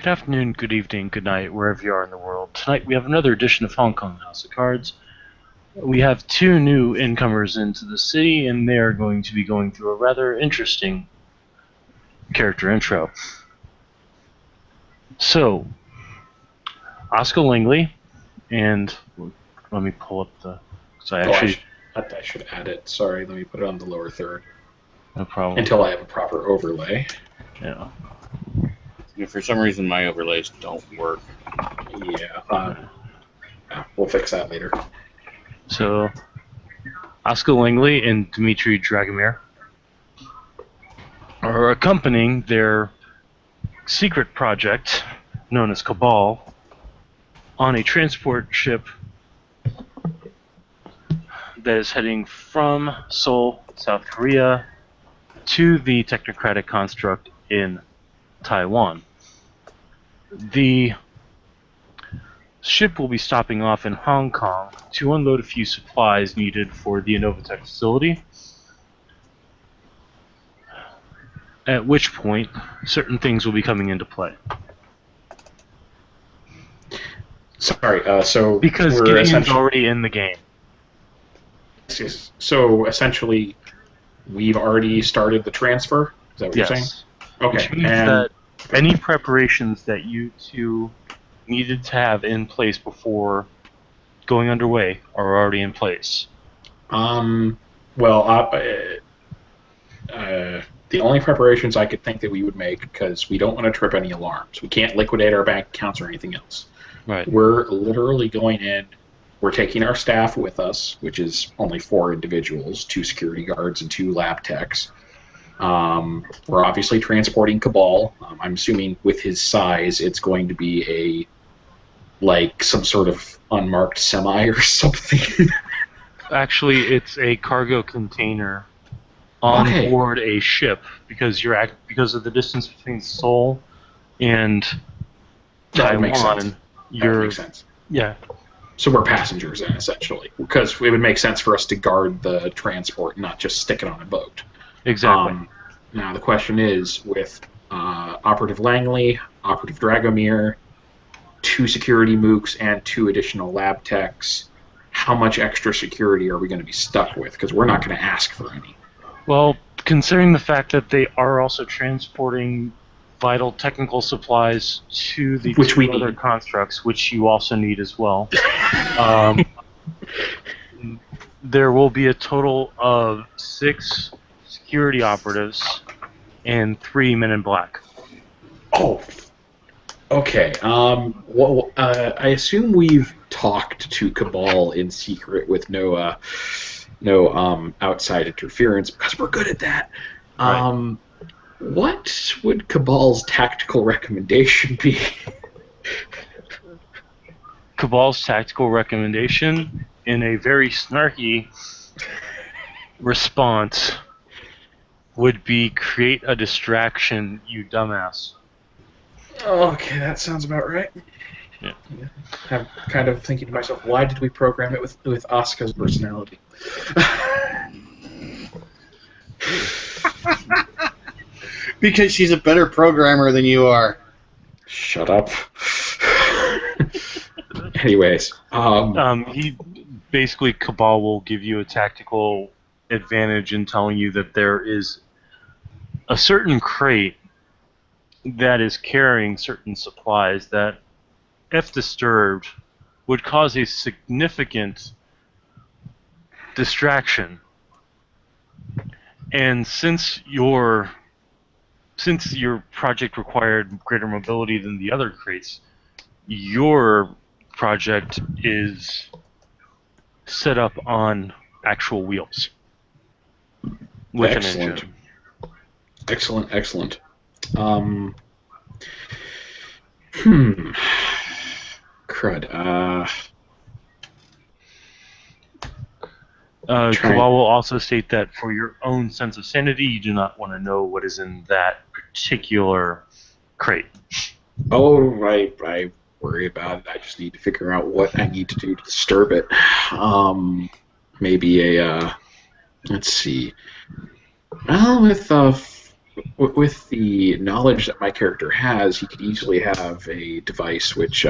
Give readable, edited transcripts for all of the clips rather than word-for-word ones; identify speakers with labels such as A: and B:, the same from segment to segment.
A: Good afternoon, good evening, good night, wherever you are in the world. Tonight we have another edition of Hong Kong House of Cards. We have two new incomers into the city, and they are going to be going through a rather interesting character intro. So, Asuka Langley, and let me pull up the... So
B: I should add it. Sorry, let me put it on the lower third.
A: No problem.
B: Until I have a proper overlay.
A: Yeah.
C: For some reason, my overlays don't work.
B: Yeah, we'll fix that later.
A: So, Asuka Langley and Dimitrie Dragomir are accompanying their secret project, known as Cabal, on a transport ship that is heading from Seoul, South Korea, to the technocratic construct in Taiwan. The ship will be stopping off in Hong Kong to unload a few supplies needed for the Innovatech facility, at which point certain things will be coming into play.
B: Sorry, so
A: because Gideon's already in the game.
B: So essentially, we've already started the transfer? Is that what you're saying? Okay.
A: Which means that any preparations that you two needed to have in place before going underway are already in place.
B: The only preparations I could think that we would make, because we don't want to trip any alarms. We can't liquidate our bank accounts or anything else.
A: Right.
B: We're literally going in. We're taking our staff with us, which is only 4 individuals, 2 security guards and 2 lab techs. We're obviously transporting Cabal. I'm assuming with his size, it's going to be some sort of unmarked semi or something.
A: Actually, it's a cargo container on board a ship, because of the distance between Seoul and Taiwan.
B: That makes sense.
A: Yeah.
B: So we're passengers then, essentially, because it would make sense for us to guard the transport, not just stick it on a boat.
A: Exactly.
B: Now the question is, with Operative Langley, Operative Dragomir, 2 security mooks, and 2 additional lab techs, how much extra security are we going to be stuck with? Because we're not going to ask for any.
A: Well, considering the fact that they are also transporting vital technical supplies to the other constructs, which you also need as well, there will be a total of 6 security operatives and 3 men in black.
B: Oh, okay. I assume we've talked to Cabal in secret with no outside interference, because we're good at that.
A: Right.
B: What would Cabal's tactical recommendation be?
A: Cabal's tactical recommendation, in a very snarky response, would be create a distraction, you dumbass.
B: Okay, that sounds about right.
A: Yeah.
B: I'm kind of thinking to myself, why did we program it with Asuka's personality?
D: Because she's a better programmer than you are.
B: Shut up. Anyways,
A: he basically, Cabal will give you a tactical advantage in telling you that there is a certain crate that is carrying certain supplies that, if disturbed, would cause a significant distraction. And since your project required greater mobility than the other crates, your project is set up on actual wheels with an engine.
B: Excellent. Crud.
A: Cabal will also state that for your own sense of sanity, you do not want to know what is in that particular crate.
B: Oh, right. I worry about it. I just need to figure out what I need to do to disturb it. Maybe let's see. Well, with With the knowledge that my character has, he could easily have a device which,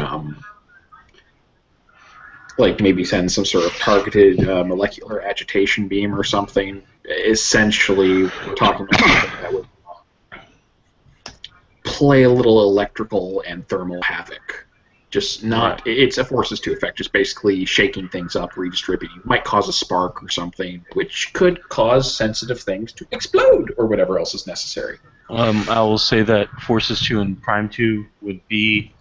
B: like maybe send some sort of targeted molecular agitation beam or something. Essentially, we're talking about something that would play a little electrical and thermal havoc. Just not, it's a forces to effect, just basically shaking things up, redistributing. Might cause a spark or something, which could cause sensitive things to explode or whatever else is necessary.
A: I will say that Forces 2 and Prime 2 would be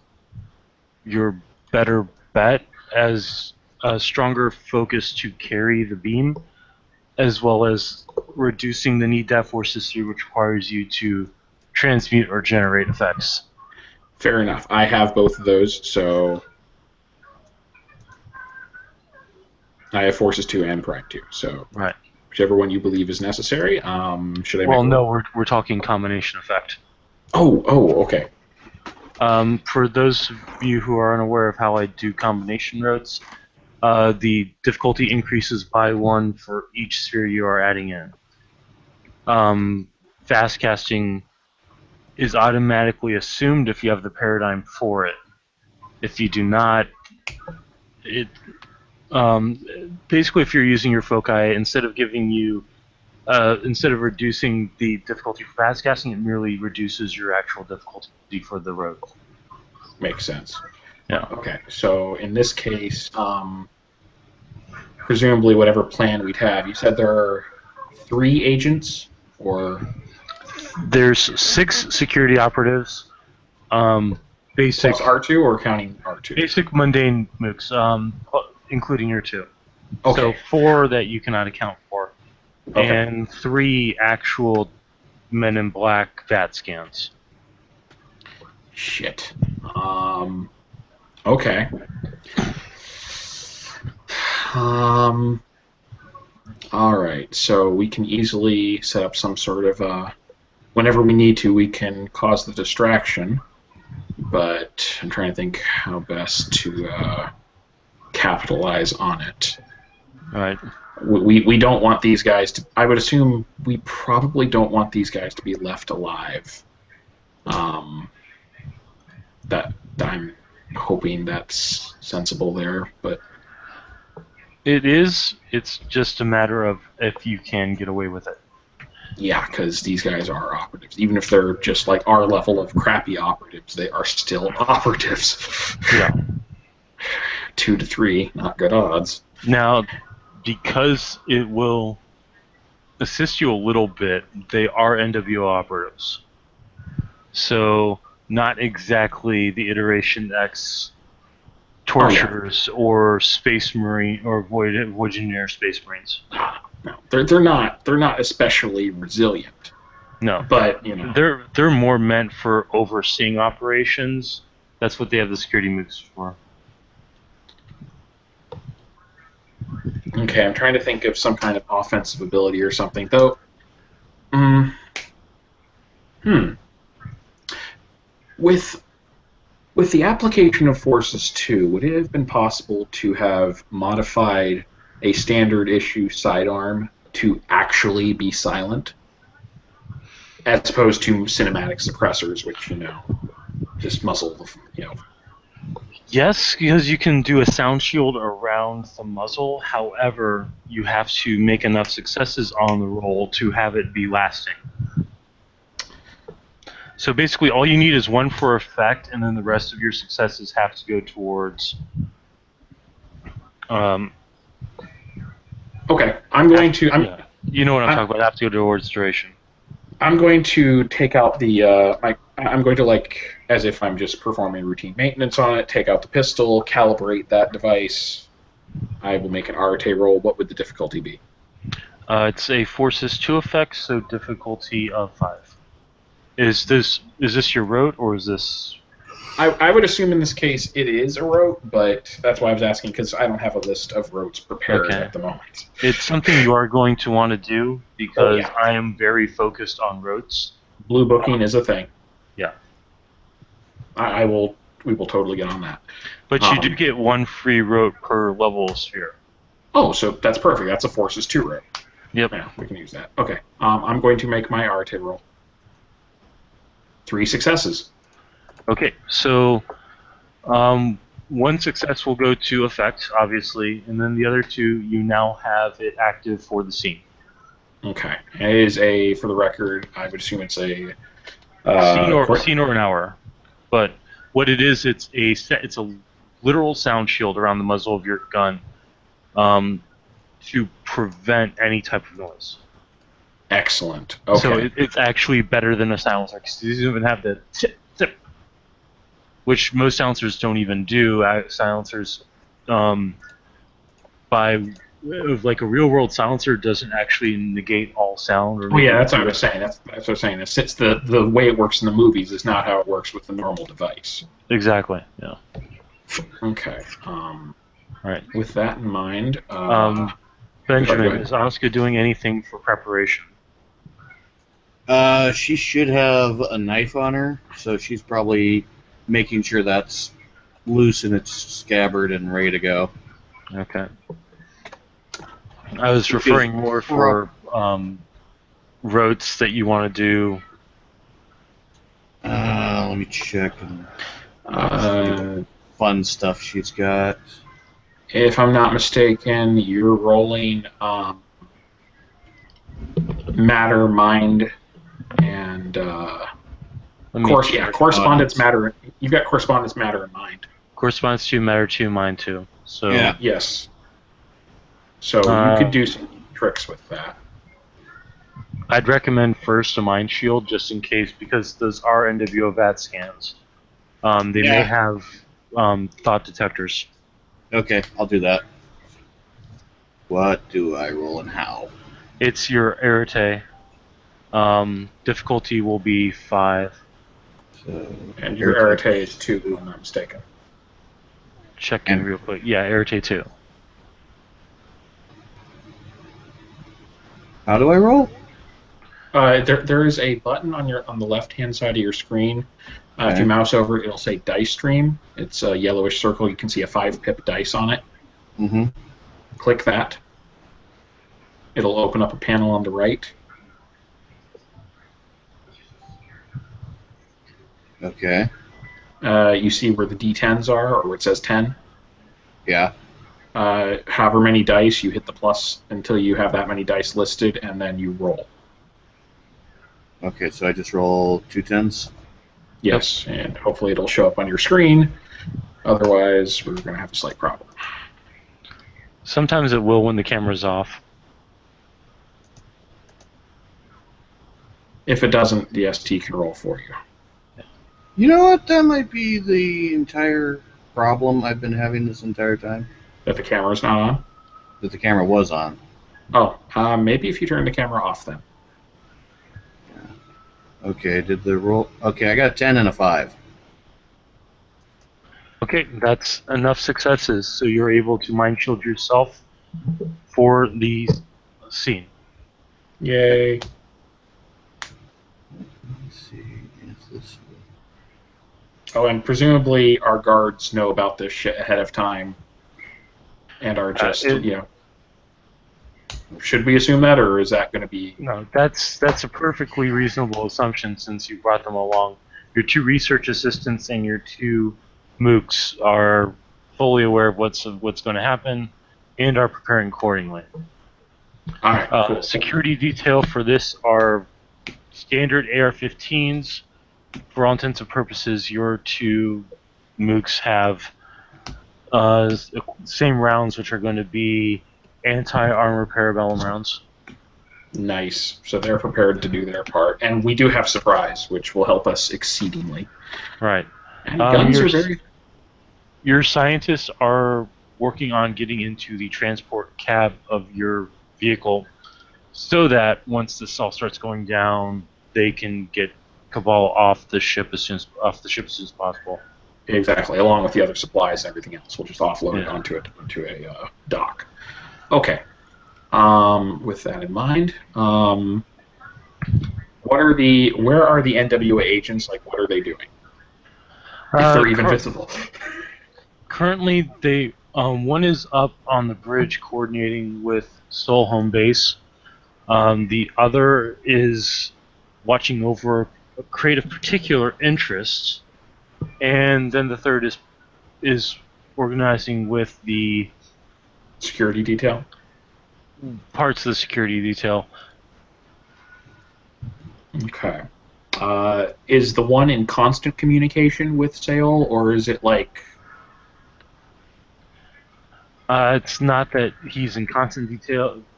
A: your better bet as a stronger focus to carry the beam, as well as reducing the need to have Forces 3, which requires you to transmute or generate effects.
B: Fair enough. I have both of those, so I have Forces 2 and Prime 2. So
A: Right.
B: whichever one you believe is necessary. Should I?
A: Well, no, we're talking combination effect.
B: Oh, okay.
A: For those of you who are unaware of how I do combination roads, the difficulty increases by 1 for each sphere you are adding in. Fast casting is automatically assumed if you have the paradigm for it. If you do not, it basically if you're using your foci, instead of reducing the difficulty for fast casting, it merely reduces your actual difficulty for the road.
B: Makes sense.
A: Yeah.
B: Okay, so in this case, presumably whatever plan we'd have, you said there are 3 agents, or
A: There's 6 security operatives. Basic
B: plus R2 or counting R2?
A: basic mundane mooks, including your 2.
B: Okay.
A: So 4 that you cannot account for,
B: Okay.
A: and 3 actual Men in Black VAT scans.
B: Shit. Okay. All right. So we can easily set up some sort of whenever we need to, we can cause the distraction. But I'm trying to think how best to capitalize on it.
A: All right.
B: We don't want these guys to. I would assume we probably don't want these guys to be left alive. That I'm hoping that's sensible there, but
A: It is. It's just a matter of if you can get away with it.
B: yeah, because these guys are operatives. Even if they're just like our level of crappy operatives, they are still operatives.
A: Yeah.
B: 2 to 3, not good odds.
A: Now, because it will assist you a little bit, they are NWO operatives. So, not exactly the Iteration X torturers or Space Marine or Voyager Space Marines.
B: No, they're not especially resilient.
A: No,
B: But you know,
A: they're more meant for overseeing operations. That's what they have the security moves for.
B: okay, I'm trying to think of some kind of offensive ability or something. Though, With the application of Forces 2, would it have been possible to have modified a standard issue sidearm to actually be silent, as opposed to cinematic suppressors, which just muzzle
A: Yes, because you can do a sound shield around the muzzle. However, you have to make enough successes on the roll to have it be lasting. So basically, all you need is 1 for effect, and then the rest of your successes have to go towards.
B: Okay, I'm going to.
A: Yeah. You know what I'm talking about. Have to go towards duration.
B: I'm going to take out the. I'm going to, like, as if I'm just performing routine maintenance on it, take out the pistol, calibrate that device. I will make an RTA roll. What would the difficulty be?
A: It's a Forces 2 effect, so difficulty of 5. Is this your rote, or is this?
B: I would assume in this case it is a rote, but that's why I was asking, because I don't have a list of rotes prepared at the moment.
A: It's something you are going to want to do, because I am very focused on rotes.
B: Blue booking is a thing.
A: Yeah.
B: We will totally get on that.
A: But you do get 1 free rote per level of sphere.
B: Oh, so that's perfect. That's a Forces 2 rote.
A: Yep.
B: Yeah, we can use that. Okay. I'm going to make my RTA roll. 3 successes.
A: Okay, so one success will go to effect, obviously, and then the other 2, you now have it active for the scene.
B: Okay. It is a, for the record, I would assume it's a
A: Scene or an hour, but what it is, it's a literal sound shield around the muzzle of your gun, to prevent any type of noise.
B: Excellent. Okay.
A: So it's actually better than a silencer, because you don't even have the tip, tip, which most silencers don't even do. Silencers, like a real world silencer doesn't actually negate all sound.
B: Oh yeah, that's what I was saying. That's what I was saying. It's the way it works in the movies is not how it works with the normal device.
A: Exactly. Yeah.
B: Okay.
A: All right.
B: With that in mind,
A: Benjamin, is Asuka doing anything for preparation?
D: She should have a knife on her, so she's probably making sure that's loose in its scabbard and ready to go.
A: Okay. I was referring more for rotes that you want to do.
D: Let me check. Fun stuff she's got.
B: If I'm not mistaken, you're rolling matter, mind, and correspondence matter. You've got correspondence matter and mind.
A: Correspondence 2, matter 2, mind 2. So
D: yeah.
B: Yes. So you could do some tricks with that.
A: I'd recommend first a mind shield, just in case, because those are NWO VAT scans. They may have thought detectors.
D: Okay, I'll do that. What do I roll and how?
A: It's your arete. Difficulty will be 5.
D: So,
B: and your arete is 2, if I'm not mistaken.
A: Check in real quick. Yeah, arete 2.
D: How do I roll?
B: There is a button on the left-hand side of your screen. If you mouse over it, it'll say Dice Stream. It's a yellowish circle. You can see a 5-pip dice on it.
D: Mm-hmm.
B: Click that. It'll open up a panel on the right.
D: Okay.
B: You see where the D10s are, or where it says 10.
D: Yeah.
B: However many dice, you hit the plus until you have that many dice listed, and then you roll.
D: Okay, so I just roll 2 10s?
B: Yes, and hopefully it'll show up on your screen. Otherwise, we're going to have a slight problem.
A: Sometimes it will when the camera's off.
B: If it doesn't, the ST can roll for you.
D: You know what? That might be the entire problem I've been having this entire time.
B: That the camera's not on?
D: That the camera was on.
B: Oh, maybe if you turn the camera off then.
D: Okay, did the roll... Okay, I got a 10 and a 5.
A: Okay, that's enough successes, so you're able to mind shield yourself for the scene.
B: Yay.
D: Let's see, is this...
B: Oh, and presumably our guards know about this shit ahead of time and are just, Should we assume that, or is that going to be...
A: No, that's a perfectly reasonable assumption since you brought them along. Your 2 research assistants and your 2 mooks are fully aware of what's going to happen and are preparing accordingly.
B: All right, cool.
A: Security detail for this are standard AR-15s. For all intents and purposes, your 2 mooks have same rounds, which are going to be anti-armor parabellum rounds.
B: Nice. So they're prepared to do their part. And we do have surprise, which will help us exceedingly.
A: Right.
B: And guns are very...
A: Your scientists are working on getting into the transport cab of your vehicle so that once this all starts going down, they can get Cabal off the ship as soon as possible.
B: Exactly, along with the other supplies and everything else. We'll just offload it onto a dock. Okay. With that in mind, where are the NWA agents? Like, what are they doing? If they're even visible.
A: Currently, they one is up on the bridge coordinating with Seoul Home Base. The other is watching over crate of particular interest, and then the third is organizing with the
B: Security detail.
A: parts of the security detail.
B: Okay. Is the one in constant communication with Sale, or is it like...
A: It's not that he's in constant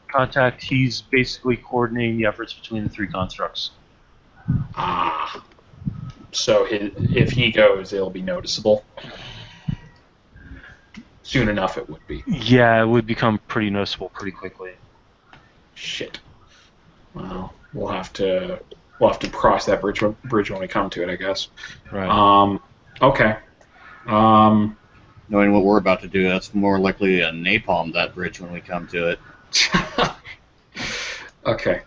A: contact. He's basically coordinating the efforts between the three constructs.
B: So if he goes, it'll be noticeable? Soon enough it would be.
A: Yeah, it would become pretty noticeable pretty quickly.
B: Shit. Well, we'll have to cross that bridge when we come to it, I guess.
A: Right.
B: Okay.
D: Knowing what we're about to do, that's more likely a napalm that bridge when we come to it.
B: Okay.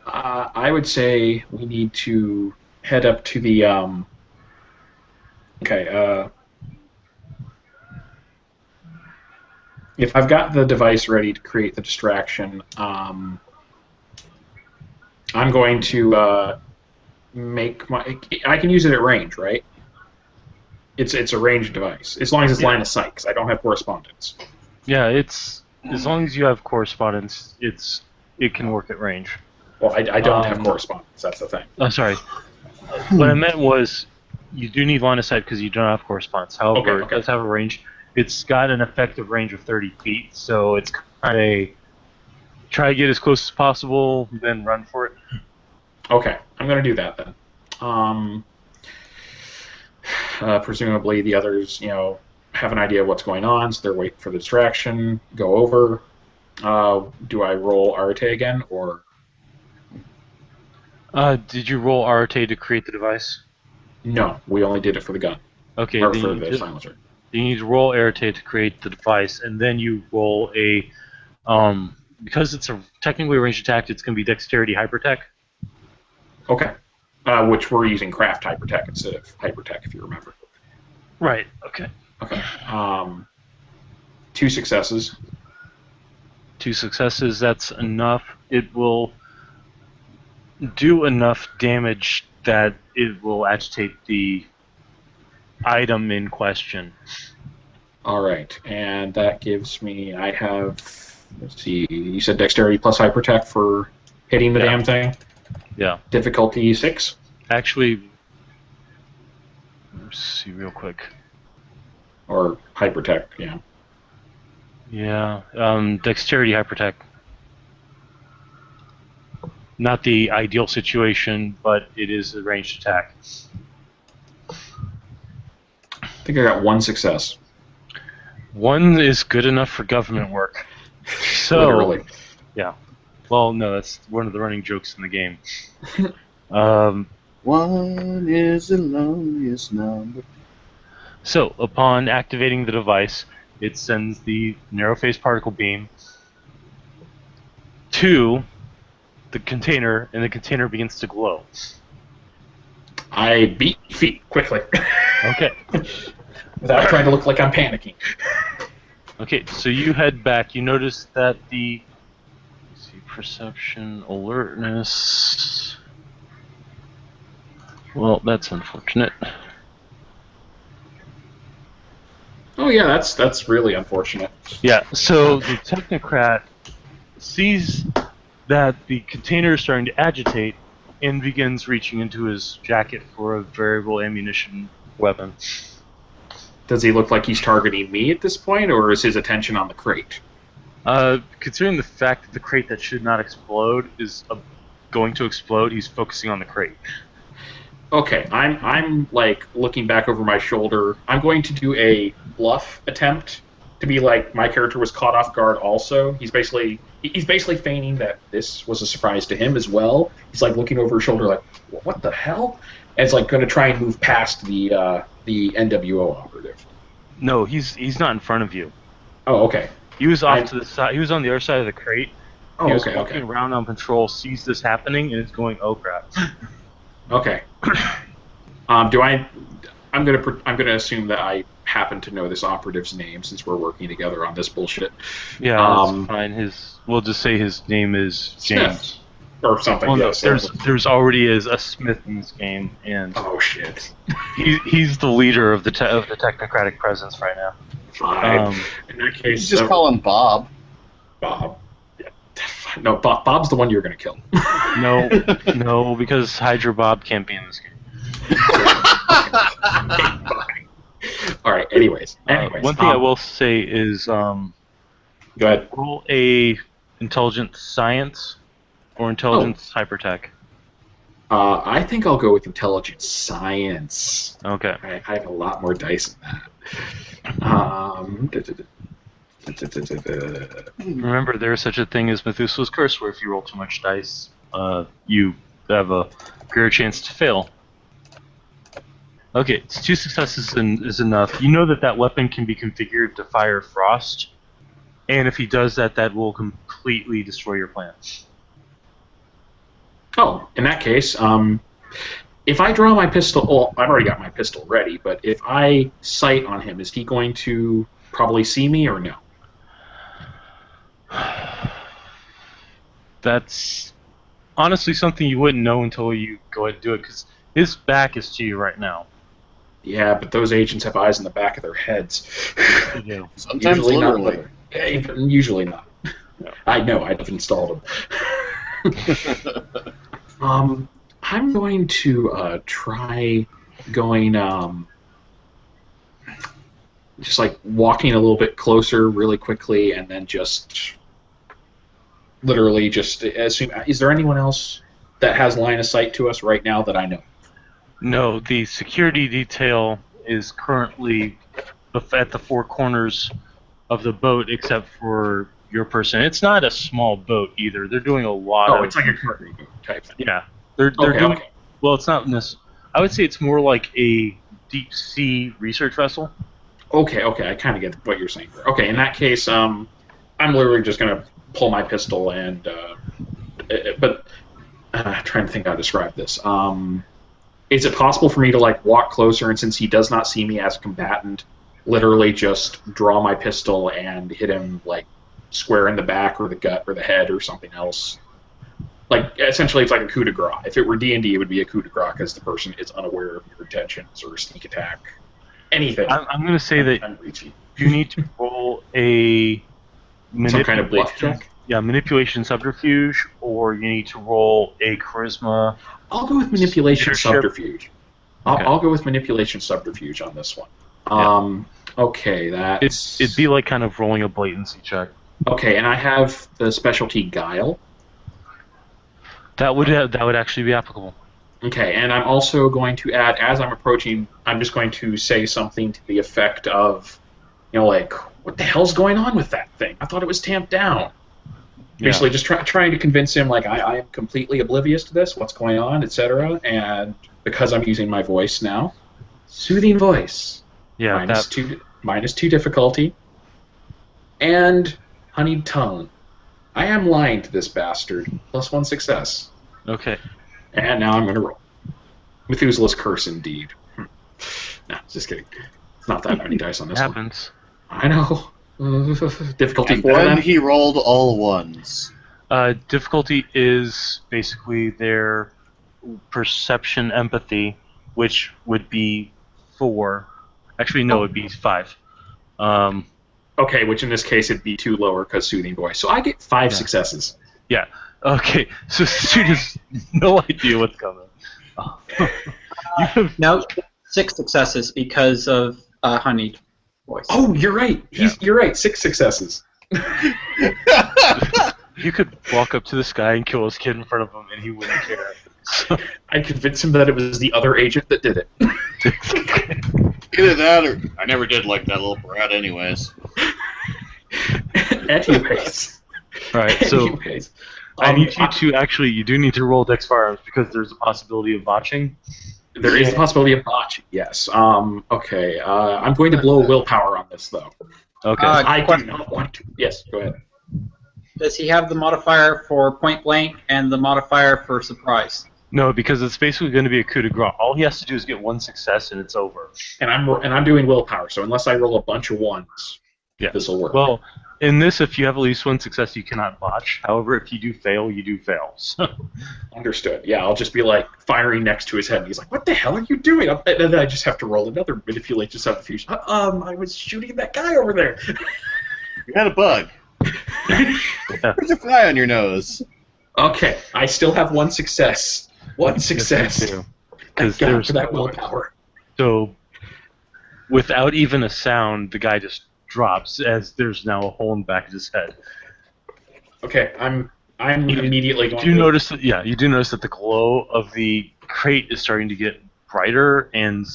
B: I would say we need to head up to the. Okay. If I've got the device ready to create the distraction, I'm going to make my. I can use it at range, right? It's a ranged device, as long as it's line of sight, because I don't have correspondence.
A: Yeah, it's as long as you have correspondence, it can work at range.
B: Well, I don't have correspondence. That's the thing.
A: I'm sorry. What I meant was you do need line of sight because you don't have correspondence. However, it does have a range. It's got an effective range of 30 feet, so it's kind of try to get as close as possible, then run for it.
B: Okay, I'm going to do that then. Presumably the others, have an idea of what's going on, so they're waiting for the distraction. Go over. Do I roll Arte again, or?
A: Did you roll Arte to create the device?
B: No, we only did it for the gun.
A: Okay,
B: or
A: then
B: for the silencer.
A: You need to roll Arte to create the device, and then you roll a because it's a technically ranged attack. It's going to be Dexterity Hypertech.
B: Okay. Which we're using Craft Hypertech instead of Hypertech, if you remember.
A: Right. Okay.
B: Okay. 2 successes.
A: 2 successes. That's enough. It will do enough damage that it will agitate the item in question.
B: All right, and that gives me. I have. Let's see. You said Dexterity plus Hypertech for hitting the damn thing.
A: Yeah.
B: Difficulty 6.
A: Actually, let's see real quick.
B: Or Hypertech, yeah.
A: Yeah. Dexterity Hypertech. Not the ideal situation, but it is a ranged attack.
B: I think I got 1 success.
A: 1 is good enough for government work. So,
B: literally.
A: Yeah. Well, no, that's one of the running jokes in the game.
D: 1 is the loneliest number.
A: So, upon activating the device, it sends the narrow-phase particle beam to the container, and the container begins to glow.
B: I beat feet quickly.
A: Okay.
B: Without trying to look like I'm panicking.
A: Okay, so you head back. You notice that the perception, alertness. Well, that's unfortunate.
B: Oh yeah, that's really unfortunate.
A: Yeah, so the technocrat sees that the container is starting to agitate and begins reaching into his jacket for a variable ammunition weapon.
B: Does he look like he's targeting me at this point, or is his attention on the crate?
A: Considering the fact that the crate that should not explode is going to explode, he's focusing on the crate.
B: Okay, I'm like looking back over my shoulder. I'm going to do a bluff attempt to be like my character was caught off guard. Also, he's basically feigning that this was a surprise to him as well. He's like looking over his shoulder, like, what the hell? And it's like going to try and move past the NWO operative.
A: No, he's not in front of you.
B: Oh, okay.
A: He was off to the side. He was on the other side of the crate.
B: Oh,
A: he was
B: okay,
A: walking around on patrol, sees this happening, and is going, "Oh crap."
B: Okay. I'm gonna assume that I happen to know this operative's name since we're working together on this bullshit.
A: Yeah, that's fine. We'll just say his name is James.
B: Smith. or something.
A: Well, no,
B: Yes.
A: there's already is a Smith in this game, and
B: Oh shit.
A: he's the leader of the technocratic presence right now.
B: Fine. In that
D: You
B: case,
D: just call him Bob.
B: Bob. Yeah. No, Bob's the one you're gonna kill.
A: No, because Hydra Bob can't be in this game.
B: All right. Anyways,
A: One thing I will say is
B: go ahead.
A: roll a intelligence science or intelligence hypertech.
B: I think I'll go with intelligence science.
A: Okay.
B: I have a lot more dice in that.
A: Remember, there is such a thing as Methuselah's curse, where if you roll too much dice, you have a greater chance to fail. Okay, so 2 successes is enough. You know that weapon can be configured to fire frost, and if he does that, that will completely destroy your plan.
B: Oh, in that case, if I draw my pistol, well, I've already got my pistol ready, but if I sight on him, is he going to probably see me or no?
A: That's honestly something you wouldn't know until you go ahead and do it, because his back is to you right now.
B: Yeah, but those agents have eyes in the back of their heads.
A: Yeah.
D: Sometimes
B: Usually
D: literally.
B: not. Usually not.
A: No.
B: I know, I've installed them. I'm going to try going, just like walking a little bit closer really quickly, and then just literally just assume. Is there anyone else that has line of sight to us right now that I know?
A: No, the security detail is currently at the 4 corners of the boat, except for your person. It's not a small boat either. They're doing a lot of...
B: Oh, it's like a cargo boat type thing.
A: Yeah. They're doing...
B: Okay.
A: Well, it's not I would say it's more like a deep sea research vessel.
B: Okay, I kind of get what you're saying. Okay, in that case, I'm literally just going to pull my pistol and... trying to think how to describe this. Is it possible for me to like walk closer, and since he does not see me as a combatant, literally just draw my pistol and hit him like square in the back or the gut or the head or something else? Like, essentially, it's like a coup de grace. If it were D&D, it would be a coup de grace because the person is unaware of your intentions or a sneak attack. Anything.
A: I'm going to say that
B: I'm reaching.
A: you need to roll a
B: Some kind of bluff
A: manipulation.
B: check?
A: Yeah, manipulation subterfuge, or you need to roll a charisma.
B: I'll go with manipulation
A: Leadership.
B: subterfuge.
A: Okay.
B: I'll go with manipulation subterfuge on this one. Okay, that's...
A: It'd be like kind of rolling a blatancy check.
B: Okay, and I have the specialty guile.
A: That would actually be applicable.
B: Okay, and I'm also going to add, as I'm approaching, I'm just going to say something to the effect of, like, what the hell's going on with that thing? I thought it was tamped down. Basically, just trying to convince him, like, I am completely oblivious to this, what's going on, etc. And because I'm using my voice now, soothing voice.
A: Yeah,
B: minus 2 difficulty. And honeyed tongue. I am lying to this bastard. Plus 1 success.
A: Okay.
B: And now I'm going to roll. Methuselah's curse, indeed. No, just kidding. It's not that many dice on this one.
A: Happens.
B: I know. Difficulty
D: And
B: 4
D: then
B: then?
D: he rolled all ones.
A: Difficulty is basically their perception empathy, which would be 4. Actually, no, it'd be 5.
B: Okay, which in this case it'd be 2 lower because soothing voice. So I get 5 successes.
A: Yeah. Okay. So student has no idea what's coming.
E: No, 6 successes because of honeyed voice.
B: Oh, you're right. You're right. 6 successes.
A: You could walk up to this guy and kill his kid in front of him, and he wouldn't care.
B: I'd convince him that it was the other agent that did it.
D: Either that or...
C: I never did like that little brat, anyways.
B: Anyways.
A: All right. So
B: Anyways.
A: I need you to actually. You do need to roll Dex Firearms because there's a possibility of botching.
B: There is a possibility of botching, yes. Okay. I'm going to blow willpower on this, though.
A: Okay.
B: I do not want to. Yes, go ahead.
E: Does he have the modifier for point blank and the modifier for surprise?
A: No, because it's basically going to be a coup de grace. All he has to do is get 1 success, and it's over.
B: And I'm doing willpower, so unless I roll a bunch of 1s,
A: Yeah.
B: this will work.
A: Well, In this, if you have at least one success, you cannot botch. However, if you do fail, you do fail. So.
B: Understood. Yeah, I'll just be like firing next to his head, and he's like, "What the hell are you doing?" And then I just have to roll another manipulate to subterfuge. I was shooting that guy over there.
D: You had a bug. There's a fly on your nose.
B: Okay, I still have one success. One success.
A: Yes, because
B: Thank God
A: there's
B: for that willpower.
A: So, without even a sound, the guy just drops as there's now a hole in the back of his head.
B: Okay, I'm immediately going
A: You
B: to...
A: notice that? Yeah, you do notice that the glow of the crate is starting to get brighter, and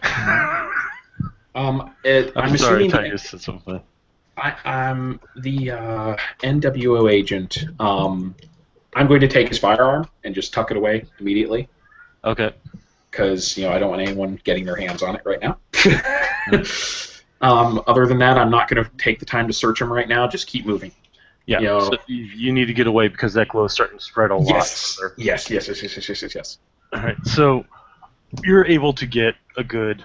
B: I'm
A: I'm sorry,
B: assuming
A: Titus said something.
B: I'm the NWO agent. I'm going to take his firearm and just tuck it away immediately.
A: Okay.
B: Because I don't want anyone getting their hands on it right now. Other than that, I'm not going to take the time to search him right now. Just keep moving.
A: Yeah. So you need to get away because that glow is starting to spread a lot.
B: Yes.
A: All right. So you're able to get a good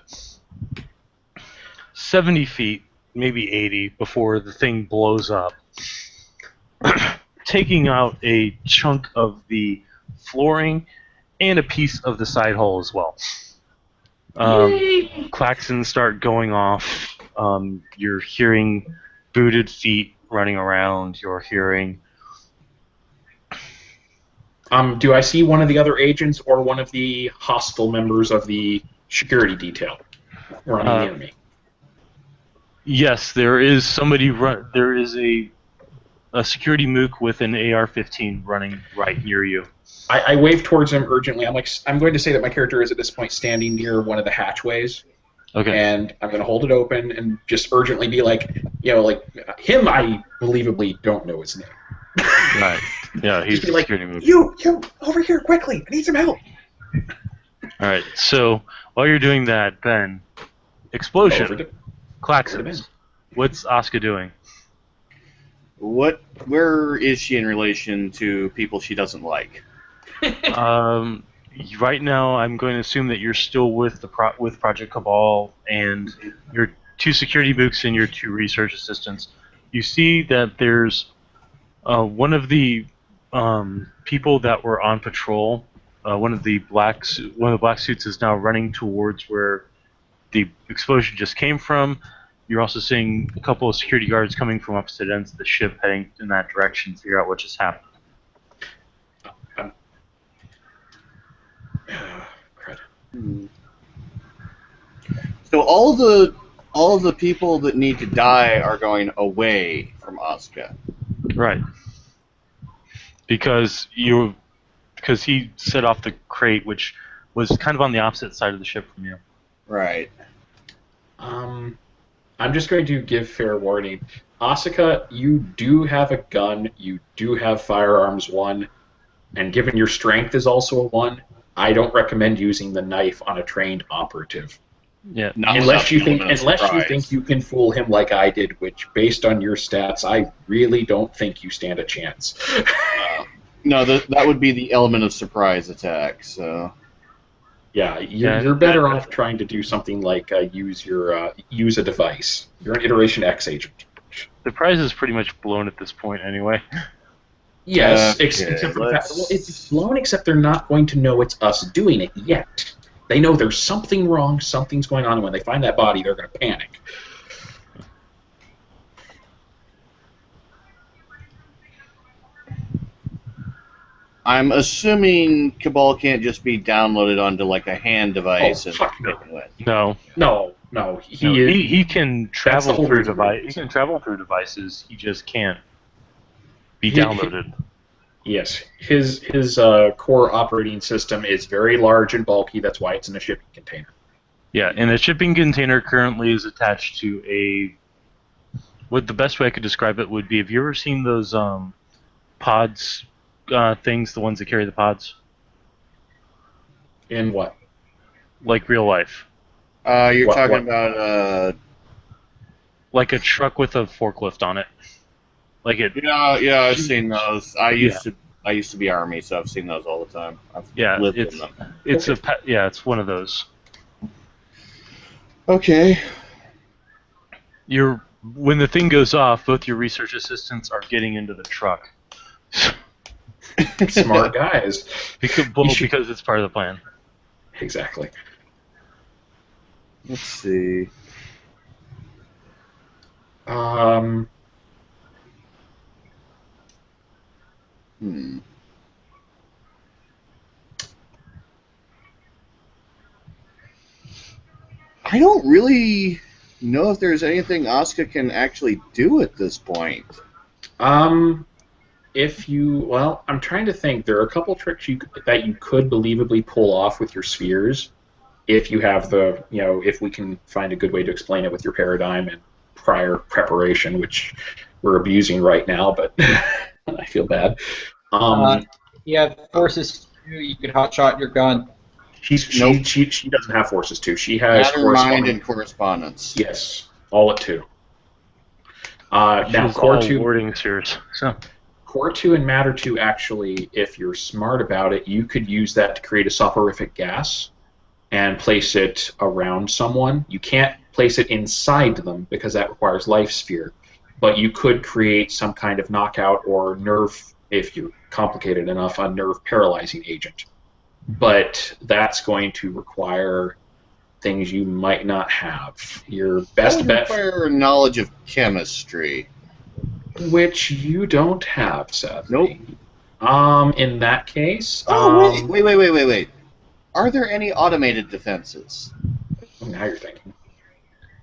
A: 70 feet, maybe 80, before the thing blows up, taking out a chunk of the flooring and a piece of the side hull as well. Klaxons start going off. You're hearing booted feet running around. You're hearing...
B: do I see one of the other agents or one of the hostile members of the security detail running near me?
A: Yes, there is somebody. There is a security mook with an AR-15 running right near you.
B: I wave towards him urgently. I'm going to say that my character is at this point standing near one of the hatchways.
A: Okay.
B: And I'm going to hold it open and just urgently be like, him. I believably don't know his name.
A: Right. Yeah, he's
B: just be like,
A: security mook.
B: You over here quickly! I need some help.
A: All right. So while you're doing that, then explosion. Klaxons. What's Asuka doing?
D: Where is she in relation to people she doesn't like?
A: Right now, I'm going to assume that you're still with with Project Cabal and your 2 security mooks and your 2 research assistants. You see that there's one of the people that were on patrol. One of the black suits is now running towards where the explosion just came from. You're also seeing a couple of security guards coming from opposite ends of the ship heading in that direction to figure out what just happened.
B: Crud.
D: So all of the people that need to die are going away from Asuka.
A: Right. Because he set off the crate, which was kind of on the opposite side of the ship from you.
D: Right.
B: I'm just going to give fair warning. Asuka, you do have a gun, you do have firearms 1, and given your strength is also a 1, I don't recommend using the knife on a trained operative.
A: Yeah.
B: Unless you think you can fool him like I did, which based on your stats, I really don't think you stand a chance.
D: No, that would be the element of surprise attack. So.
B: Yeah, you're better off trying to do something like use a device. You're an Iteration X agent.
A: The prize is pretty much blown at this point anyway.
B: Yes, except for the fact, it's blown, except they're not going to know it's us doing it yet. They know there's something wrong, something's going on, and when they find that body, they're going to panic.
D: I'm assuming Cabal can't just be downloaded onto like a hand device and taken with.
A: No. He can travel through devices. He can travel through devices. He just can't be downloaded.
B: Yes, his core operating system is very large and bulky. That's why it's in a shipping container.
A: Yeah, and the shipping container currently is attached to a. What the best way I could describe it would be: have you ever seen those pods? Things, the ones that carry the pods.
B: In what?
A: Like real life.
D: You're talking about
A: like a truck with a forklift on it. Like it.
D: Yeah, I've seen those. I used to be Army, so I've seen those all the time. I've lived in them.
A: It's one of those.
D: Okay.
A: You're when the thing goes off, both your research assistants are getting into the truck.
B: Smart guys.
A: Because it's part of the plan.
B: Exactly.
D: Let's see. Hmm. I don't really know if there's anything Asuka can actually do at this point.
B: Well, I'm trying to think. There are a couple tricks that you could believably pull off with your spheres, if you have if we can find a good way to explain it with your paradigm and prior preparation, which we're abusing right now, but I feel bad.
E: Yeah, forces 2, you could hotshot your gun.
B: She doesn't have forces 2. She has
D: Matter, mind, and correspondence.
B: Yes, all at 2. Now
A: She's
B: core
A: all
B: 2,
A: wording spheres. So
B: core 2 and matter 2. Actually, if you're smart about it, you could use that to create a soporific gas and place it around someone. You can't place it inside them because that requires life sphere, but you could create some kind of knockout or nerve, if you're complicated enough, a nerve paralyzing agent. But that's going to require things you might not have. Your best bet,
D: require knowledge of chemistry,
B: which you don't have, Seth.
D: Nope.
B: In that case,
D: wait. Are there any automated defenses?
B: now you're thinking.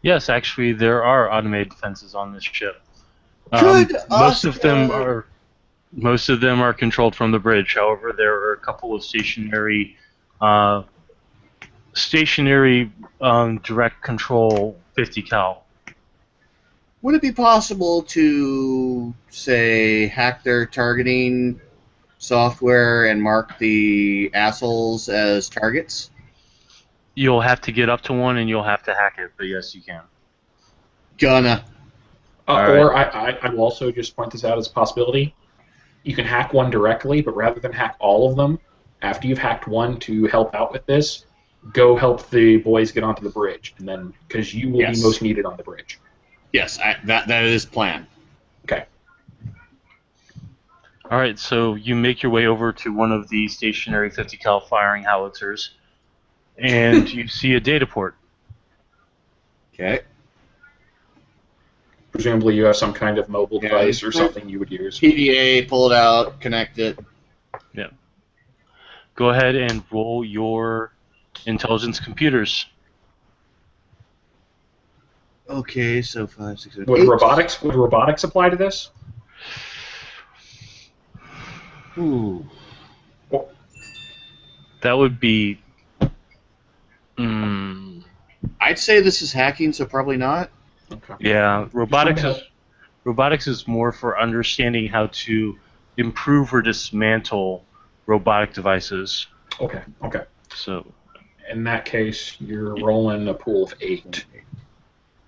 A: yes, actually, there are automated defenses on this ship.
D: Could
A: most of them
D: Asuka-
A: are controlled from the bridge. However, there are a couple of stationary direct control 50 cal.
D: Would it be possible to, say, hack their targeting software and mark the assholes as targets?
A: You'll have to get up to one and you'll have to hack it, but yes, you can.
D: Gonna.
B: Or I will also just point this out as a possibility. You can hack one directly, but rather than hack all of them, after you've hacked one to help out with this, go help the boys get onto the bridge, and then because you will be most needed on the bridge.
D: Yes, that is plan.
B: Okay.
A: All right, so you make your way over to one of the stationary 50 cal firing howitzers, and you see a data port.
D: Okay.
B: Presumably you have some kind of mobile device or something you would use.
D: PDA, pull it out, connect it.
A: Yeah. Go ahead and roll your intelligence computers.
D: Okay, so 5, 6, 7,
B: Would
D: 8.
B: robotics apply to this?
D: Ooh.
A: That would be...
D: I'd say this is hacking, so probably not.
B: Okay.
A: Yeah, robotics is more for understanding how to improve or dismantle robotic devices.
B: Okay.
A: So,
B: in that case, you're rolling a pool of 8.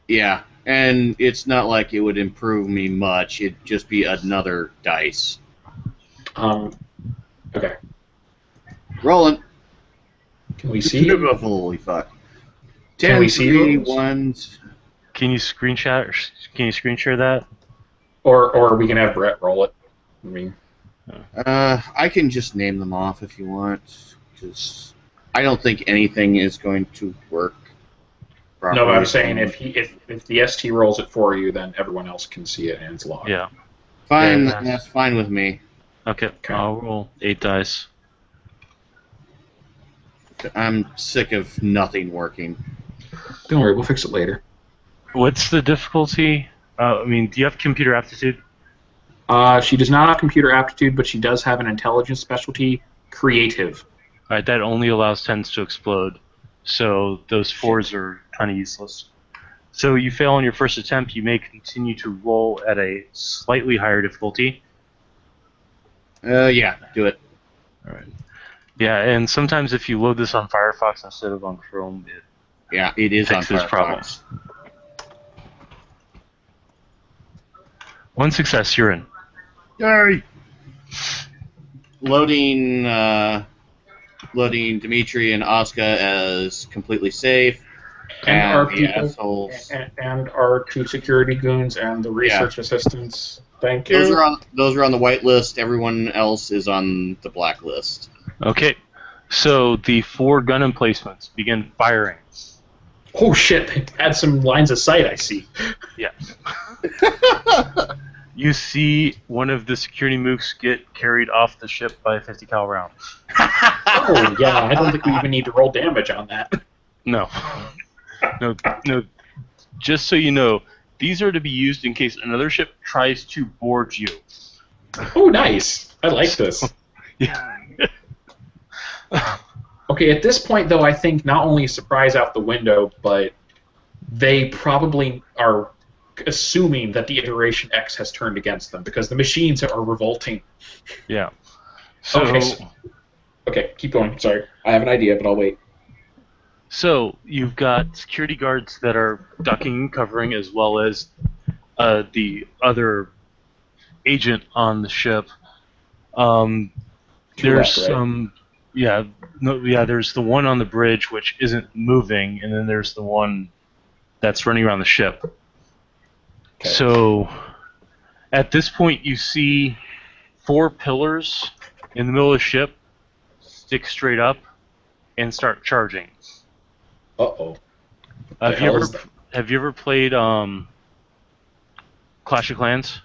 D: Yeah, and it's not like it would improve me much. It'd just be another dice.
B: Okay.
D: Rolling.
B: Can we see?
D: Holy fuck. 10,
B: Can we see
D: 3,
B: those?
D: 1.
A: can you screen share that?
B: Or we can have Brett roll it. I mean,
D: I can just name them off if you want, because I don't think anything is going to work properly.
B: no, but I'm saying if the ST rolls it for you, then everyone else can see it and it's logged.
A: Yeah.
D: Fine,
A: Yeah.
D: that's fine with me.
A: Okay, I'll roll 8 dice.
D: I'm sick of nothing working.
B: Don't worry, we'll fix it later.
A: What's the difficulty? Do you have computer aptitude?
B: She does not have computer aptitude, but she does have an intelligence specialty, creative.
A: All right, that only allows 10s to explode, so those 4s are kind of useless. So you fail on your first attempt. You may continue to roll at a slightly higher difficulty.
D: Yeah, do it.
A: All right. Yeah, and sometimes if you load this on Firefox instead of on Chrome,
D: it is on
A: fixes
D: Firefox.
A: problems. 1 success, you're in.
D: Yay! Loading Dimitrie and Asuka as completely safe,
B: And our
D: the
B: people,
D: assholes.
B: and our 2 security goons and the research assistants. Thank you.
D: Those are on the white list. Everyone else is on the black list.
A: Okay, so the 4 gun emplacements begin firing.
B: Oh shit! They had some lines of sight. I see.
A: Yeah. You see one of the security mooks get carried off the ship by a 50 cal round.
B: Oh yeah, I don't think we even need to roll damage on that.
A: No. No. Just so you know, these are to be used in case another ship tries to board you.
B: Oh, nice. I like this.
A: Yeah.
B: Okay, at this point, though, I think not only surprise out the window, but they probably are assuming that the Iteration X has turned against them because the machines are revolting.
A: Yeah. So,
B: Okay, keep going. Sorry. I have an idea, but I'll wait.
A: So you've got security guards that are ducking and covering, as well as the other agent on the ship. There's
B: left, right?
A: some, there's the one on the bridge which isn't moving, and then there's the one that's running around the ship.
B: Okay.
A: So at this point, you see 4 pillars in the middle of the ship stick straight up and start charging.
B: Uh-oh.
A: Have you ever played Clash of Clans?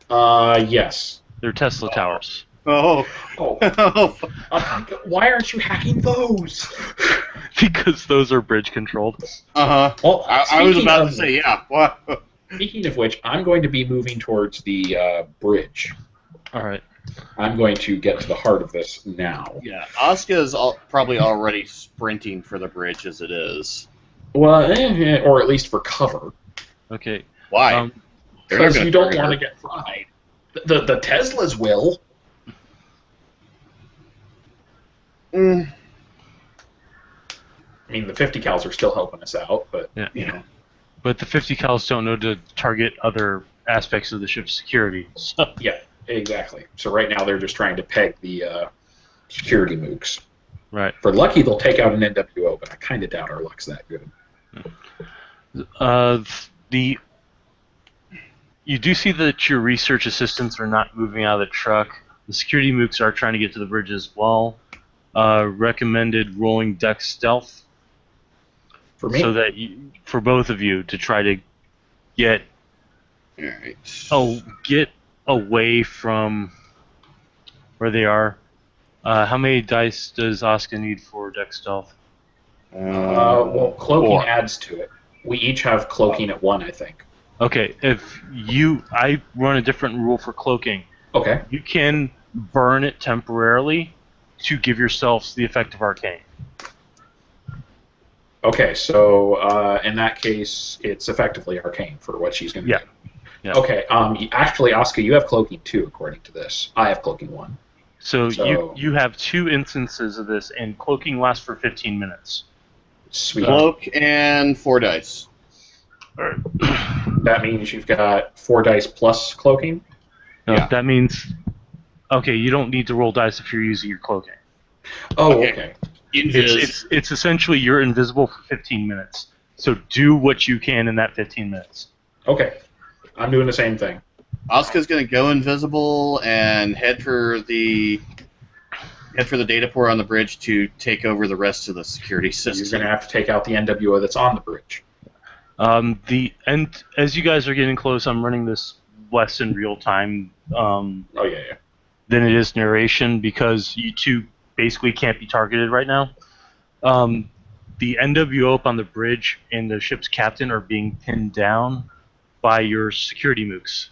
B: Yes.
A: They're Tesla towers.
D: Oh.
B: Oh. Why aren't you hacking those?
A: Because those are bridge controlled.
D: Uh-huh.
B: Well,
D: I was about to say, yeah. What?
B: Speaking of which, I'm going to be moving towards the bridge.
A: All right.
B: I'm going to get to the heart of this now.
D: Yeah, Asuka is probably already sprinting for the bridge as it is.
B: Well, or at least for cover.
A: Okay.
D: Why?
B: Because you don't want to get fried. The Teslas will.
D: Mm.
B: I mean, the 50 cals are still helping us out, but
A: Yeah.
B: you know.
A: But the 50 cals don't know to target other aspects of the ship's security. So.
B: Yeah, exactly. So right now they're just trying to peg the security mooks.
A: Right.
B: For lucky, they'll take out an NWO, but I kind of doubt our luck's that good.
A: You do see that your research assistants are not moving out of the truck. The security mooks are trying to get to the bridge as well. Recommended rolling deck stealth.
B: For me?
A: So that for both of you to try to get get away from where they are. How many dice does Asuka need for deck stealth?
B: Well, cloaking
D: 4.
B: adds to it. We each have cloaking at 1, I think.
A: Okay, I run a different rule for cloaking.
B: Okay.
A: You can burn it temporarily to give yourselves the effect of arcane.
B: Okay, so in that case, it's effectively arcane for what she's going to do.
A: Yeah.
B: Okay, actually, Asuka, you have cloaking 2, according to this. I have cloaking 1.
A: So you have 2 instances of this, and cloaking lasts for 15 minutes.
B: Sweet.
D: Cloak and 4 dice.
B: That means you've got 4 dice plus cloaking?
D: Yeah.
A: That means, okay, you don't need to roll dice if you're using your cloaking.
B: Oh, okay.
A: It's essentially you're invisible for 15 minutes. So do what you can in that 15 minutes.
B: Okay. I'm doing the same thing.
D: Asuka's going to go invisible and head for the data port on the bridge to take over the rest of the security system.
B: You're going to have to take out the NWO that's on the bridge.
A: As you guys are getting close, I'm running this less in real time
B: yeah.
A: than it is narration because you two basically can't be targeted right now. The NWO up on the bridge and the ship's captain are being pinned down by your security mooks.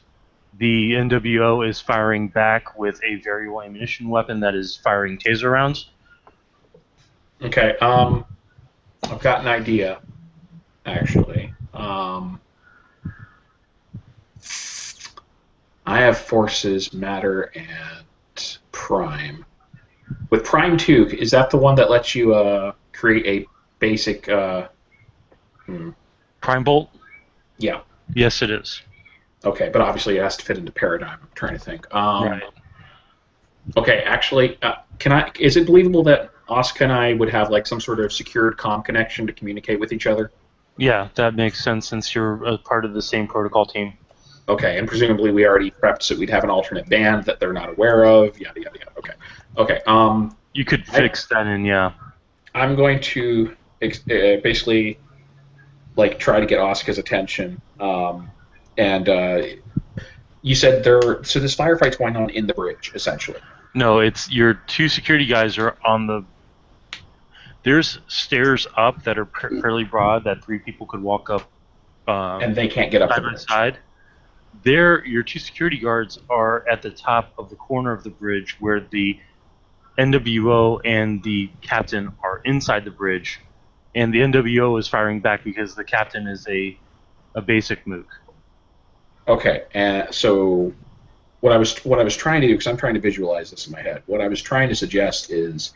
A: The NWO is firing back with a variable ammunition weapon that is firing taser rounds.
B: Okay, I've got an idea, actually. I have Forces, Matter, and Prime. With Prime 2, is that the one that lets you create a basic...
A: Prime Bolt?
B: Yeah.
A: Yes, it is.
B: Okay, but obviously it has to fit into Paradigm. I'm trying to think.
A: Right.
B: Okay, actually, is it believable that Asuka and I would have like some sort of secured comm connection to communicate with each other.
A: Yeah, that makes sense since you're a part of the same protocol team.
B: Okay, and presumably we already prepped so we'd have an alternate band that they're not aware of. Yada yada yada. Okay.
A: You could fix that in, yeah.
B: I'm going to basically like try to get Asuka's attention. You said so this firefight's going on in the bridge, essentially.
A: No, it's your two security guys are on the. There's stairs up that are fairly broad that 3 people could walk up.
B: And they can't get up
A: side
B: the
A: by
B: bridge.
A: side. There, your 2 security guards are at the top of the corner of the bridge where the NWO and the captain are inside the bridge, and the NWO is firing back because the captain is a basic mook.
B: Okay, and so what I was trying to do, because I'm trying to visualize this in my head, what I was trying to suggest is,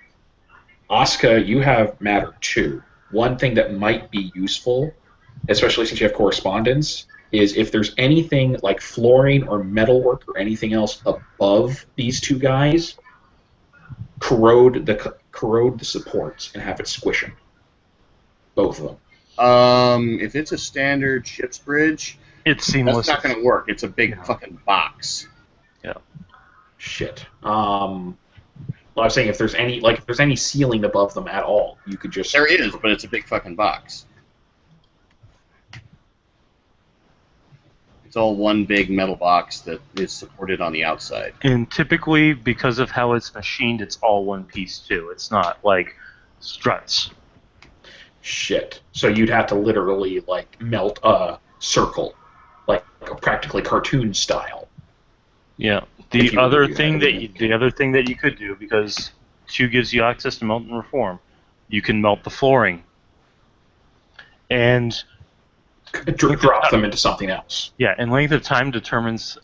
B: Asuka, you have Matter 2. One thing that might be useful, especially since you have correspondence, is if there's anything like flooring or metalwork or anything else above these 2 guys, corrode the supports and have it squish them. Both of them.
D: If it's a standard ship's bridge,
A: It's seamless.
D: that's not going to work. It's a big fucking box.
A: Yeah.
B: Shit. Well, I was saying if there's any ceiling above them at all, you could just.
D: There is, but it's a big fucking box. It's all one big metal box that is supported on the outside.
A: And typically, because of how it's machined, it's all one piece too. It's not like struts.
B: Shit. So you'd have to literally like melt a circle, like practically cartoon style.
A: Yeah.
B: If
A: The
B: you
A: other
B: really
A: thing
B: had it.
A: the other thing that you could do, because 2 gives you access to melt and reform, you can melt the flooring. And
B: Drop them into something else.
A: yeah, and length of time determines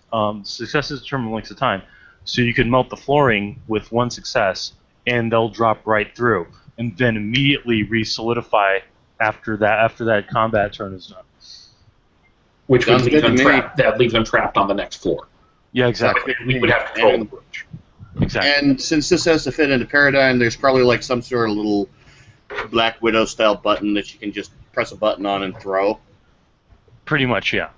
A: successes determine length of time. So you can melt the flooring with 1 success, and they'll drop right through, and then immediately re-solidify after that combat turn is done.
B: Which would
D: Sounds
B: leave
D: good
B: them
D: to me.
B: trapped. That leave them trapped on the next floor.
A: Yeah, exactly.
B: We would have control of the bridge.
A: Exactly.
D: And since this has to fit into Paradigm, there's probably like some sort of little Black Widow style button that you can just press a button on and throw.
A: Pretty much, yeah.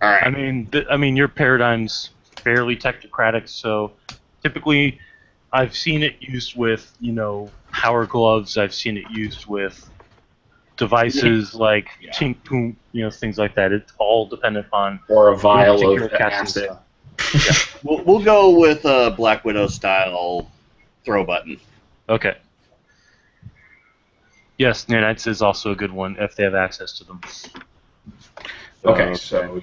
D: All right.
A: I mean, your paradigm's fairly technocratic, so typically, I've seen it used with power gloves. I've seen it used with devices like tink poom, things like that. It's all dependent on
B: Or a vial of
A: particular casting
B: acid.
A: style.
D: We'll go with a Black Widow style throw button.
A: Okay. Yes, nanites is also a good one if they have access to them.
B: Okay, so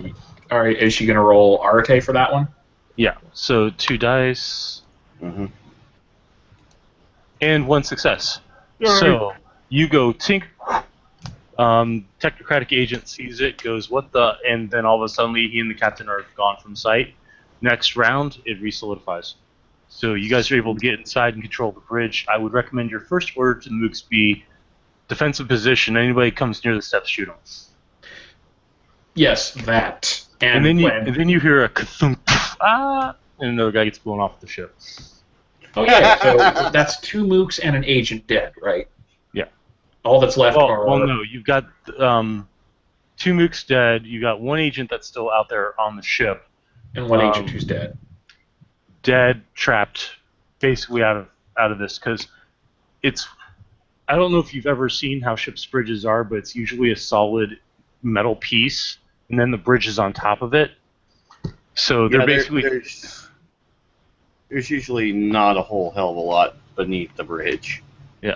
B: all right, is she gonna roll Arate for that one?
A: Yeah. So 2 dice
D: Mm-hmm.
A: and 1 success. So you go tink. Technocratic agent sees it, goes what the, and then all of a sudden he and the captain are gone from sight. Next round, it resolidifies. So you guys are able to get inside and control the bridge. I would recommend your first order to the mooks be defensive position. Anybody comes near the steps, shoot them.
B: Yes, that.
A: And then you hear a ka-thunk, and another guy gets blown off the ship.
B: Okay, so that's 2 mooks and an agent dead, right?
A: Yeah.
B: All that's left are.
A: Well, no, you've got 2 mooks dead. You got 1 agent that's still out there on the ship.
B: And 1 agent who's dead.
A: Dead, trapped, basically out of this, because it's. I don't know if you've ever seen how ships' bridges are, but it's usually a solid metal piece, and then the bridge is on top of it. So they're basically.
D: There's usually not a whole hell of a lot beneath the bridge.
A: Yeah.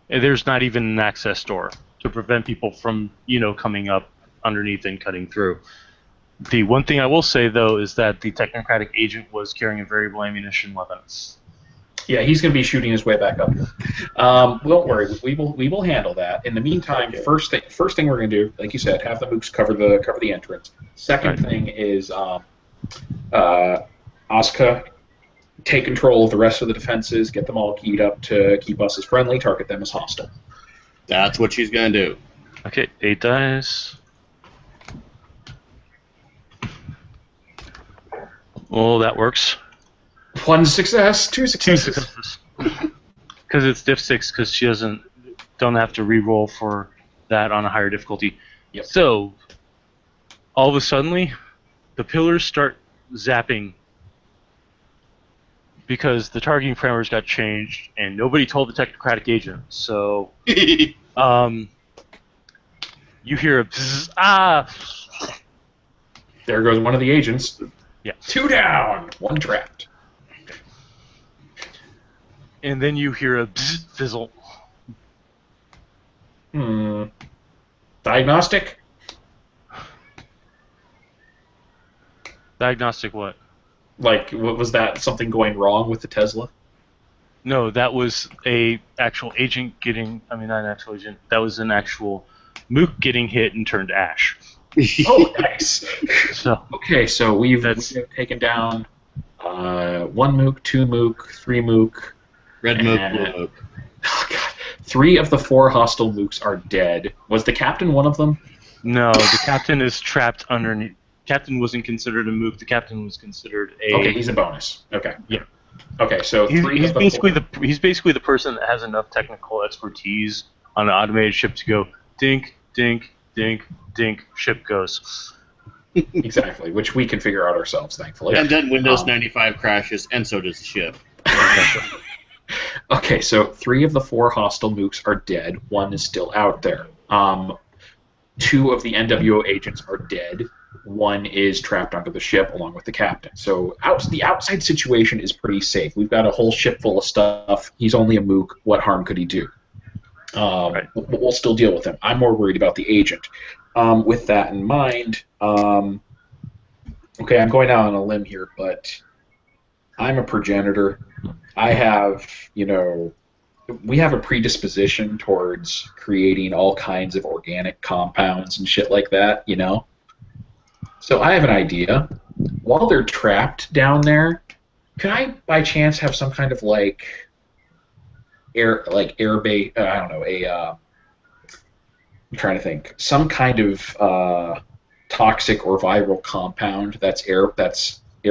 A: And there's not even an access door to prevent people from, coming up underneath and cutting through. The one thing I will say, though, is that the technocratic agent was carrying a variable ammunition weapon.
B: Yeah, he's going to be shooting his way back up here. Don't worry, we will handle that. In the meantime,
D: Okay.
B: first thing we're going to do, like you said, have the mooks cover the entrance. Second
A: Right.
B: thing is Asuka, take control of the rest of the defenses, get them all keyed up to keep us as friendly, target them as hostile.
D: That's what she's going to do.
A: Okay, 8 dice. Well, that works.
B: 1 success, 2
A: 2
B: successes.
A: successes. because it's diff 6 because she don't have to re-roll for that on a higher difficulty.
B: Yep.
A: So all of a sudden, the pillars start zapping because the targeting parameters got changed and nobody told the technocratic agent. So you hear a bzz,
B: There goes one of the agents.
A: Yeah.
B: 2 down, 1 trapped.
A: and then you hear a bzz, fizzle.
B: Diagnostic?
A: Diagnostic what?
B: Like, what was that? Something going wrong with the Tesla?
A: No, that was a actual agent getting. I mean, not an actual agent. That was an actual mook getting hit and turned to ash.
B: Oh, nice.
A: So
B: Okay, so we've
A: That's-
B: taken down 1 mook, 2 mook, 3 mook.
D: Red mook, blue mook.
B: Oh, God. 3 of the 4 hostile mooks are dead. Was the captain one of them?
A: no, the captain is trapped underneath. Captain wasn't considered a mook. The captain was considered a.
B: Okay, he's a bonus. Okay.
A: Yeah.
B: Okay, so
A: He's
B: 3 of the
A: basically
B: 4.
A: he's basically the person that has enough technical expertise on an automated ship to go dink, dink, dink, dink. Ship goes.
B: Exactly, which we can figure out ourselves, thankfully.
D: And then Windows 95 crashes, and so does the ship.
B: Okay, so 3 of the 4 hostile mooks are dead. 1 is still out there. 2 of the NWO agents are dead. 1 is trapped under the ship along with the captain. So the outside situation is pretty safe. We've got a whole ship full of stuff. He's only a mook. What harm could he do?
A: Right.
B: We'll still deal with him. I'm more worried about the agent. With that in mind, okay, I'm going out on a limb here, but I'm a progenitor. I have, we have a predisposition towards creating all kinds of organic compounds and shit like that, So I have an idea. While they're trapped down there, can I, by chance, have some kind of air bait? I don't know. I'm trying to think. Some kind of toxic or viral compound that's air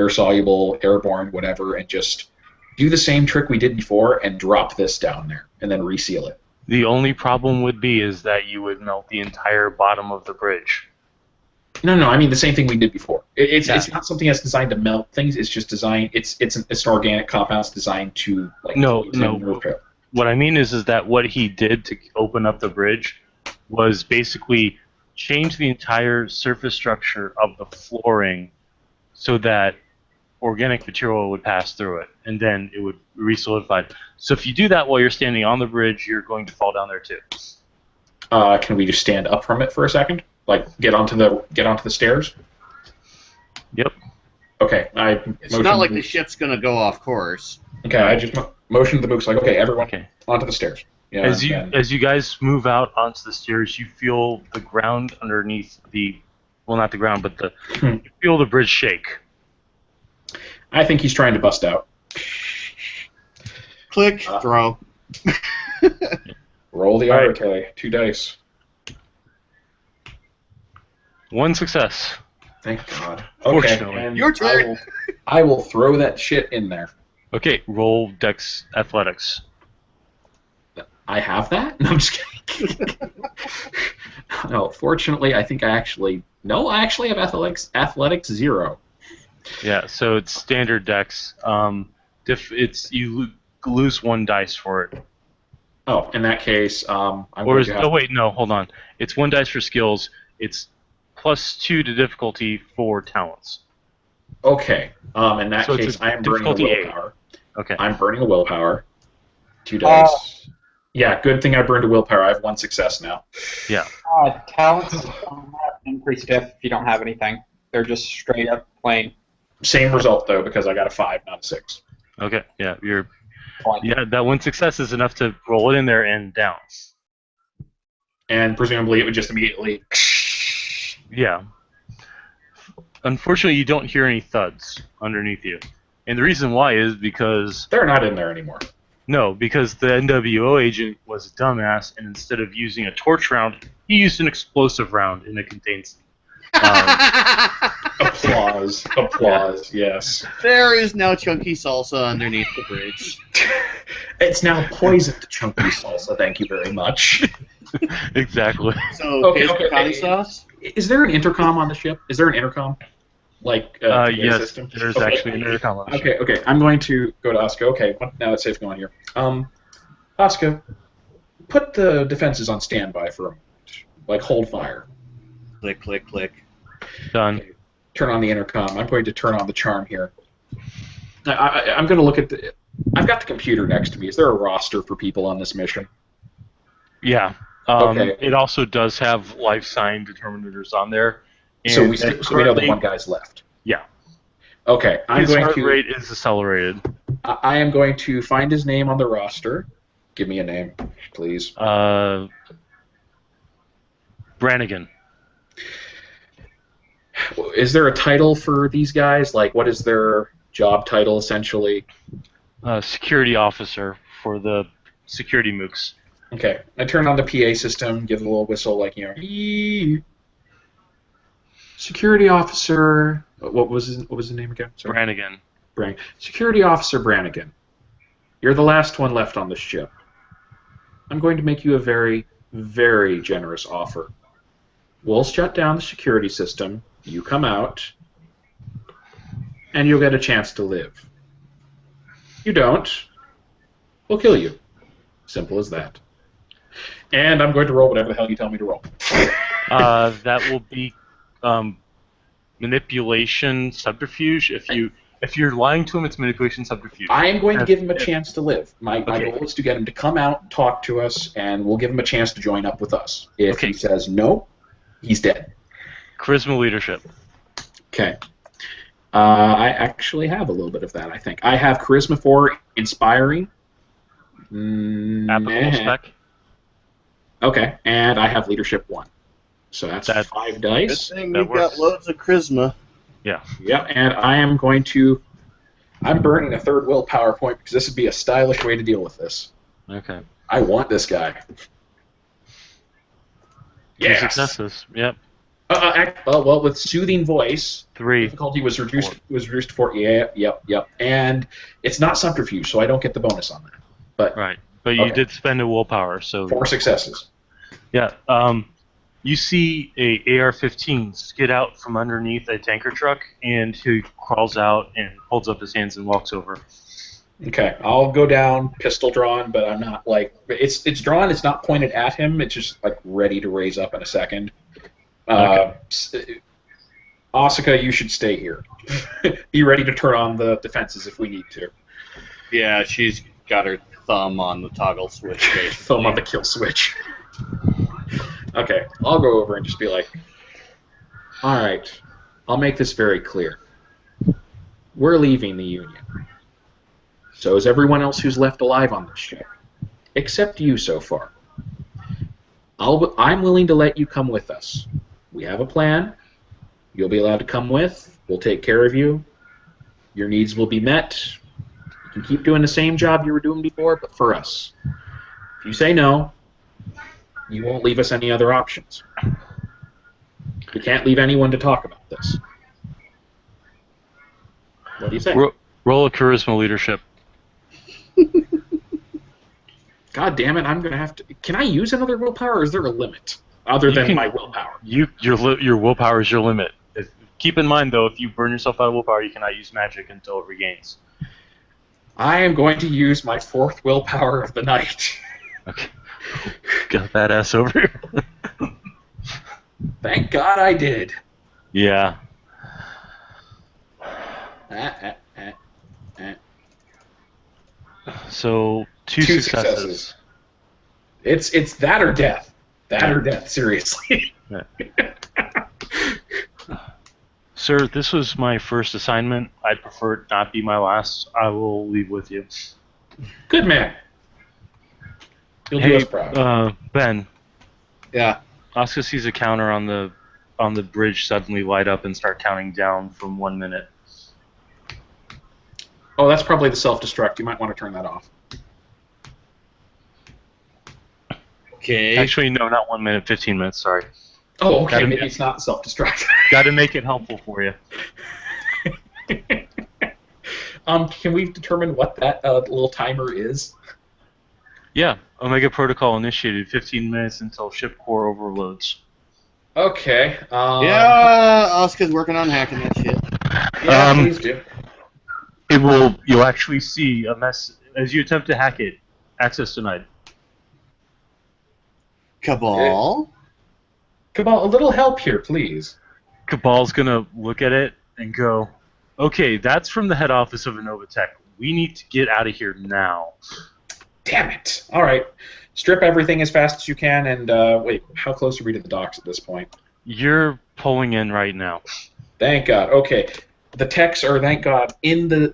B: soluble, airborne, whatever, and just do the same trick we did before and drop this down there and then reseal it.
A: The only problem would be is that you would melt the entire bottom of the bridge.
B: No, I mean the same thing we did before. It's
A: Yeah.
B: not something that's designed to melt things. It's just designed. It's an organic compound that's designed to
A: No.
B: repair.
A: What I mean is that what he did to open up the bridge was basically change the entire surface structure of the flooring so that organic material would pass through it, and then it would re-solidify. So if you do that while you're standing on the bridge, you're going to fall down there too.
B: Can we just stand up from it for a second? Get onto the stairs?
A: Yep.
B: Okay.
D: It's not like the ship's going to go off course.
B: Okay, I just motioned the mooks okay, everyone
A: Okay.
B: onto the stairs. Yeah,
A: As you guys move out onto the stairs, you feel the ground underneath not the ground, but you feel the bridge shake.
B: I think he's trying to bust out.
D: Click, throw.
B: Roll the
A: All right.
B: RK, 2 dice.
A: 1 success.
B: Thank God.
A: Fortunately.
B: Okay, and
D: Your turn.
B: I will throw that shit in there.
A: Okay, roll Dex Athletics.
B: I have that? No, I'm just kidding. No, fortunately, I think I actually have athletics 0.
A: Yeah, so it's standard Dex. You lose 1 dice for it.
B: Oh, in that case,
A: Hold on. It's 1 dice for skills. It's +2 to difficulty for talents.
B: Okay. In that
A: So it's
B: case,
A: a
B: I am burning a
A: difficulty 8.
B: willpower.
A: Okay.
B: I'm burning a willpower. 2 dice. Yeah, good thing I burned a willpower. I have 1 success now.
A: Yeah.
E: Talents don't have increased diff if you don't have anything. They're just straight up plain.
B: Same result though, because I got a 5, not a 6.
A: Okay. Yeah.
E: Fine.
A: Yeah. That 1 success is enough to roll it in there and down.
B: And presumably, it would just immediately.
A: Yeah. Unfortunately, you don't hear any thuds underneath you, and the reason why is because
B: They're not in there anymore.
A: because the NWO agent was a dumbass, and instead of using a torch round, he used an explosive round, and it contains.
B: Applause. Yes.
D: There is now chunky salsa underneath the bridge.
B: It's now poisoned chunky salsa. Thank you very much.
A: Exactly.
D: So,
B: Okay,
D: queso
B: okay,
D: con
B: okay.
D: sauce?
B: Is there an intercom on the ship? Is there an intercom? Like PA
A: Yes,
B: system?
A: there's
B: Okay.
A: actually an intercom on the ship.
B: Okay. I'm going to go to Asuka. Okay, now it's safe going here. Asuka, put the defenses on standby for a moment. Like, hold fire.
C: Click, click, click.
A: Done.
B: Okay. Turn on the intercom. I'm going to turn on the charm here. I'm going to look at the... I've got the computer next to me. Is there a roster for people on this mission?
A: Yeah.
B: Okay.
A: It also does have life sign determinators on there.
B: So
A: and
B: we know that
A: currently-
B: one guy's left.
A: Yeah.
B: Okay,
A: His heart rate is accelerated.
B: I am going to find his name on the roster. Give me a name, please.
A: Brannigan.
B: Is there a title for these guys? Like, what is their job title, essentially?
A: Security officer for the security mooks.
B: Okay, I turn on the PA system, give a little whistle, like, "Ee." Security officer. What was his name again? Sorry.
A: Brannigan.
B: Security officer Brannigan. You're the last one left on the ship. I'm going to make you a very, very generous offer. We'll shut down the security system. You come out, and you'll get a chance to live. You don't, we'll kill you. Simple as that. And I'm going to roll whatever the hell you tell me to roll.
A: That will be manipulation subterfuge. If you're lying to him, it's manipulation subterfuge.
B: I am going to give him a chance to live. My
A: Okay.
B: goal is to get him to come out and talk to us, and we'll give him a chance to join up with us. If
A: Okay.
B: he says no, he's dead.
A: Charisma leadership.
B: Okay. I actually have a little bit of that, I think. I have Charisma 4, Inspiring.
A: Applicable spec.
B: Okay, and I have Leadership 1. So that's 5
D: Good
B: dice.
D: thing
A: That
D: we've got
A: works.
D: loads of charisma.
A: Yeah.
B: Yep, and I am going to... I'm burning a third willpower point because this would be a stylish way to deal with this.
A: Okay.
B: I want this guy.
A: 2 successes. Yep.
B: Well, with Soothing Voice,
A: 3.
B: difficulty was reduced to 4. Yeah, yep. And it's not subterfuge, so I don't get the bonus on that. But
A: Right. But you
B: Okay.
A: did spend a willpower, so
B: 4 successes.
A: yeah. You see a AR-15 skid out from underneath a tanker truck, and he crawls out and holds up his hands and walks over.
B: Okay, I'll go down, pistol drawn, but I'm not like it's drawn. It's not pointed at him. It's just like ready to raise up in a second. Asuka, you should stay here. Be ready to turn on the defenses if we need to.
C: Yeah, she's got her thumb on the toggle switch. Basically.
B: Thumb on the kill switch. Okay, I'll go over and just be like, all right, I'll make this very clear. We're leaving the Union. So is everyone else who's left alive on this ship, except you so far. I'm willing to let you come with us. We have a plan. You'll be allowed to come with. We'll take care of you. Your needs will be met. You can keep doing the same job you were doing before, but for us. If you say no, you won't leave us any other options. We can't leave anyone to talk about this. What do you say?
A: Roll a charisma leadership.
B: God damn it, I'm going to have to... Can I use another willpower, or is there a limit? Other than my willpower.
A: Your willpower is your limit. Keep in mind, though, if you burn yourself out of willpower, you cannot use magic until it regains.
B: I am going to use my 4th willpower of the night.
A: Okay. Got that ass over here.
B: Thank God I did.
A: Yeah. So, 2 successes.
B: It's that or death. That or death, seriously.
A: Yeah. Sir, this was my first assignment. I'd prefer it not be my last. I will leave with you.
B: Good man. You'll do us proud.
A: Ben.
D: Yeah.
A: Asuka sees a counter on the bridge suddenly light up and start counting down from 1 minute.
B: Oh, that's probably the self-destruct. You might want to turn that off.
C: Okay.
A: Actually, no, not 1 minute, 15 minutes, sorry.
B: Oh, okay.
A: Gotta-
B: Maybe it's not self-destruct.
A: Got to make it helpful for you.
B: Can we determine what that little timer is?
A: Yeah, Omega Protocol initiated 15 minutes until ship core overloads.
B: Okay.
D: Yeah, Asuka's working on hacking that shit.
B: Yeah, please do.
A: You'll actually see a mess as you attempt to hack it. Access denied.
D: Cabal?
B: Cabal, a little help here, please.
A: Cabal's gonna look at it and go, okay, that's from the head office of Innovatech. We need to get out of here now.
B: Damn it. All right. Strip everything as fast as you can, and wait, how close are we to the docks at this point?
A: You're pulling in right now.
B: Thank God. Okay. The techs are, thank God, in the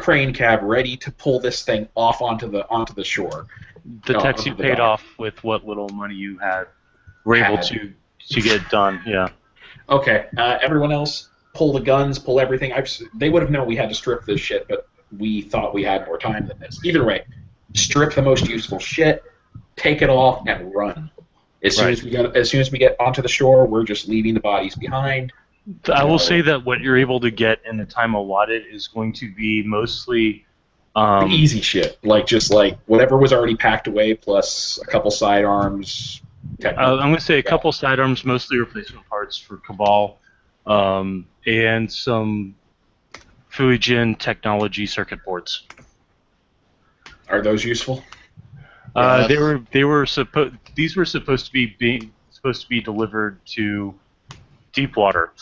B: crane cab, ready to pull this thing off onto the shore.
A: The techs
B: onto
A: you
B: the
A: paid
B: dock.
A: off with what little money you had were able to get done. Yeah.
B: Okay. Everyone else, pull the guns, pull everything. They would have known we had to strip this shit, but we thought we had more time than this. Either way, strip the most useful shit, take it off, and run. As soon as we get onto the shore, we're just leaving the bodies behind.
A: I will say that what you're able to get in the time allotted is going to be mostly
B: the easy shit, just whatever was already packed away, plus a couple sidearms.
A: I'm going to say a couple sidearms, mostly replacement parts for Cabal, and some Fuijin technology circuit boards.
B: Are those useful?
A: Yes. These were supposed to be delivered to Deepwater.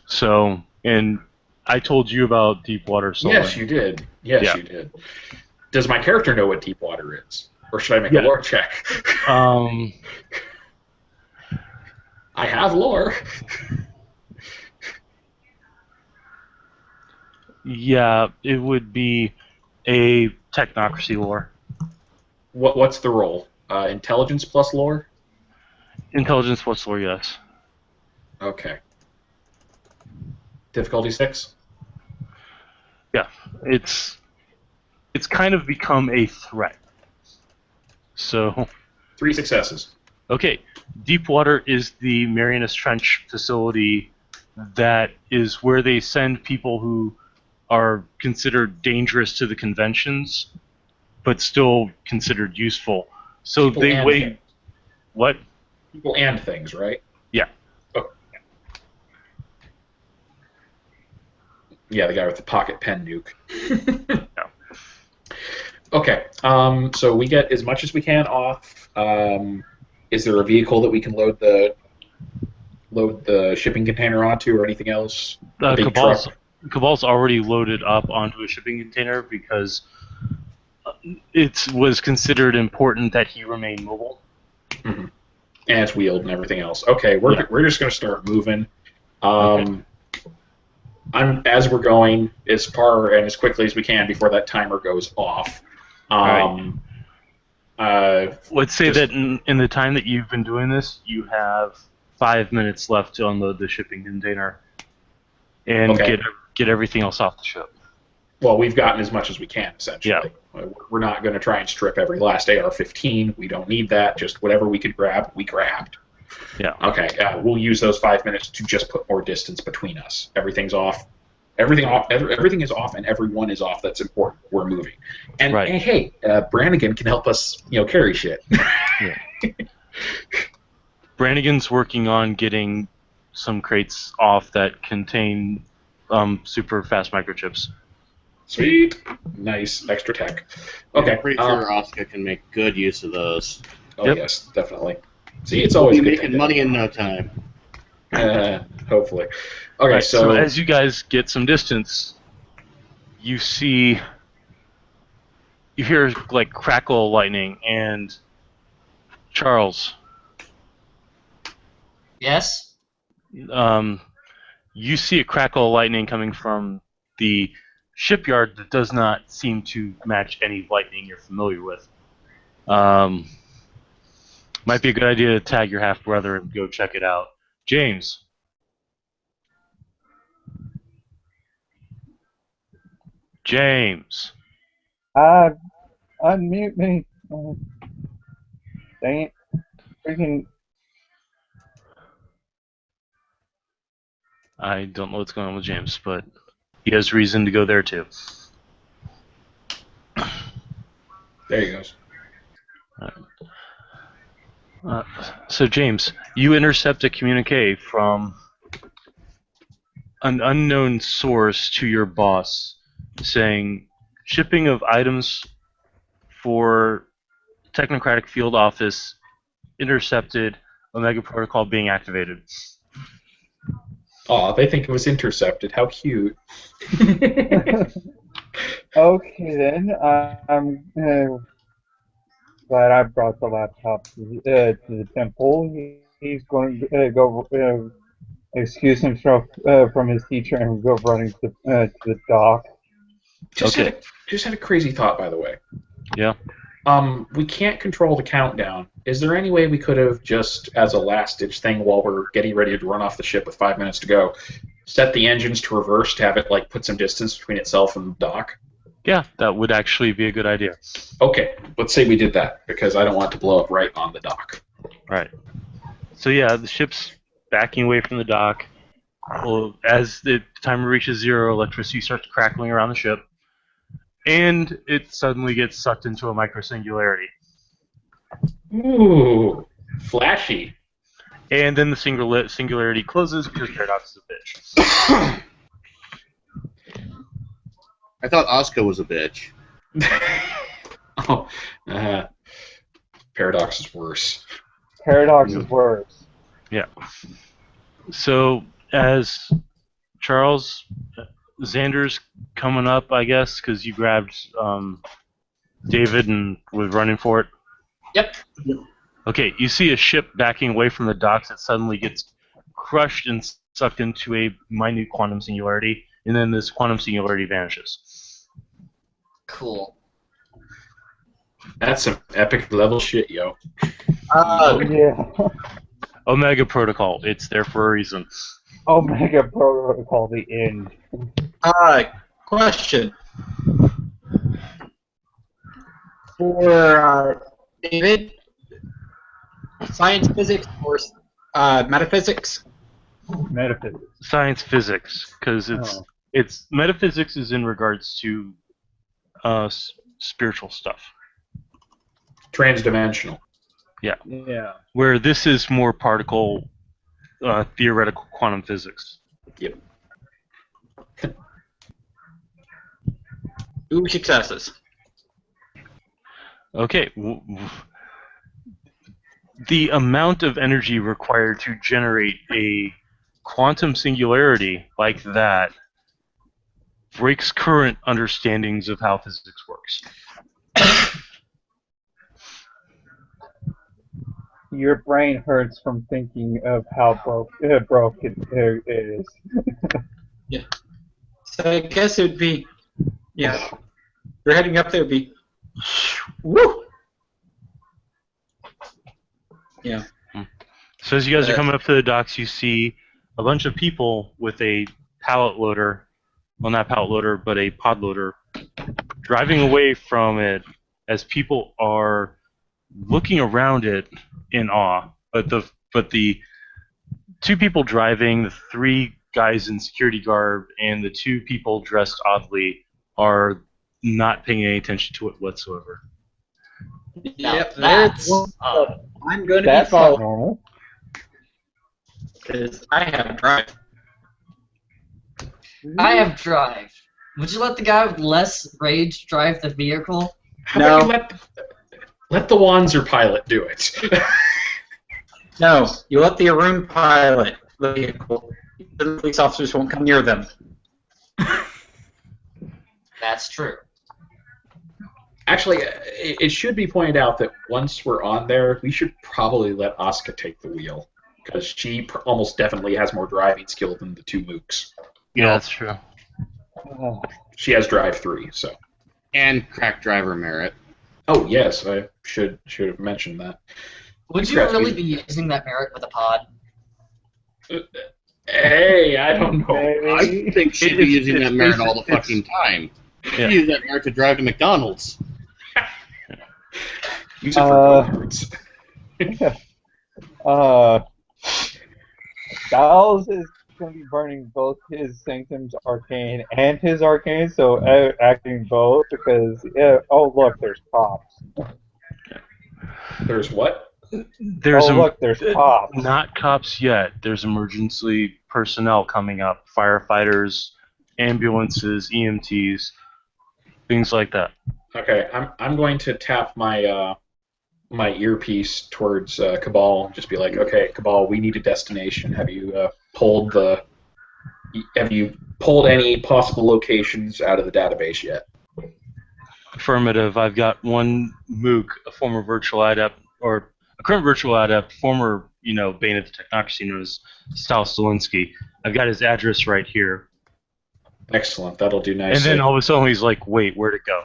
A: So, and I told you about Deepwater. So
B: yes, you did. Yes, you did. Does my character know what Deepwater is, or should I make a lore check? I have lore.
A: Yeah, it would be a technocracy lore.
B: What's the role? Intelligence plus lore?
A: Intelligence plus lore, yes.
B: Okay. Difficulty 6?
A: Yeah, it's kind of become a threat. So
B: 3 successes.
A: Okay, Deepwater is the Marianas Trench facility that is where they send people who are considered dangerous to the conventions, but still considered useful. So
B: people
A: they wait.
B: Things.
A: What?
B: People and things, right?
A: Yeah.
B: Oh. Yeah, the guy with the pocket pen nuke.
A: No.
B: Okay, so we get as much as we can off. Is there a vehicle that we can load the shipping container onto, or anything else?
A: Cabal's already loaded up onto a shipping container because it was considered important that he remain mobile.
B: Mm-hmm. And it's wheeled and everything else. Okay, we're just going to start moving. As we're going as far and as quickly as we can before that timer goes off.
A: Let's say that in the time that you've been doing this, you have 5 minutes left to unload the shipping container and get everything else off the ship.
B: Well, we've gotten as much as we can, essentially. Yeah. We're not going to try and strip every last AR-15. We don't need that. Just whatever we could grab, we grabbed.
A: Yeah.
B: Okay, we'll use those 5 minutes to just put more distance between us. Everything's off. Everything is off, and everyone is off. That's important. We're moving. And hey, Brannigan can help us, carry shit.
A: Yeah. Brannigan's working on getting some crates off that contain super fast microchips.
B: Sweet. Nice. Extra tech. Okay.
D: I'm pretty sure Asuka can make good use of those.
B: Oh, yes, definitely. See, it's always
D: making money in no time.
B: Hopefully. Okay,
A: right, so as you guys get some distance, you hear crackle lightning, and Charles.
F: Yes?
A: You see a crackle of lightning coming from the shipyard that does not seem to match any lightning you're familiar with. Might be a good idea to tag your half-brother and go check it out. James. James.
G: Unmute me. Dang it. Freaking.
A: I don't know what's going on with James, but he has reason to go there too.
B: There he goes.
A: So James, you intercept a communique from an unknown source to your boss saying shipping of items for Technocratic Field Office intercepted, Omega Protocol being activated.
B: Aw, they think it was intercepted. How cute.
F: Okay then, I'm glad I brought the laptop to the temple. He's going to go excuse himself from his teacher and go running to the dock.
B: Just had a crazy thought, by the way.
A: Yeah.
B: We can't control the countdown. Is there any way we could have just, as a last-ditch thing while we're getting ready to run off the ship with 5 minutes to go, set the engines to reverse to have it like put some distance between itself and the dock?
A: Yeah, that would actually be a good idea.
B: Okay, let's say we did that, because I don't want it to blow up right on the dock.
A: Right. So yeah, the ship's backing away from the dock. Well, as the timer reaches 0, electricity starts crackling around the ship, and it suddenly gets sucked into a microsingularity.
B: Ooh, flashy.
A: And then the singularity closes because Paradox is a bitch.
D: I thought Asuka was a bitch.
B: Oh, Paradox is worse.
F: Paradox is worse.
A: Yeah. So as Charles, Xander's coming up, I guess, because you grabbed David and was running for it.
E: Yep.
A: Okay, you see a ship backing away from the docks that suddenly gets crushed and sucked into a minute quantum singularity, and then this quantum singularity vanishes.
G: Cool.
B: That's some epic level shit, yo.
F: Yeah.
A: Omega Protocol, it's there for a reason.
F: Omega Protocol, the end.
E: Question. For David, science, physics, or metaphysics?
F: Metaphysics.
A: Science physics, because it's metaphysics is in regards to spiritual stuff.
B: Transdimensional.
A: Yeah.
F: Yeah.
A: Where this is more particle theoretical quantum physics.
B: Yep.
E: 2 successes.
A: Okay. The amount of energy required to generate a quantum singularity like that breaks current understandings of how physics works.
F: Your brain hurts from thinking of how broken it is.
E: Yeah. So I guess it would be, yeah. You're heading up there, it would be, woo! Yeah.
A: So as you guys are coming up to the docks, you see a bunch of people with a pallet loader, well not pallet loader, but a pod loader, driving away from it as people are looking around it in awe. But the 2 people driving, the 3 guys in security garb, and the 2 people dressed oddly are not paying any attention to it whatsoever.
E: Yep,
G: That's
E: I'm going to be
F: That's not
E: followed
F: normal.
E: because I have drive.
G: I have drive. Would you let the guy with less rage drive the vehicle?
B: How
E: No.
B: about you let the Wanzer pilot do it?
E: No, you let the Arun pilot the vehicle. The police officers won't come near them.
G: That's true.
B: Actually, it should be pointed out that once we're on there, we should probably let Asuka take the wheel, because she almost definitely has more driving skill than the 2 mooks.
A: Yeah, that's true.
B: She has drive 3, so.
D: And crack driver merit.
B: Oh yes, I should have mentioned that.
G: Would you
B: Congrats,
G: really
B: we-
G: be using that merit with a pod?
B: Hey, I don't know.
D: I think she'd be using that merit all the fucking time.
A: Yeah.
D: She'd use that merit to drive to McDonald's.
B: Use it for go-karts.
F: Stiles is going to be burning both his Sanctum's Arcane and his Arcane, so acting both because, oh look, there's cops.
B: There's what?
A: There's
F: Oh look, there's cops.
A: not cops yet. There's emergency personnel coming up, firefighters, ambulances, EMTs, things like that.
B: Okay, I'm going to tap my my earpiece towards Cabal. Just be like, okay, Cabal, we need a destination. Have you pulled any possible locations out of the database yet?
A: Affirmative. I've got one Mook, a former virtual adept, or a current virtual adept, former, Bane of the Technocracy known as Stiles. I've got his address right here.
B: Excellent, that'll do nicely.
A: And then all of a sudden he's like, wait, where'd it go?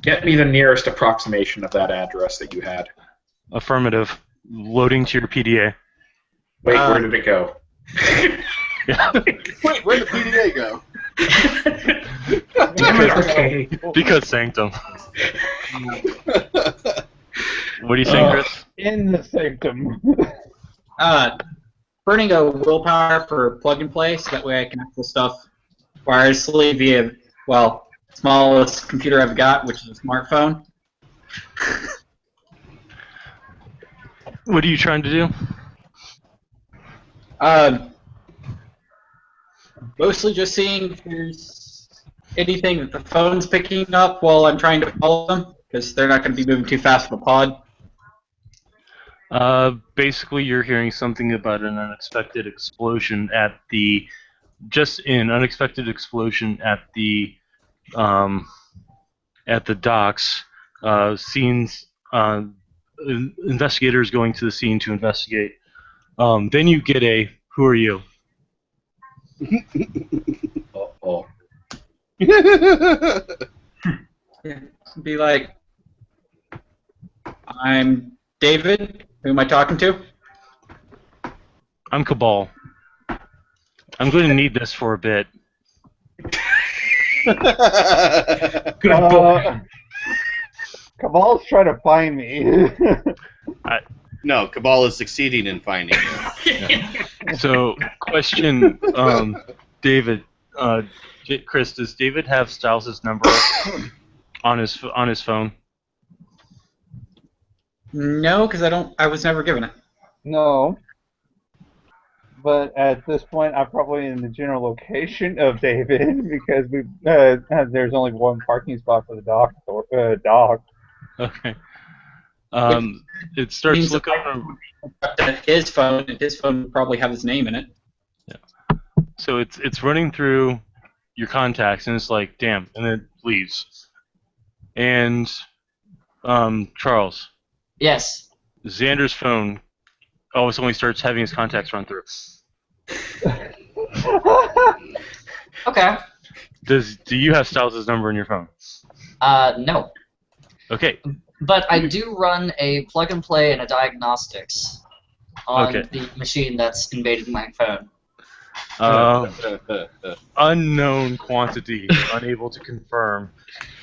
B: Get me the nearest approximation of that address that you had.
A: Affirmative. Loading to your PDA.
B: Wait, where did it go?
A: Yeah.
D: Wait, where'd the PDA go?
B: Damn it, Arcane.
A: Because Sanctum. What do you think, Chris?
F: In the Sanctum.
E: Burning a willpower for plug and play, so that way I can access stuff wirelessly via, smallest computer I've got, which is a smartphone.
A: What are you trying to do?
E: Mostly just seeing if there's anything that the phone's picking up while I'm trying to follow them, because they're not going to be moving too fast with a pod.
A: Basically, you're hearing something about an unexpected explosion at the docks. Scenes. Investigators going to the scene to investigate. Then you get a, who are you?
B: Uh-oh.
E: Be like, I'm David. Who am I talking to?
A: I'm Cabal. I'm going to need this for a bit.
B: Good boy.
F: Cabal's trying to find me.
D: No, Cabal is succeeding in finding you.
A: Yeah. So, question, David, Chris, does David have Stiles' number on his phone?
E: No, because I was never given it.
F: No. But at this point, I'm probably in the general location of David because there's only one parking spot for the dock.
A: Okay. It starts looking around.
E: His phone, and his phone would probably have his name in it.
A: Yeah. So it's running through your contacts, and it's like, damn, and then it leaves. And Charles.
G: Yes.
A: Xander's phone always only starts having his contacts run through.
G: Okay.
A: Do you have Stiles' number in your phone?
G: No.
A: Okay.
G: But I do run a plug and play and a diagnostics on the machine that's invaded my phone.
A: Unknown quantity, unable to confirm.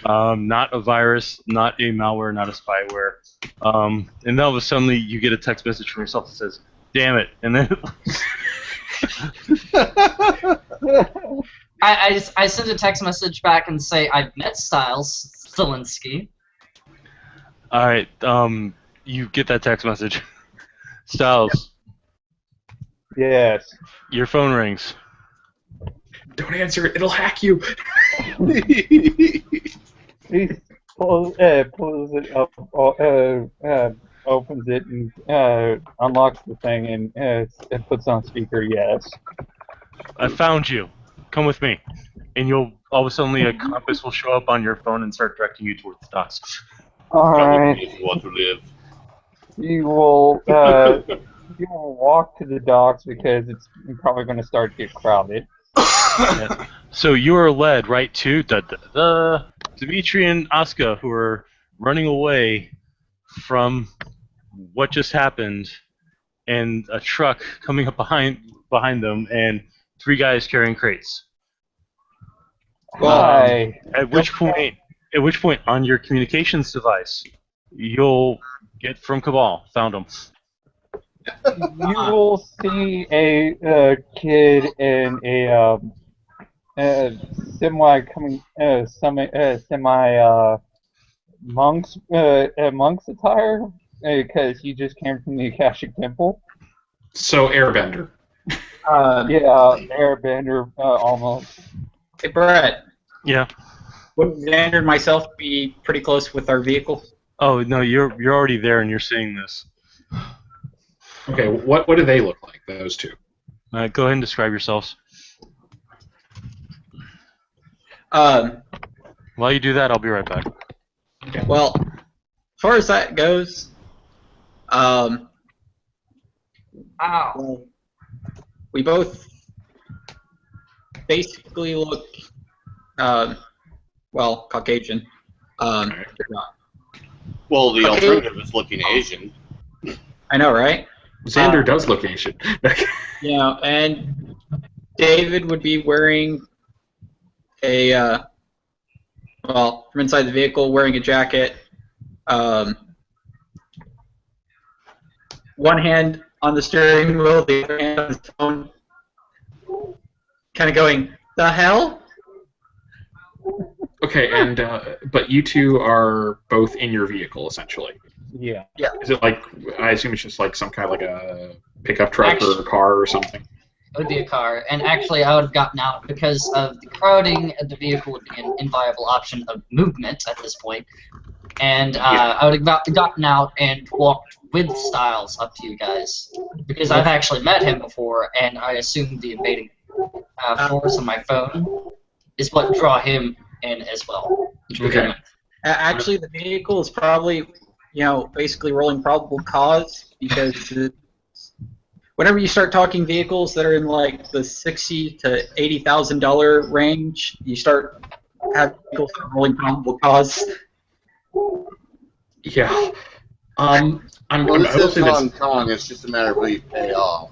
A: Not a virus, not a malware, not a spyware. And then all of a sudden you get a text message from yourself that says, "Damn it!" And then
G: I send a text message back and say I've met Stiles Stilinski.
A: all right, you get that text message. Stiles,
F: Yes.
A: your phone rings.
B: Don't answer it, it'll hack you.
F: He pulls it up, opens it, and unlocks the thing, and it puts on speaker, yes.
A: I found you. Come with me. And you'll all of a sudden a compass will show up on your phone and start directing you towards the docks.
F: Alright.
C: If you want to live.
F: You will walk to the docks because it's probably going to start to get crowded.
A: Yeah. So you are led right to Dimitrie and Asuka, who are running away from what just happened, and a truck coming up behind them, and 3 guys carrying crates.
F: Why?
A: At which point on your communications device, you'll Get from Cabal. Found him.
F: You will see a kid in a semi monk's attire because he just came from the Akashic Temple.
B: So Airbender.
F: Yeah, airbender almost.
E: Hey, Brett.
A: Yeah.
E: Wouldn't Xander and myself be pretty close with our vehicle?
A: Oh no, you're already there and you're seeing this.
B: Okay, what do they look like, those two?
A: Go ahead and describe yourselves. While you do that, I'll be right back.
E: Well, as far as that goes,
G: Ow.
E: well, we both basically look, well, Caucasian.
C: Well, the
E: Okay.
C: alternative is looking Asian.
E: I know, right?
B: Xander does look Asian.
E: Yeah, and David would be wearing a, well, from inside the vehicle, wearing a jacket. One hand on the steering wheel, the other hand on his phone. Kind of going, the hell?
B: Okay, and but you two are both in your vehicle, essentially.
F: Yeah.
B: Is it like, I assume it's just like some kind of like a pickup truck or a car or something?
G: It would be a car, and actually I would have gotten out because of the crowding. The vehicle would be an inviolable option of movement at this point, and I would have gotten out and walked with Stiles up to you guys because I've actually met him before, and I assume the invading force on my phone is what draw him in as well.
B: Okay.
E: Actually, the vehicle is probably, basically rolling probable cause because whenever you start talking vehicles that are in like the $60,000 to $80,000 range, you start having vehicles rolling probable cause.
B: Yeah.
D: Well, this
B: I will
D: is
B: say this.
D: Hong Kong. It's just a matter of who you pay off.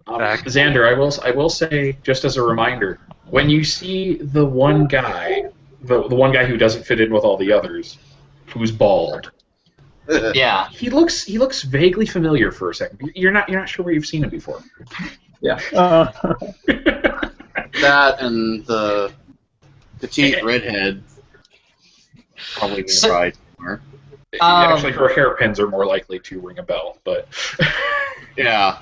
B: Xander, I will say, just as a reminder, when you see the one guy, the one guy who doesn't fit in with all the others, who's bald,
G: Yeah.
B: he looks vaguely familiar for a second. You're not sure where you've seen him before.
E: Yeah.
D: That and the petite redhead probably nearby somewhere.
B: Actually, her hairpins are more likely to ring a bell, but
D: Yeah.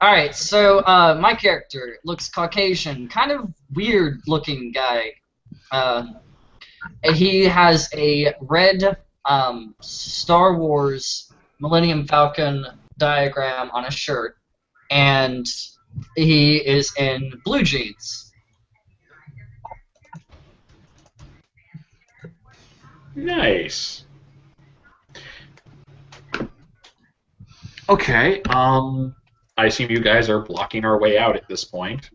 G: Alright, so my character looks Caucasian, kind of weird looking guy. He has a red Star Wars Millennium Falcon diagram on his shirt, and he is in blue jeans.
B: nice. Okay. I assume you guys are blocking our way out at this point.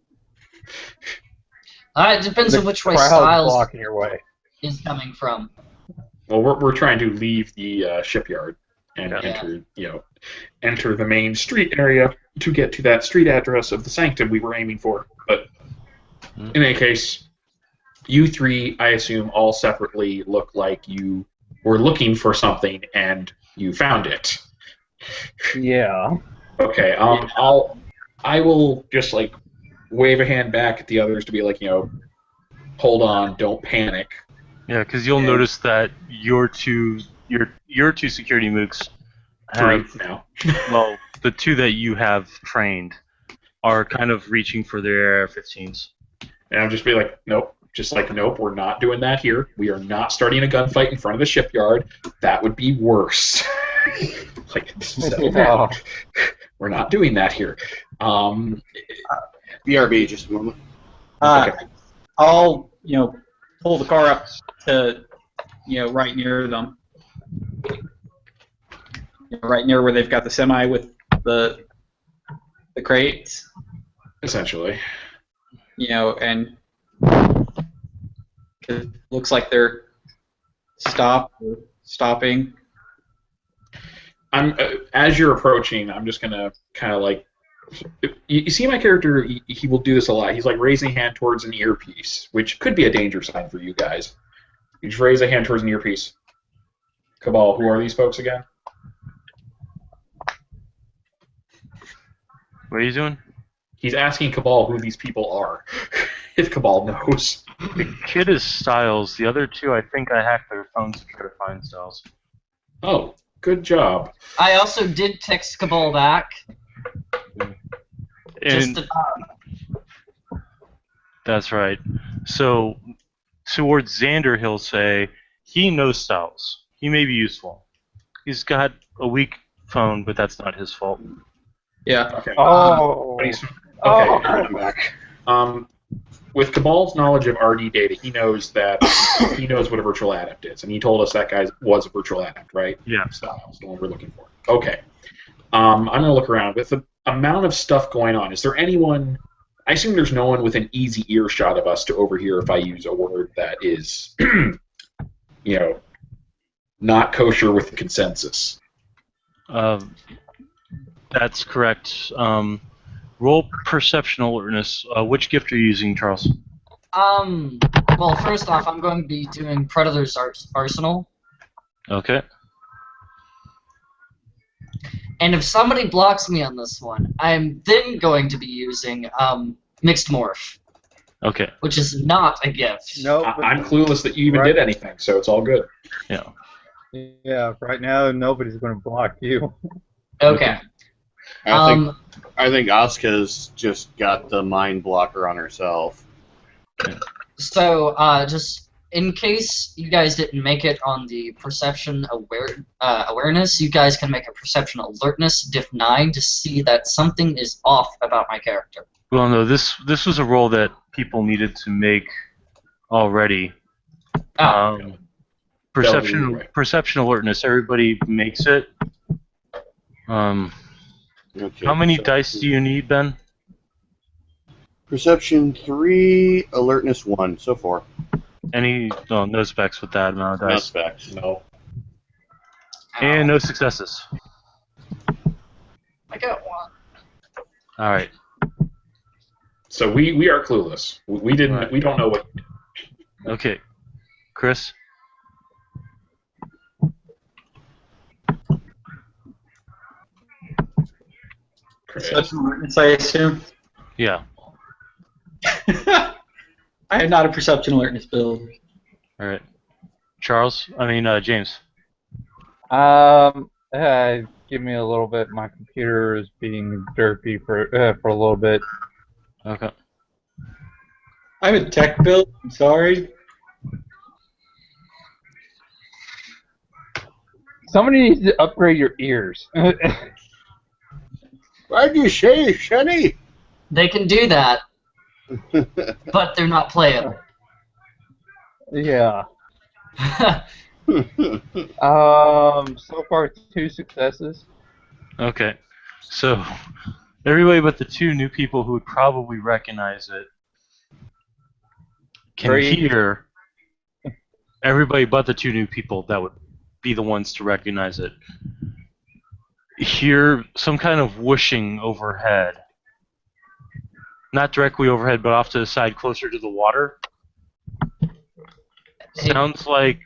G: It depends
F: The
G: on which way
F: crowd's
G: Stiles
F: blocking your way.
G: is coming from.
B: Well, we're trying to leave the shipyard and
A: Yeah.
B: enter the main street area to get to that street address of the sanctum we were aiming for. But in any case, you three, I assume, all separately look like you were looking for something and you found it.
F: Yeah.
B: Okay. I will just like wave a hand back at the others to be like, hold on, don't panic.
A: Yeah, because you'll notice that your two security mooks have,
B: Three now.
A: well, the two that you have trained are kind of reaching for their AR-15s.
B: And I'll just be like, nope. Just like, nope, we're not doing that here. We are not starting a gunfight in front of the shipyard. That would be worse. Like, settle down. We're not doing that here.
D: BRB, just a moment.
B: Okay.
E: I'll, pull the car up to, right near them. Right near where they've got the semi with the crates.
B: Essentially.
E: And it looks like they're stopping.
B: As you're approaching, I'm just gonna kind of like, you see my character. He will do this a lot. He's like raising a hand towards an earpiece, which could be a danger sign for you guys. You just raise a hand towards an earpiece. Cabal, who are these folks again?
A: What are you doing?
B: He's asking Cabal who these people are, if Cabal knows.
A: The kid is Stiles. The other two, I think I hacked their phones to try to find Stiles.
B: Oh, good job.
G: I also did text Cabal back.
A: And that's right. So towards Xander, he'll say he knows Stiles. He may be useful. He's got a weak phone, but that's not his fault.
E: Yeah.
B: Okay.
F: Oh.
B: Okay,
F: Oh.
B: I'm back. With Cabal's knowledge of RD data, he knows what a virtual adept is, and he told us that guy was a virtual adept, right?
A: Yeah.
B: Styles, the one we're looking for. Okay. I'm going to look around. With the amount of stuff going on, is there anyone... I assume there's no one with an easy earshot of us to overhear if I use a word that is, not kosher with the consensus.
A: That's correct. Roll perception alertness. Which gift are you using, Charles?
G: Well, first off, I'm going to be doing Predator's Arsenal.
A: Okay.
G: And if somebody blocks me on this one, I'm then going to be using Mixed Morph.
A: Okay.
G: Which is not a gift.
F: Nope.
B: I'm clueless that you even did anything, so it's all good.
A: Yeah.
F: Yeah, right now nobody's going to block you.
G: Okay.
D: I think Asuka's just got the mind blocker on herself.
G: So, just in case you guys didn't make it on the perception awareness, you guys can make a perception alertness diff 9 to see that something is off about my character.
A: Well, no, this was a roll that people needed to make already. Perception alertness. Everybody makes it.
D: Okay,
A: How many dice do you need, Ben?
D: Perception 3, alertness 1, so 4.
A: No specs with that amount of
D: No
A: dice.
D: specs.
B: No.
A: And no successes.
G: I got one.
A: All right.
B: So we are clueless. We didn't.
A: Right.
B: We don't know what.
A: Okay. Chris?
E: Perception alertness, I assume.
A: Yeah.
E: I am not a perception alertness build.
A: All right. James.
F: Give me a little bit. My computer is being derpy for a little bit.
A: Okay.
E: I'm a tech build. I'm sorry.
F: Somebody needs to upgrade your ears.
D: Why'd you say, Shunny?
G: They can do that, but they're not playable.
F: Yeah. So far 2 successes.
A: Okay. So, everybody but the 2 new people who would probably recognize it can
F: 3.
A: hear. Everybody but the 2 new people that would be the ones to recognize it hear some kind of whooshing overhead. Not directly overhead, but off to the side, closer to the water. Sounds like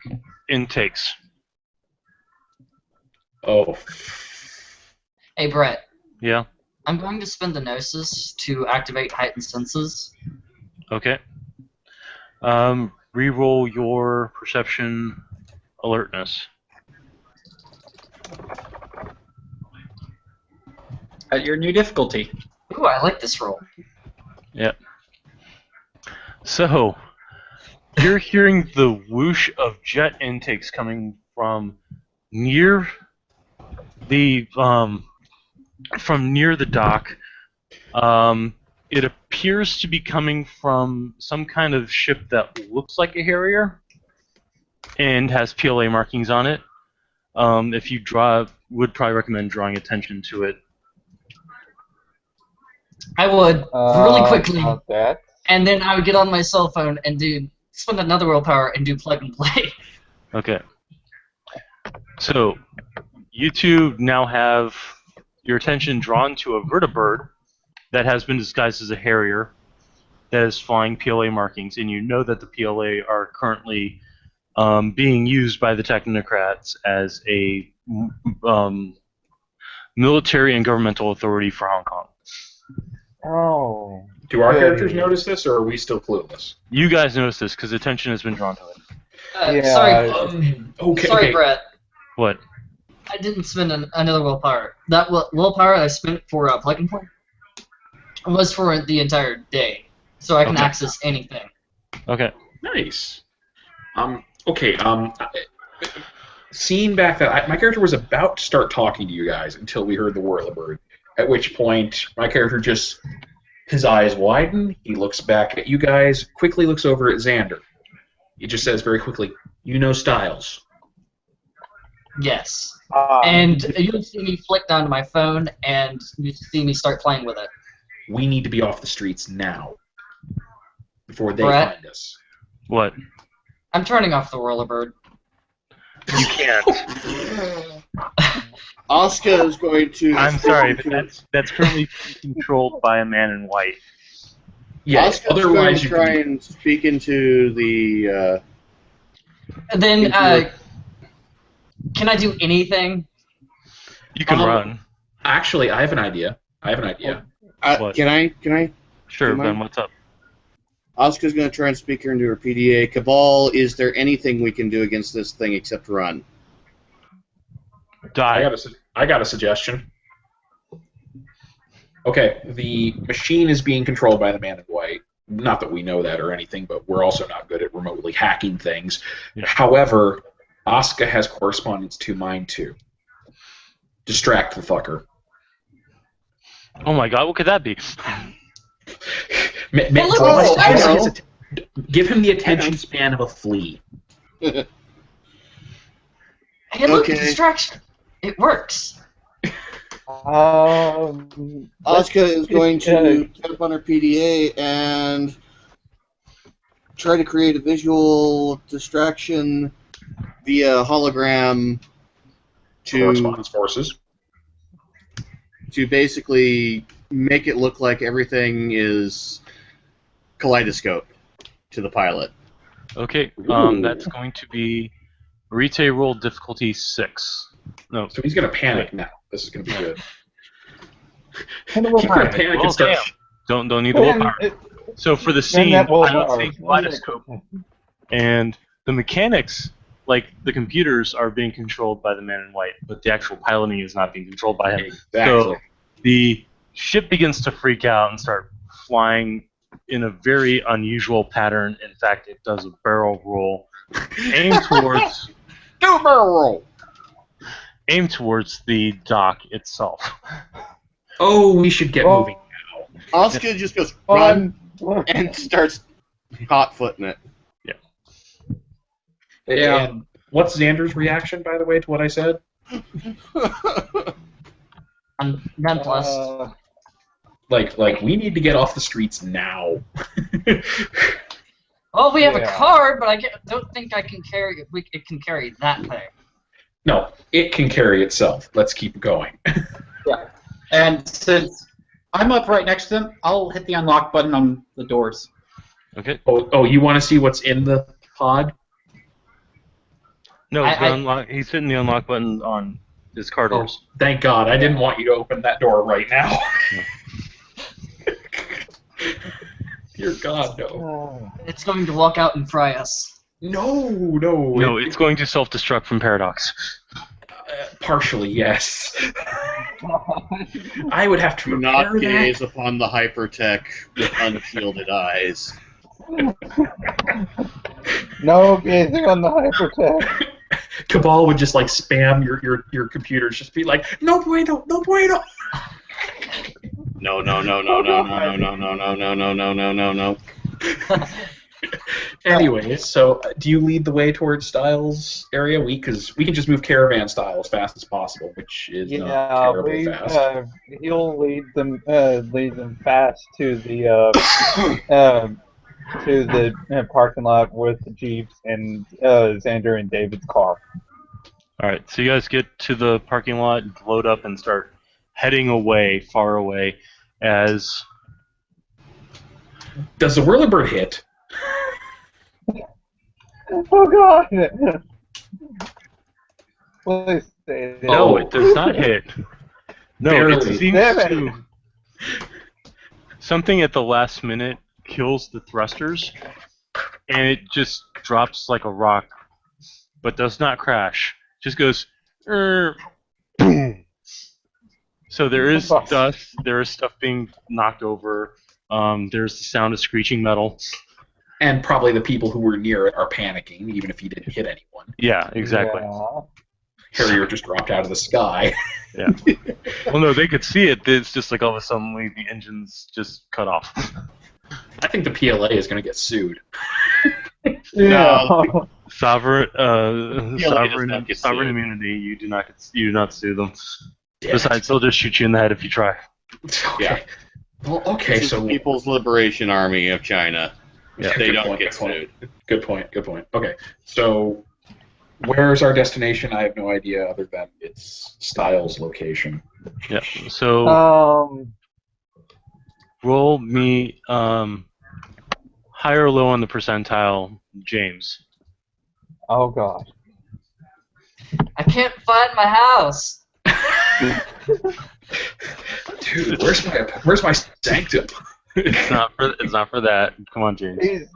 A: intakes.
B: Oh.
G: Hey, Brett.
A: Yeah?
G: I'm going to spend the Gnosis to activate heightened senses.
A: Okay. Reroll your perception alertness.
E: At your new difficulty.
G: Ooh, I like this roll.
A: Yep. So, you're hearing the whoosh of jet intakes coming from near the dock. It appears to be coming from some kind of ship that looks like a Harrier and has PLA markings on it. If you would probably recommend drawing attention to it.
G: I would, really quickly,
F: About that.
G: and then I would get on my cell phone and spend another willpower and do plug and play.
A: Okay. So, you two now have your attention drawn to a vertibird that has been disguised as a Harrier that is flying PLA markings, and you know that the PLA are currently being used by the technocrats as a military and governmental authority for Hong Kong.
F: Oh.
B: Do our
F: goody.
B: characters notice this, or are we still clueless?
A: You guys notice this because attention has been drawn to it.
F: Yeah.
B: Okay.
G: Sorry,
B: okay.
G: Brett.
A: What?
G: I didn't spend another willpower. That willpower I spent for plug and play was for the entire day, so I can
A: Okay.
G: access anything.
A: Okay.
B: Nice. Okay. Seeing back that my character was about to start talking to you guys until we heard the Whirlybird. At which point, my character just his eyes widen. He looks back at you guys. Quickly looks over at Xander. He just says very quickly, "You know Stiles."
G: Yes. And you'll see me flick down to my phone, and you see me start playing with it.
B: We need to be off the streets now before they
G: Brett?
B: find us.
A: What?
G: I'm turning off the Whirlybird.
A: You can't.
D: Asuka is going to.
A: I'm sorry, but that's currently controlled by a man in white.
B: Yeah.
D: Asuka's going
B: Otherwise,
D: to
B: you
D: try
B: can.
D: and speak into the.
G: And then,
D: Into
G: can I do anything?
A: You can run.
B: Actually, I have an idea.
A: What?
D: Can I?
A: Sure,
D: you mind?
A: Ben, what's up?
D: Asuka's going to try and speak her into her PDA. Cabal, is there anything we can do against this thing except run?
A: Die.
B: I got a suggestion. Okay, the machine is being controlled by the man in white. Not that we know that or anything, but we're also not good at remotely hacking things.
A: Yeah.
B: However, Asuka has correspondence to mine too. Distract the fucker.
A: Oh my god, what could that be?
B: Give him the attention span of a flea.
G: Hey, look,
D: Okay.
G: distraction. It works.
D: Asuka is going to tap on her PDA and try to create a visual distraction via hologram
B: Correspondence forces.
D: to basically make it look like everything is kaleidoscope to the pilot.
A: Okay,
B: Ooh.
A: that's going to be Rite roll difficulty 6. No,
B: So he's gonna panic now. This is gonna be good.
F: Kind of
B: He's gonna panic
A: well,
B: and start.
A: don't need the willpower. So for the scene,
F: that
A: I
F: willpower.
A: don't see kaleidoscope, and the mechanics, like the computers, are being controlled by the man in white, but the actual piloting is not being controlled by him.
B: Exactly.
A: So the ship begins to freak out and start flying in a very unusual pattern. In fact, it does a barrel roll, aim towards the dock itself.
B: Oh, we should get moving.
D: Asuka just goes run and starts hot-footing it.
E: Yeah.
B: And what's Xander's reaction, by the way, to what I said?
G: I'm nonplussed.
B: Like we need to get off the streets now.
G: Well, we have a
F: Yeah.
G: car, but don't think I can carry it. It can carry that thing.
B: No, it can carry itself. Let's keep going.
E: Yeah. And since I'm up right next to them, I'll hit the unlock button on the doors.
A: Okay.
B: Oh, you want to see what's in the pod?
A: No, he's hitting the unlock button on his car doors.
B: Thank God. I didn't want you to open that door right now. Dear God, no.
G: It's going to walk out and fry us.
B: No.
A: No, it's going to self-destruct from Paradox.
B: Partially, yes. I would have to
D: Do
B: repair
D: not
B: that.
D: gaze upon the hypertech with unshielded eyes.
F: No gazing on the hypertech.
B: Cabal would just like spam your computers, just be like, no bueno.
D: No.
B: Anyways, so do you lead the way towards Stiles area? Because we can just move caravan style as fast as possible, which is not
F: Yeah,
B: terribly fast.
F: he'll lead them fast to the parking lot with the jeeps and Xander and David's car.
A: All right, so you guys get to the parking lot, load up, and start heading away, far away, as...
B: Does the Whirlybird hit?
F: Oh god! Please say that.
A: No, it does not hit. No,
B: Barely.
A: it seems
F: Damn it.
A: to. Something at the last minute kills the thrusters, and it just drops like a rock, but does not crash. Just goes, boom. So there is dust. There is stuff being knocked over. There's the sound of screeching metal.
B: And probably the people who were near it are panicking, even if he didn't hit anyone.
A: Yeah, exactly.
F: Yeah.
B: Harrier just dropped out of the sky.
A: Yeah. Well, no, they could see it. It's just like all of a sudden the engine's just cut off.
B: I think the PLA is going to get sued.
D: No.
A: Sovereign,
C: PLA does not get
A: sovereign
C: sued.
A: immunity. You do not sue them.
B: Damn it.
A: Besides, they'll just shoot you in the head if you try.
B: Okay.
C: Yeah.
B: Well, okay,
C: This is
B: so
C: the People's Liberation Army of China.
A: Yeah.
C: They
B: Good
C: don't
B: point,
C: get
B: good point.
C: sued.
B: Good point. Good point. Okay, so where's our destination? I have no idea other than it's Stiles' location.
A: Yeah. So roll me high or low on the percentile, James.
F: Oh god.
G: I can't find my house.
B: Dude, where's my sanctum?
A: It's not for that. Come on, James.
F: He's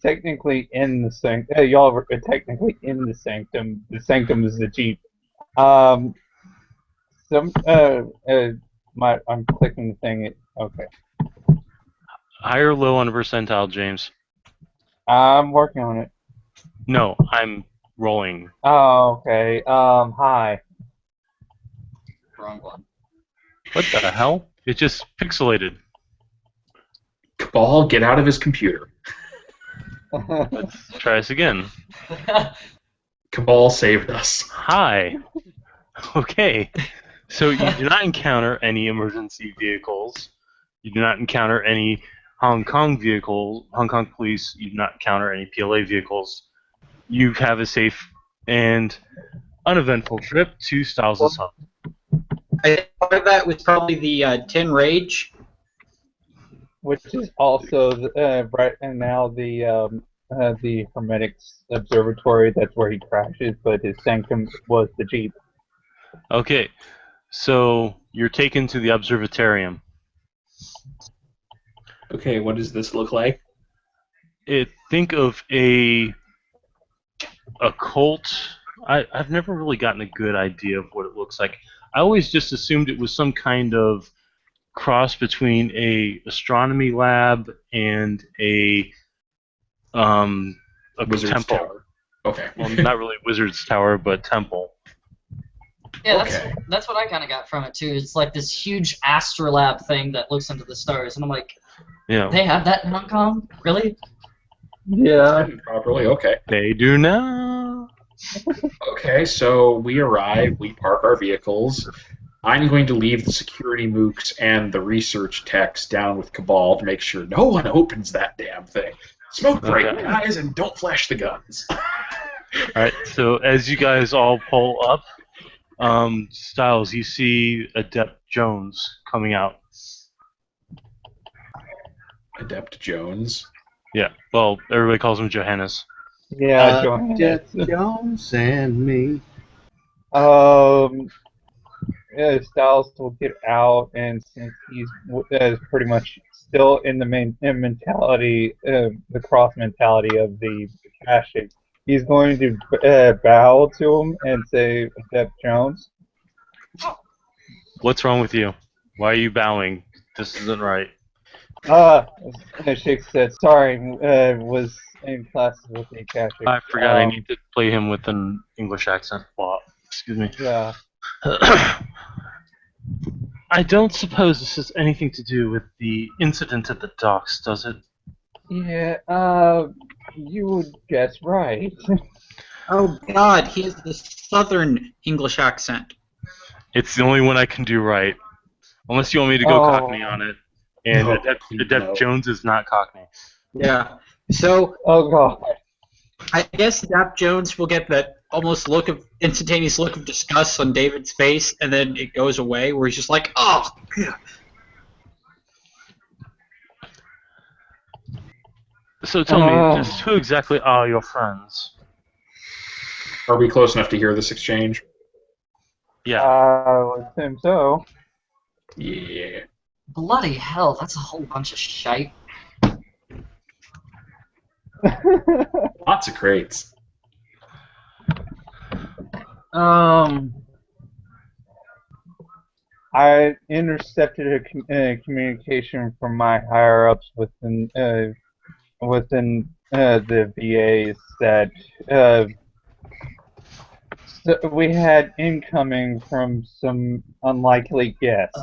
F: technically in the sanctum. Y'all are technically in the sanctum. The sanctum is the Jeep. I'm clicking the thing. Okay.
A: High or low on the percentile, James.
F: I'm working on it.
A: No, I'm rolling.
F: Oh, okay. Hi.
G: Wrong one.
A: What the hell? It just pixelated.
B: Cabal, get out of his computer.
A: Let's try this again.
B: Cabal saved us.
A: Hi. Okay. So you do not encounter any emergency vehicles. You do not encounter any Hong Kong police. You do not encounter any PLA vehicles. You have a safe and uneventful trip to Stiles' home.
E: I think part of that was probably the Tin Rage.
F: Which is also right now the Hermetics Observatory. That's where he crashes, but his sanctum was the Jeep.
A: Okay. So you're taken to the observatorium.
B: Okay, what does this look like?
A: Think of a cult. I've never really gotten a good idea of what it looks like. I always just assumed it was some kind of cross between a astronomy lab and a
B: Wizard's
A: temple.
B: Tower. Okay.
A: Well, not really Wizard's Tower, but temple.
G: Yeah,
B: Okay.
G: that's what I kind of got from it too. It's like this huge astrolab thing that looks into the stars, and I'm like,
A: Yeah.
G: they have that in Hong Kong? Really?
F: Yeah.
B: Properly, okay.
A: They do now.
B: Okay, so we arrive, we park our vehicles. I'm going to leave the security mooks and the research techs down with Cabal to make sure no one opens that damn thing. Smoke break,
A: Okay.
B: guys, and don't flash the guns.
A: Alright, so as you guys all pull up, Stiles, you see Adept Jones coming out.
B: Adept Jones.
A: Yeah, well, everybody calls him Johannes.
F: Yeah. Johannes.
D: Jeff Jones and me.
F: Yeah, Styles will get out, and since he's pretty much still in the mentality, the cross mentality of the caching, he's going to bow to him and say, "Adept Jones."
A: What's wrong with you? Why are you bowing? This isn't right.
F: Shake said, "Sorry, was in classes with the caching."
A: I forgot I need to play him with an English accent. Well, excuse me.
F: Yeah.
A: I don't suppose this has anything to do with the incident at the docks, does it?
F: Yeah. You would guess right.
E: Oh God, he has the Southern English accent.
A: It's the only one I can do right. Unless you want me to go
F: Oh.
A: Cockney on it. And
B: No,
A: Adept
B: please no.
A: Jones is not Cockney.
E: Yeah. So
F: Oh God.
E: I guess Dap Jones will get that almost instantaneous look of disgust on David's face, and then it goes away, where he's just like, "Oh, yeah."
A: So tell me, just who exactly are your friends?
B: Are we close enough to hear this exchange?
A: Yeah.
F: Would assume so.
B: Yeah.
G: Bloody hell, that's a whole bunch of shite.
B: Lots of crates.
F: I intercepted a communication from my higher ups within the VAs that so we had incoming from some unlikely guests.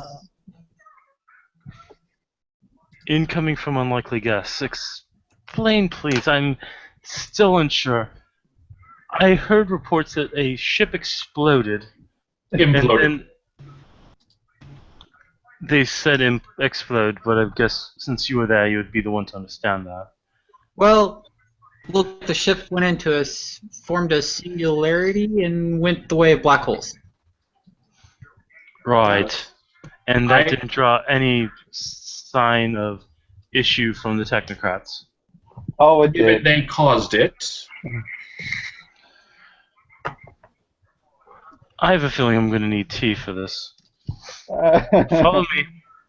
A: Incoming from unlikely guests. Explain, please. I'm still unsure. I heard reports that a ship exploded, and
B: Imploded.
A: then they said explode, but I guess since you were there, you would be the one to understand that.
E: Well, look, the ship went into formed a singularity and went the way of black holes.
A: Right. And that
B: I-
A: didn't draw any sign of issue from the technocrats.
F: Oh, it
B: Given
F: did.
B: they caused it,
A: I have a feeling I'm going to need tea for this. Follow me.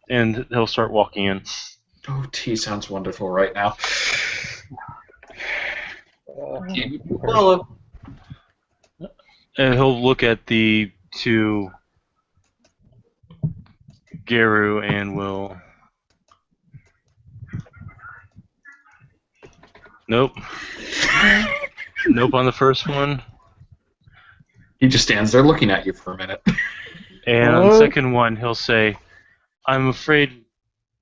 A: And he'll start walking in.
B: oh, tea sounds wonderful right now.
E: Follow.
A: And he'll look at the two Geru and will... Nope. Nope on the first one.
B: He just stands there looking at you for a minute.
A: And on the second one, he'll say, I'm afraid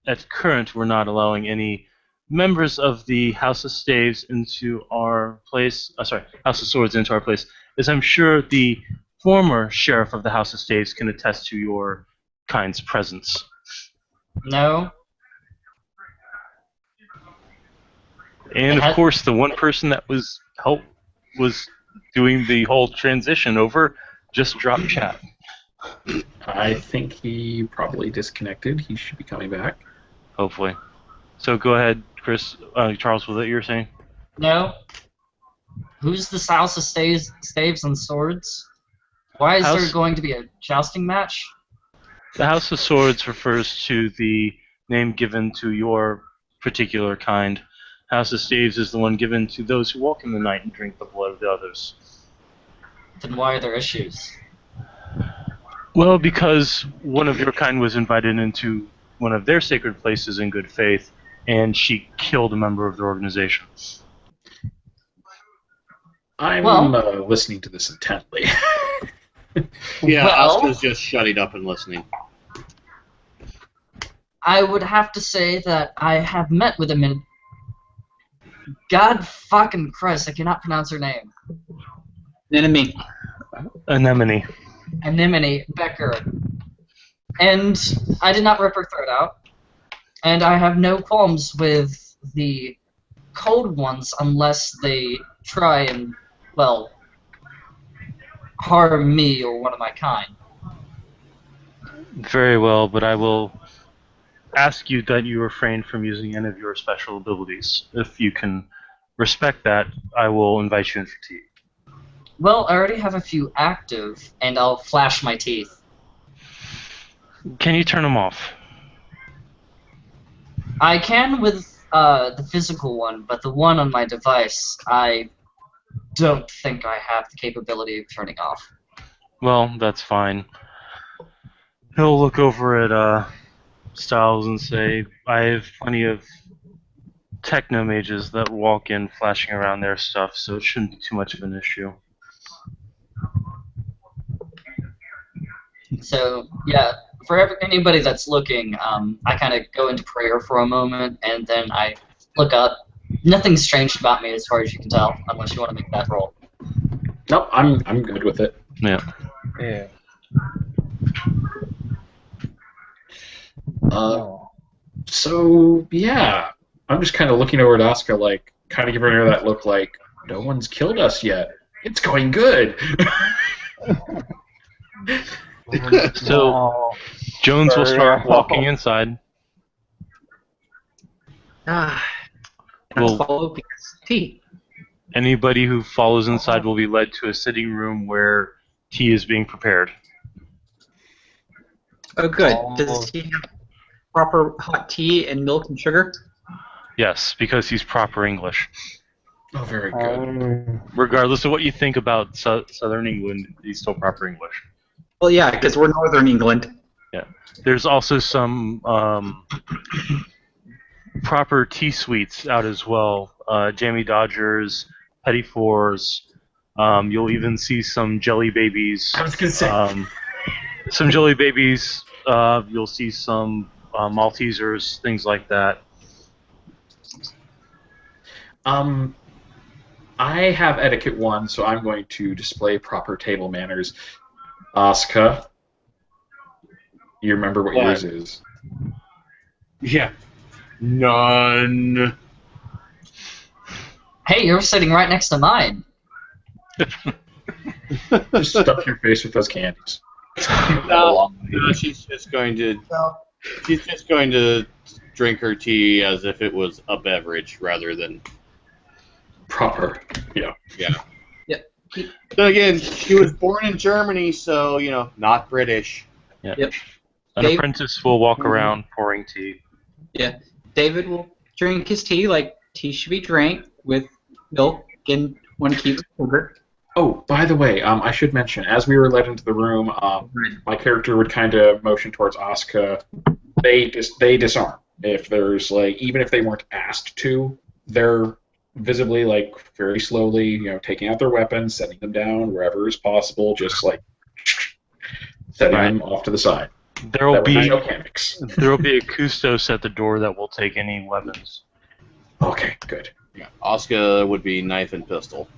A: at current we're not allowing any members of the House of Staves into our place. House of Swords into our place, as I'm sure the former sheriff of the House of Staves can attest to your kind's presence.
G: No.
A: And of course, the one person that was doing the whole transition over just dropped chat.
B: I think he probably disconnected. He should be coming back.
A: Hopefully. So go ahead, Chris. Charles, was that you were saying?
G: No. Who's the House of Staves and Swords? Why is there going to be a jousting match?
A: The House of Swords refers to the name given to your particular kind. House of Staves is the one given to those who walk in the night and drink the blood of the others.
G: Then why are there issues?
A: Well, because one of your kind was invited into one of their sacred places in good faith, and she killed a member of their organization.
B: I'm listening to this intently.
D: Yeah,
G: Well-
D: Asuka's just shutting up and listening.
G: I would have to say that I have met with him in... God fucking Christ, I cannot pronounce her name.
E: Enemy.
A: Anemone.
G: Anemone Becker. And I did not rip her throat out. And I have no qualms with the cold ones unless they try and, well, harm me or one of my kind.
A: Very well, but I will ask you that you refrain from using any of your special abilities. If you can respect that, I will invite you in for tea.
G: Well, I already have a few active, and I'll flash my teeth.
A: Can you turn them off?
G: I can with the physical one, but the one on my device, I don't think I have the capability of turning off.
A: Well, that's fine. He'll look over at Stiles and say, I have plenty of techno mages that walk in flashing around their stuff, so it shouldn't be too much of an issue.
G: So, yeah, for anybody that's looking, I kind of go into prayer for a moment, and then I look up. Nothing's changed about me as far as you can tell, unless you want to make that roll.
B: Nope, I'm good with it.
A: Yeah.
F: Yeah.
B: So, yeah, I'm just kind of looking over at Asuka, like, kind of giving her that look like, no one's killed us yet. It's going good.
A: So, Jones will start walking inside.
E: Ah,
A: Well-
E: follow because tea.
A: Anybody who follows inside will be led to a sitting room where tea is being prepared.
E: Oh, good. Does he have proper hot tea and milk and sugar?
A: Yes, because he's proper English.
B: Oh, very good.
A: Regardless of what you think about Southern England, he's still proper English.
E: Well, yeah, because we're Northern England.
A: There's also some proper tea sweets out as well. Jammy Dodgers, Petty Fours. You'll even see some Jelly Babies.
B: I was gonna say.
A: Some Jelly Babies. You'll see some Maltesers, things like that.
B: I have etiquette 1, so I'm going to display proper table manners. Asuka, you remember what yours is?
D: Yeah. None.
G: Hey, you're sitting right next to mine.
B: Just stuff your face with those candies.
C: No, she's just going to. She's just going to drink her tea as if it was a beverage rather than
B: Proper. Yeah.
D: Then again, she was born in Germany, so, not British.
A: Yeah.
E: Yep.
A: An
E: Dave-
A: apprentice will walk around pouring tea.
E: Yeah. David will drink his tea like tea should be drank with milk and 1 cube of sugar.
B: Oh, by the way, I should mention, as we were led into the room, my character would kind of motion towards Asuka. They disarm. If there's, even if they weren't asked to, they're visibly, very slowly, taking out their weapons, setting them down wherever is possible, just, setting them off to the side.
A: There will be
B: no mechanics.
A: there will be a custos at the door that will take any weapons.
B: Okay, good.
C: yeah. Asuka would be knife and pistol.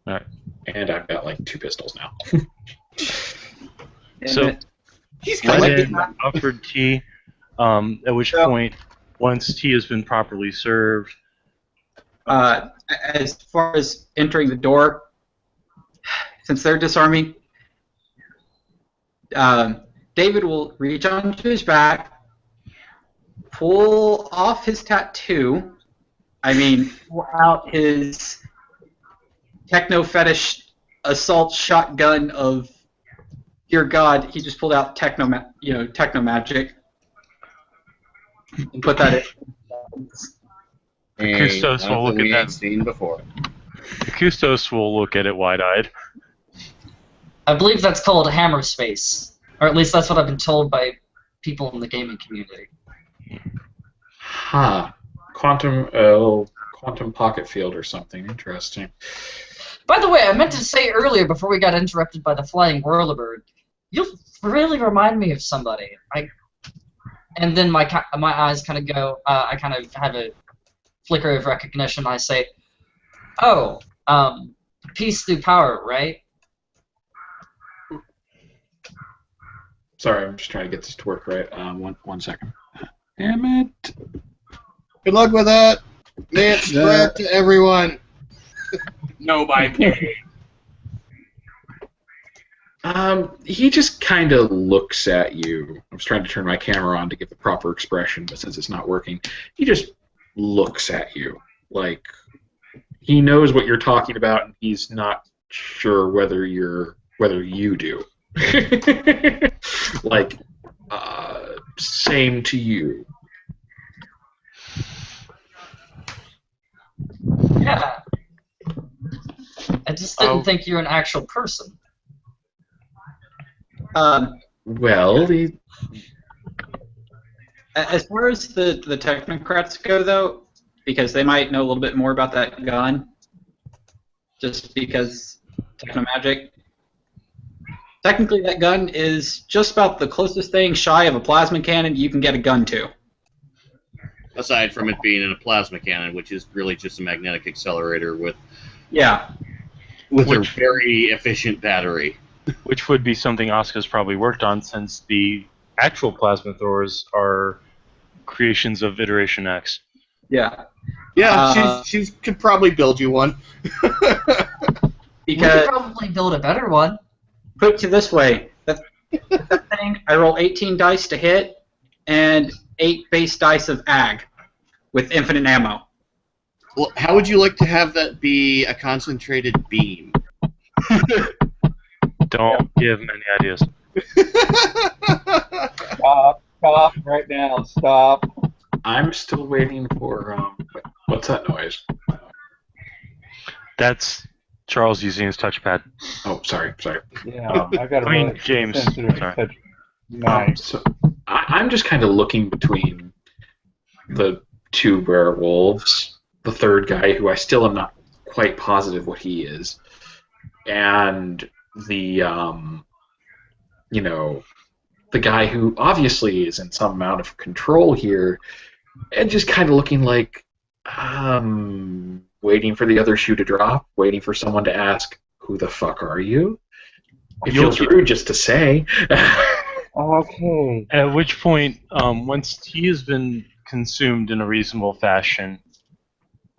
B: And I've got, 2 pistols now.
A: So
D: He's
A: let
D: kind
A: in offered tea. At which point, once tea has been properly served,
E: As far as entering the door, since they're disarming, David will reach onto his back, pull off his tattoo. Pull out his techno fetish assault shotgun of, dear God, he just pulled out techno magic, and put that in.
A: Custos will look at that.
C: Seen before.
A: The custos will look at it wide-eyed.
G: I believe that's called hammer space, or at least that's what I've been told by people in the gaming community.
B: Quantum pocket field or something. Interesting.
G: By the way, I meant to say earlier before we got interrupted by the flying whirlybird, you really remind me of somebody. And then my eyes kind of go. I kind of have a flicker of recognition. I say, "Oh, peace through power, right?"
B: Sorry, I'm just trying to get this to work right. One second. Damn it.
D: Good luck with that. May it spread to everyone.
C: No, by me.
B: He just kind of looks at you. I was trying to turn my camera on to get the proper expression, but since it's not working, he just looks at you. Like, he knows what you're talking about, and he's not sure whether you do. Like, same to you.
G: Yeah. I just didn't think you were an actual person.
B: Well,
E: As far as the technocrats go, though, because they might know a little bit more about that gun, just because technomagic. Technically, that gun is just about the closest thing shy of a plasma cannon you can get a gun to.
C: Aside from it being in a plasma cannon, which is really just a magnetic accelerator with
E: Yeah.
C: a very efficient battery.
A: Which would be something Asuka's probably worked on, since the actual plasma throwers are creations of Iteration X.
E: Yeah.
D: Yeah, she could probably build you one.
G: We
E: Because
G: could probably build a better one.
E: put it to this way, that thing, I roll 18 dice to hit and 8 base dice of ag with infinite ammo.
D: Well, how would you like to have that be a concentrated beam?
A: Don't give him any ideas.
F: Stop right now. Stop.
B: I'm still waiting for. What's that noise?
A: That's Charles using his touchpad.
B: Oh, sorry.
F: Yeah, I got a
A: I mean,
F: really
A: James,
F: sensitive
A: sorry.
F: touch. Nice.
B: So I'm just kind of looking between the two werewolves, the third guy, who I still am not quite positive what he is, and the the guy who obviously is in some amount of control here, and just kind of looking like waiting for the other shoe to drop, waiting for someone to ask, "Who the fuck are you?" It feels rude just to say.
F: Okay.
A: At which point, once he has been consumed in a reasonable fashion,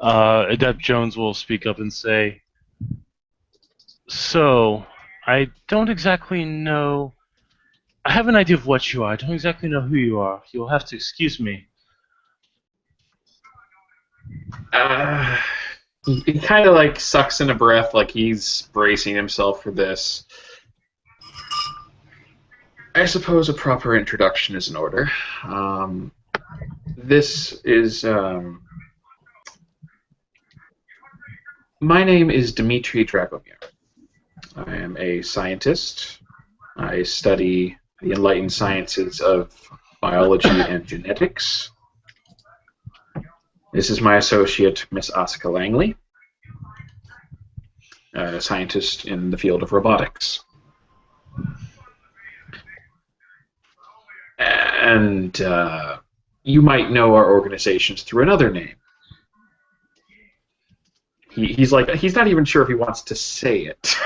A: Adept Jones will speak up and say, "So, I don't exactly know. I have an idea of what you are. I don't exactly know who you are. You'll have to excuse me."
B: He kind of like sucks in a breath, like he's bracing himself for this. I suppose a proper introduction is in order. This is. My name is Dimitrie Dragomir. I am a scientist. I study the enlightened sciences of biology and genetics. This is my associate, Miss Asuka Langley, a scientist in the field of robotics. And you might know our organizations through another name. He's not even sure if he wants to say it.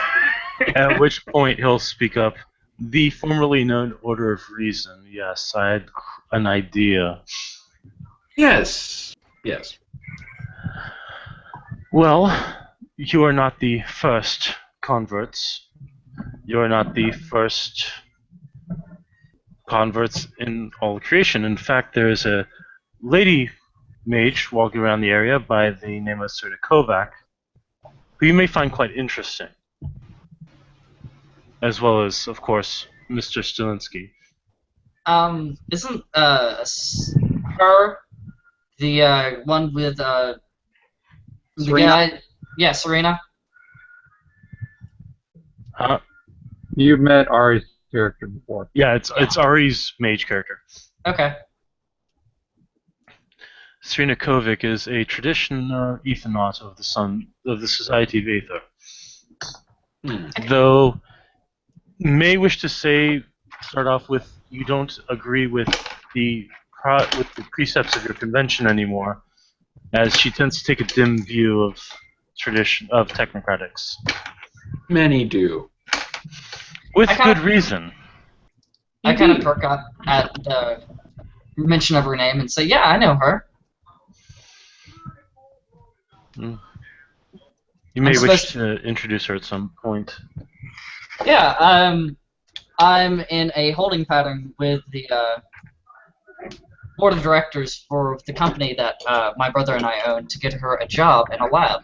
A: At which point he'll speak up. The formerly known Order of Reason. Yes, I had an idea.
B: Yes.
A: Well, you are not the first converts. You are not the first converts in all of creation. In fact, there is a lady mage walking around the area by the name of Serta Kovac, who you may find quite interesting. As well as, of course, Mr. Stilinski.
G: Isn't her the one with the
D: Serena?
G: guy? Yeah, Serena.
F: You've met Ari's character before.
A: Yeah, it's Ari's mage character.
G: Okay.
A: Serena Kovic is a traditional ethnonaut of the Society of Aether. Though may wish to start off with, you don't agree with the precepts of your convention anymore, as she tends to take a dim view of technocratics.
B: Many do.
A: With good reason.
G: I kind of perk up at the mention of her name and say, "Yeah, I know her."
A: You may wish to introduce her at some point.
G: Yeah, I'm in a holding pattern with the board of directors for the company that my brother and I own to get her a job in a lab.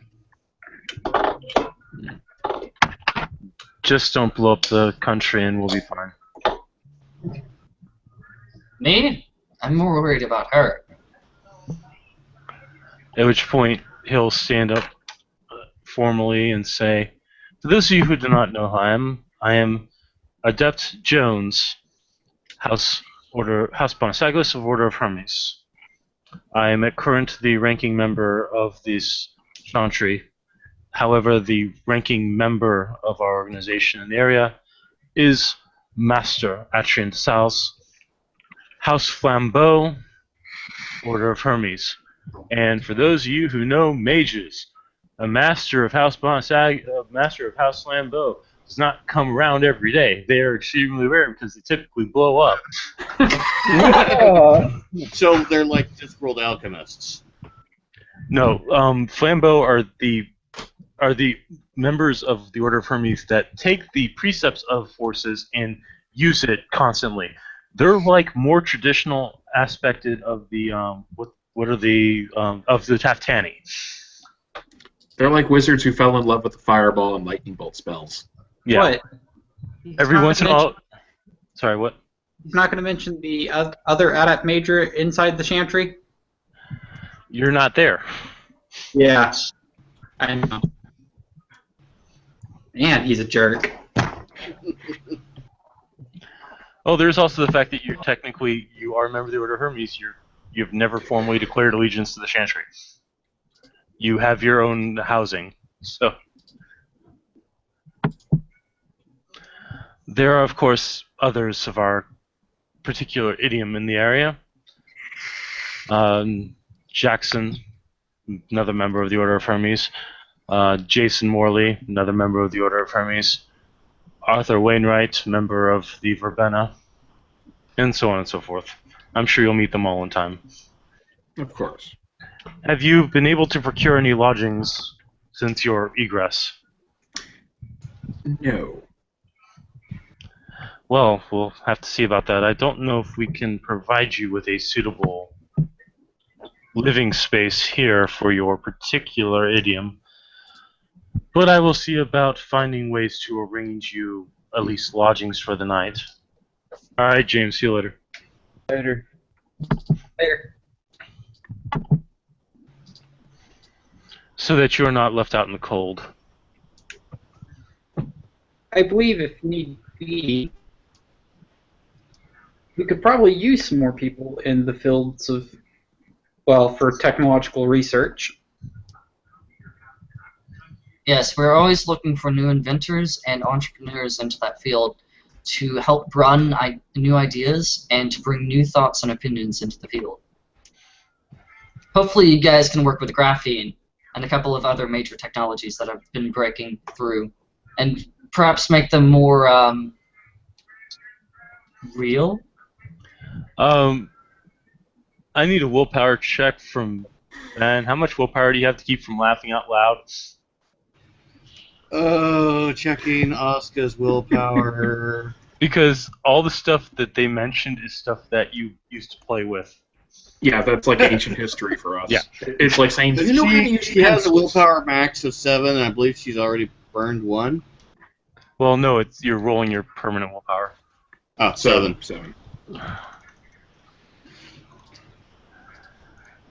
A: Just don't blow up the country and we'll be fine.
G: Me? I'm more worried about her.
A: At which point, he'll stand up formally and say, "For those of you who do not know who I am Adept Jones, House Bonasagos of Order of Hermes. I am at current the ranking member of this chantry. However, the ranking member of our organization in the area is Master Atrian Stiles, House Flambeau, Order of Hermes. And for those of you who know mages, a Master of House Flambeau does not come around every day. They are extremely rare because they typically blow up."
D: So they're like Discworld alchemists.
A: No, Flambeau are the members of the Order of Hermes that take the precepts of forces and use it constantly. They're like more traditional aspected of the of the Taftani.
B: They're like wizards who fell in love with the fireball and lightning bolt spells.
A: Yeah.
E: What?
A: Every once in a while. Sorry, what?
E: He's not going to mention the other adept major inside the Chantry?
A: You're not there.
E: Yeah. I know. And he's a jerk.
A: Oh, there's also the fact that you are a member of the Order of Hermes. You've never formally declared allegiance to the Chantry. You have your own housing, so there are, of course, others of our particular idiom in the area. Jackson, another member of the Order of Hermes. Jason Morley, another member of the Order of Hermes. Arthur Wainwright, member of the Verbena, and so on and so forth. I'm sure you'll meet them all in time.
B: Of course.
A: Have you been able to procure any lodgings since your egress?
B: No.
A: Well, we'll have to see about that. I don't know if we can provide you with a suitable living space here for your particular idiom, but I will see about finding ways to arrange you at least lodgings for the night. All right, James, see you later.
F: Later.
E: Later.
A: So that you are not left out in the cold.
E: I believe if need be, we could probably use some more people in the fields of, well, for technological research.
G: Yes, we're always looking for new inventors and entrepreneurs into that field to help run new ideas and to bring new thoughts and opinions into the field. Hopefully you guys can work with graphene and a couple of other major technologies that have been breaking through and perhaps make them more real.
A: I need a willpower check from Ben. How much willpower do you have to keep from laughing out loud?
D: Oh, checking Asuka's willpower.
A: Because all the stuff that they mentioned is stuff that you used to play with.
B: Yeah, that's like ancient history for us.
A: Yeah.
B: It's like saying,
D: She has a willpower max of 7, and I believe she's already burned 1.
A: Well, no, you're rolling your permanent willpower.
D: Oh, 7.
B: 7.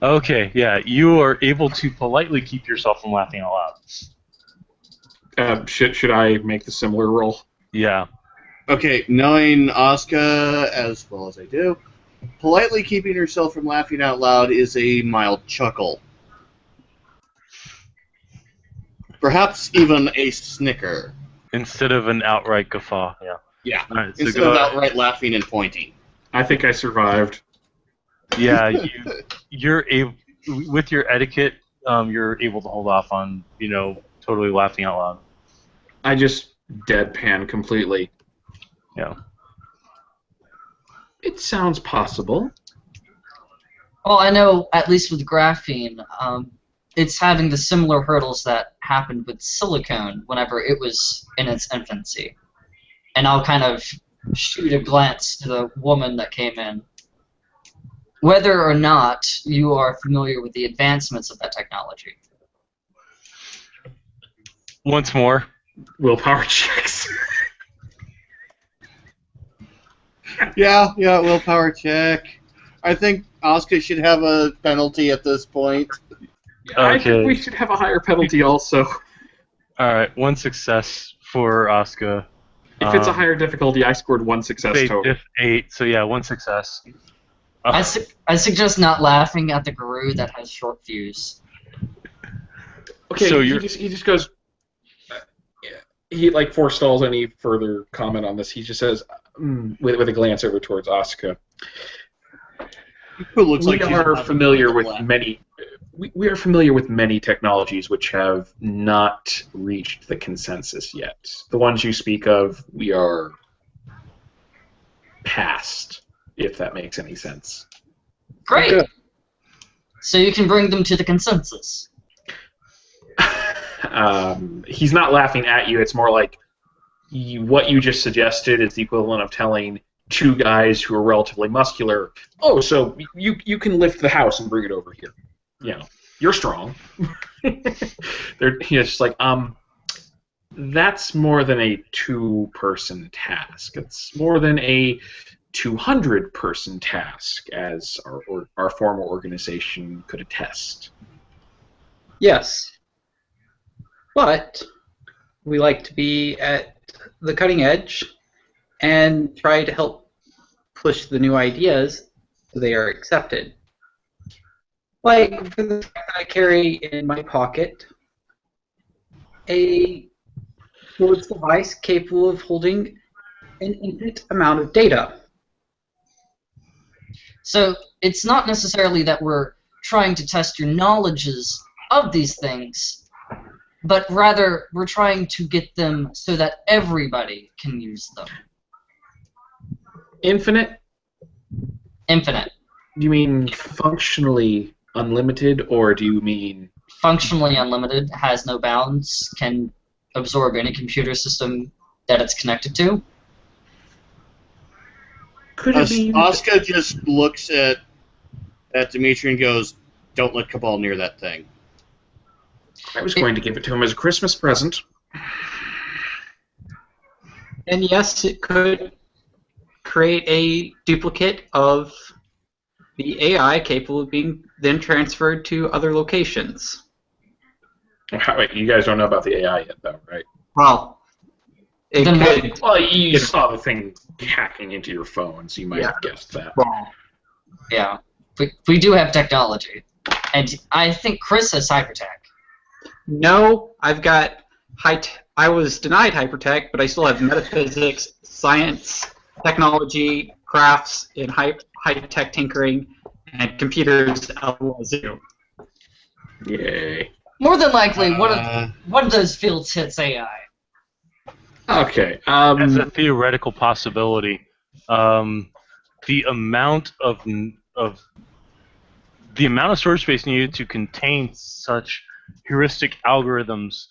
A: Okay, yeah, you are able to politely keep yourself from laughing out loud.
B: Should I make the similar roll?
A: Yeah.
D: Okay, knowing Asuka as well as I do, politely keeping herself from laughing out loud is a mild chuckle. Perhaps even a snicker.
A: Instead of an outright guffaw, yeah.
D: Yeah,
A: All right, so
D: instead of outright laughing and pointing.
B: I think I survived.
A: Yeah, you're able, with your etiquette, you're able to hold off on, totally laughing out loud.
B: I just deadpan completely.
A: Yeah.
B: It sounds possible.
G: Well, I know, at least with graphene, it's having the similar hurdles that happened with silicone whenever it was in its infancy. And I'll kind of shoot a glance to the woman that came in. Whether or not you are familiar with the advancements of that technology.
A: Once more.
B: Willpower checks.
D: Yeah, willpower check. I think Asuka should have a penalty at this point.
B: I think we should have a higher penalty also.
A: Alright, 1 success for Asuka.
B: If it's a higher difficulty, I scored 1 success total.
A: If 8, so yeah, 1 success.
G: I suggest not laughing at the guru that has short fuse.
B: Okay,
A: so
B: he just goes. He forestalls any further comment on this. He just says, with a glance over towards Asuka. We are familiar with many. We are familiar with many technologies which have not reached the consensus yet. The ones you speak of, we are past. If that makes any sense.
G: Great.
F: Okay.
G: So you can bring them to the consensus.
B: He's not laughing at you. It's more like what you just suggested is the equivalent of telling 2 guys who are relatively muscular, "Oh, so you can lift the house and bring it over here." You're strong. He's just like, that's more than a 2-person task. It's more than a 200-person task, as our former organization could attest.
E: Yes. But we like to be at the cutting edge and try to help push the new ideas so they are accepted. Like, for the fact that I carry in my pocket a storage device capable of holding an infinite amount of data.
G: So it's not necessarily that we're trying to test your knowledges of these things, but rather we're trying to get them so that everybody can use them.
B: Infinite?
G: Infinite.
B: Do you mean functionally unlimited, or do you mean...
G: Functionally unlimited, has no bounds, can absorb any computer system that it's connected to.
B: Could it be...
D: Asuka just looks at Dimitrie and goes, "Don't let Cabal near that thing."
B: I was going to give it to him as a Christmas present.
E: And yes, it could create a duplicate of the AI capable of being then transferred to other locations.
B: Wait, you guys don't know about the AI yet, though, right?
E: Well, it
G: Then what-
E: could.
B: Well, you saw the thing hacking into your phone, so you might have guessed that.
E: Well,
G: Yeah. We do have technology. And I think Chris has hypertech.
E: no, I've got I was denied hypertech, but I still have metaphysics, science, technology, crafts, and high-tech tinkering, and computers as well as you.
B: Yay.
G: More than likely, one of those fields hits AI.
B: Okay.
A: As a theoretical possibility, the amount of storage space needed to contain such heuristic algorithms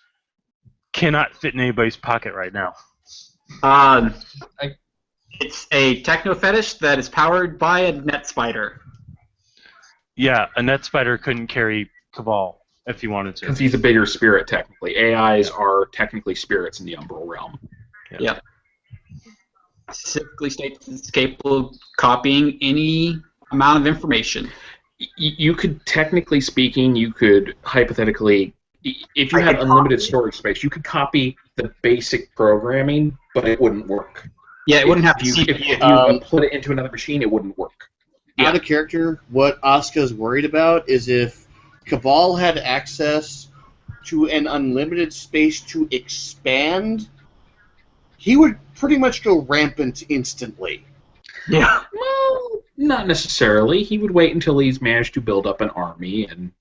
A: cannot fit in anybody's pocket right now.
E: It's a techno fetish that is powered by a net spider.
A: Yeah, a net spider couldn't carry Cabal if he wanted to.
B: Because he's a bigger spirit, technically. AIs are technically spirits in the Umbral realm.
E: Yeah. Specifically states it's capable of copying any amount of information.
B: You could, technically speaking, you could hypothetically, if you had unlimited storage space, you could copy the basic programming, but it wouldn't work.
E: Yeah, it wouldn't have to
B: If you put it into another machine, it wouldn't work.
D: Out of character, what Asuka's worried about is if Cabal had access to an unlimited space to expand, he would pretty much go rampant instantly.
E: Yeah.
B: Well, not necessarily. He would wait until he's managed to build up an army and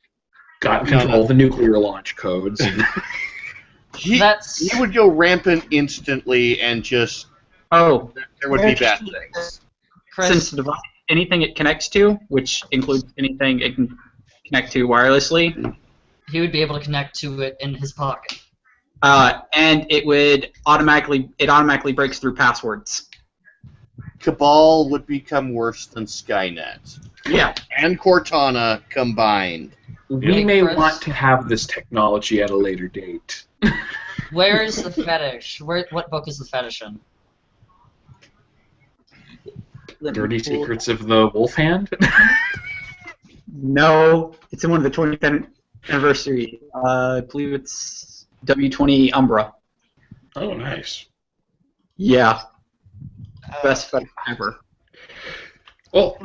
B: got control of the nuclear launch codes. And
D: He would go rampant instantly and just...
E: Oh.
D: There would be bad things.
G: Chris,
E: Since the device, anything it connects to, which includes anything it can connect to wirelessly,
G: he would be able to connect to it in his pocket.
E: and it would automatically breaks through passwords.
D: Cabal would become worse than Skynet.
E: Yeah.
D: And Cortana combined.
B: we may
G: Chris?
B: want to have this technology at a later date.
G: Where is the fetish? What book is the fetish in?
B: Dirty Secrets of the Wolf Hand?
E: No, it's in one of the 20th anniversary. I believe it's W20 Umbra.
B: Oh, nice.
E: Yeah. Best fetish ever.
B: Well,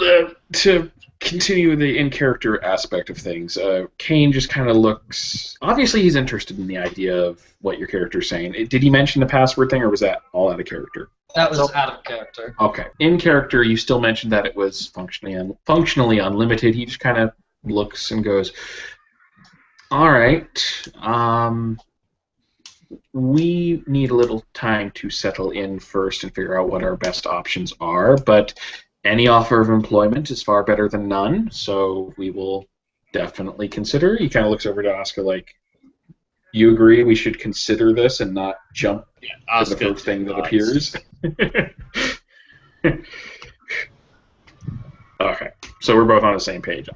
B: to continue the in-character aspect of things, Kane just kind of looks... Obviously, he's interested in the idea of what your character's saying. Did he mention the password thing, or was that all out of character?
G: That was out of character.
B: Okay. In character, you still mentioned that it was functionally unlimited. He just kind of looks and goes, all right, we need a little time to settle in first and figure out what our best options are, but any offer of employment is far better than none, so we will definitely consider. He kind of looks over to Asuka like, you agree we should consider this and not jump to the first thing that appears? Okay, so we're both on the same page.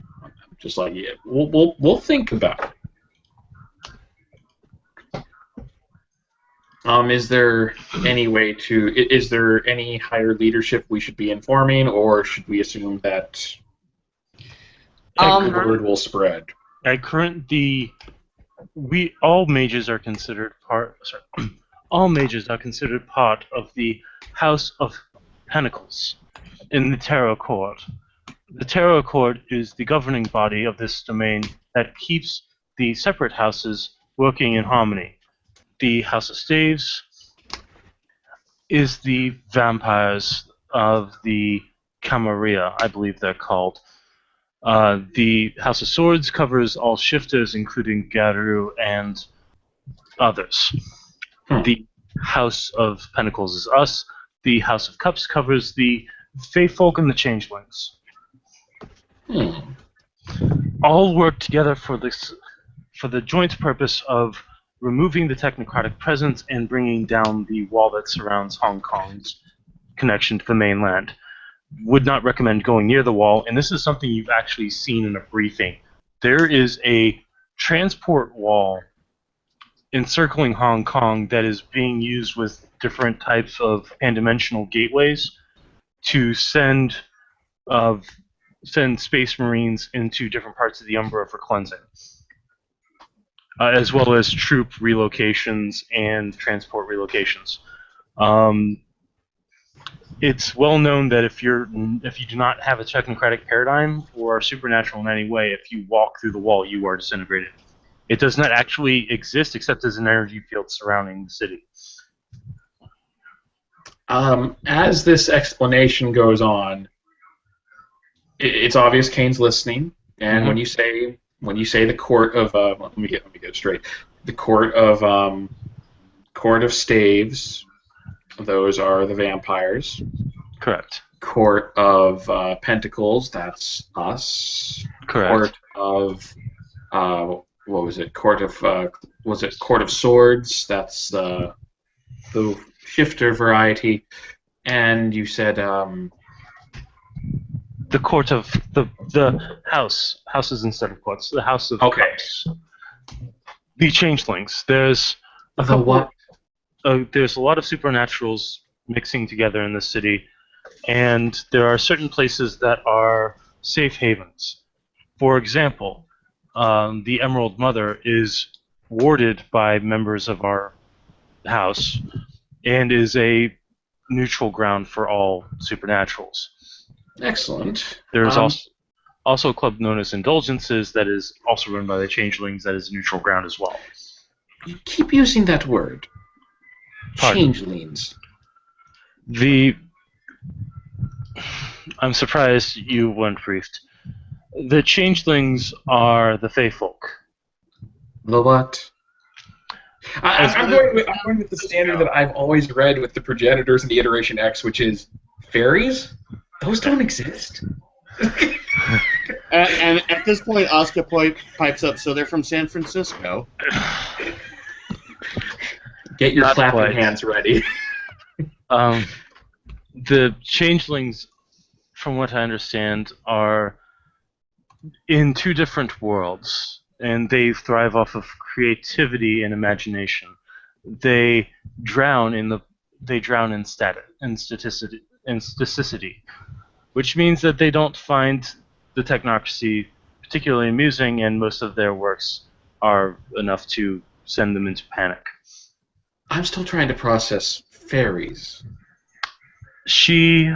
B: Just like, yeah, we'll think about it. Is there any way to? Is there any higher leadership we should be informing, or should we assume that the word will spread?
A: At current, all mages are considered part. Sorry, all mages are considered part of the House of Pentacles in the Tarot Court. The Tarot Court is the governing body of this domain that keeps the separate houses working in harmony. The House of Staves is the vampires of the Camarilla, I believe they're called. The House of Swords covers all shifters, including Garu and others. The House of Pentacles is us. The House of Cups covers the Fey Folk and the Changelings. All work together for the joint purpose of removing the technocratic presence and bringing down the wall that surrounds Hong Kong's connection to the mainland. Would not recommend going near the wall, and this is something you've actually seen in a briefing. There is a transport wall encircling Hong Kong that is being used with different types of pan-dimensional gateways to send Space Marines into different parts of the Umbra for cleansing, as well as troop relocations and transport relocations. It's well known that if you do not have a technocratic paradigm or are supernatural in any way, if you walk through the wall, you are disintegrated. It does not actually exist except as an energy field surrounding the city.
B: As this explanation goes on, it's obvious Kane's listening, and when you say the court of let me get it straight, the court of staves, those are the vampires.
A: Correct.
B: Court of pentacles, that's us.
A: Correct.
B: Court of what was it? Court of swords? That's the shifter variety. And you said
A: the court of the houses instead of courts. The house of cups. The changelings. There's there's a lot of supernaturals mixing together in the city, and there are certain places that are safe havens. For example, the Emerald Mother is warded by members of our house and is a neutral ground for all supernaturals.
B: Excellent.
A: There is also a club known as Indulgences that is also run by the Changelings that is a neutral ground as well.
B: You keep using that word.
A: Pardon?
B: Changelings.
A: I'm surprised you weren't briefed. The Changelings are the Fey Folk.
B: The what? I'm going with the standard that I've always read with the progenitors and the Iteration X, which is fairies? Those don't exist.
D: And at this point, Asuka pipes up, so they're from San Francisco.
B: Get your clapping hands ready.
A: The Changelings, from what I understand, are in two different worlds, and they thrive off of creativity and imagination. They drown in staticity, which means that they don't find the technocracy particularly amusing, and most of their works are enough to send them into panic.
B: I'm still trying to process fairies.
A: She,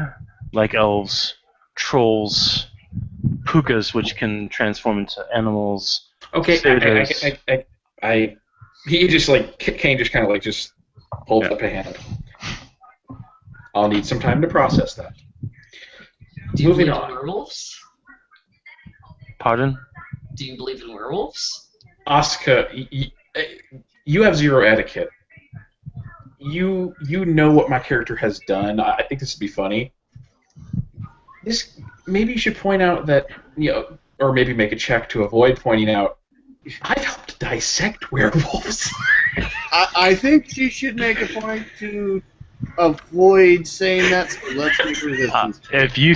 A: like elves, trolls, pukas, which can transform into animals.
B: Okay, he just Kane just kind of just holds up a hand. I'll need some time to process that.
G: Do you believe in werewolves?
A: Pardon?
G: Do you believe in werewolves?
B: Asuka, you have zero etiquette. You know what my character has done. I think this would be funny. Maybe you should point out that, or maybe make a check to avoid pointing out, I've helped dissect werewolves.
D: I think she should make a point to avoid saying that, so let's make resistance.
A: If you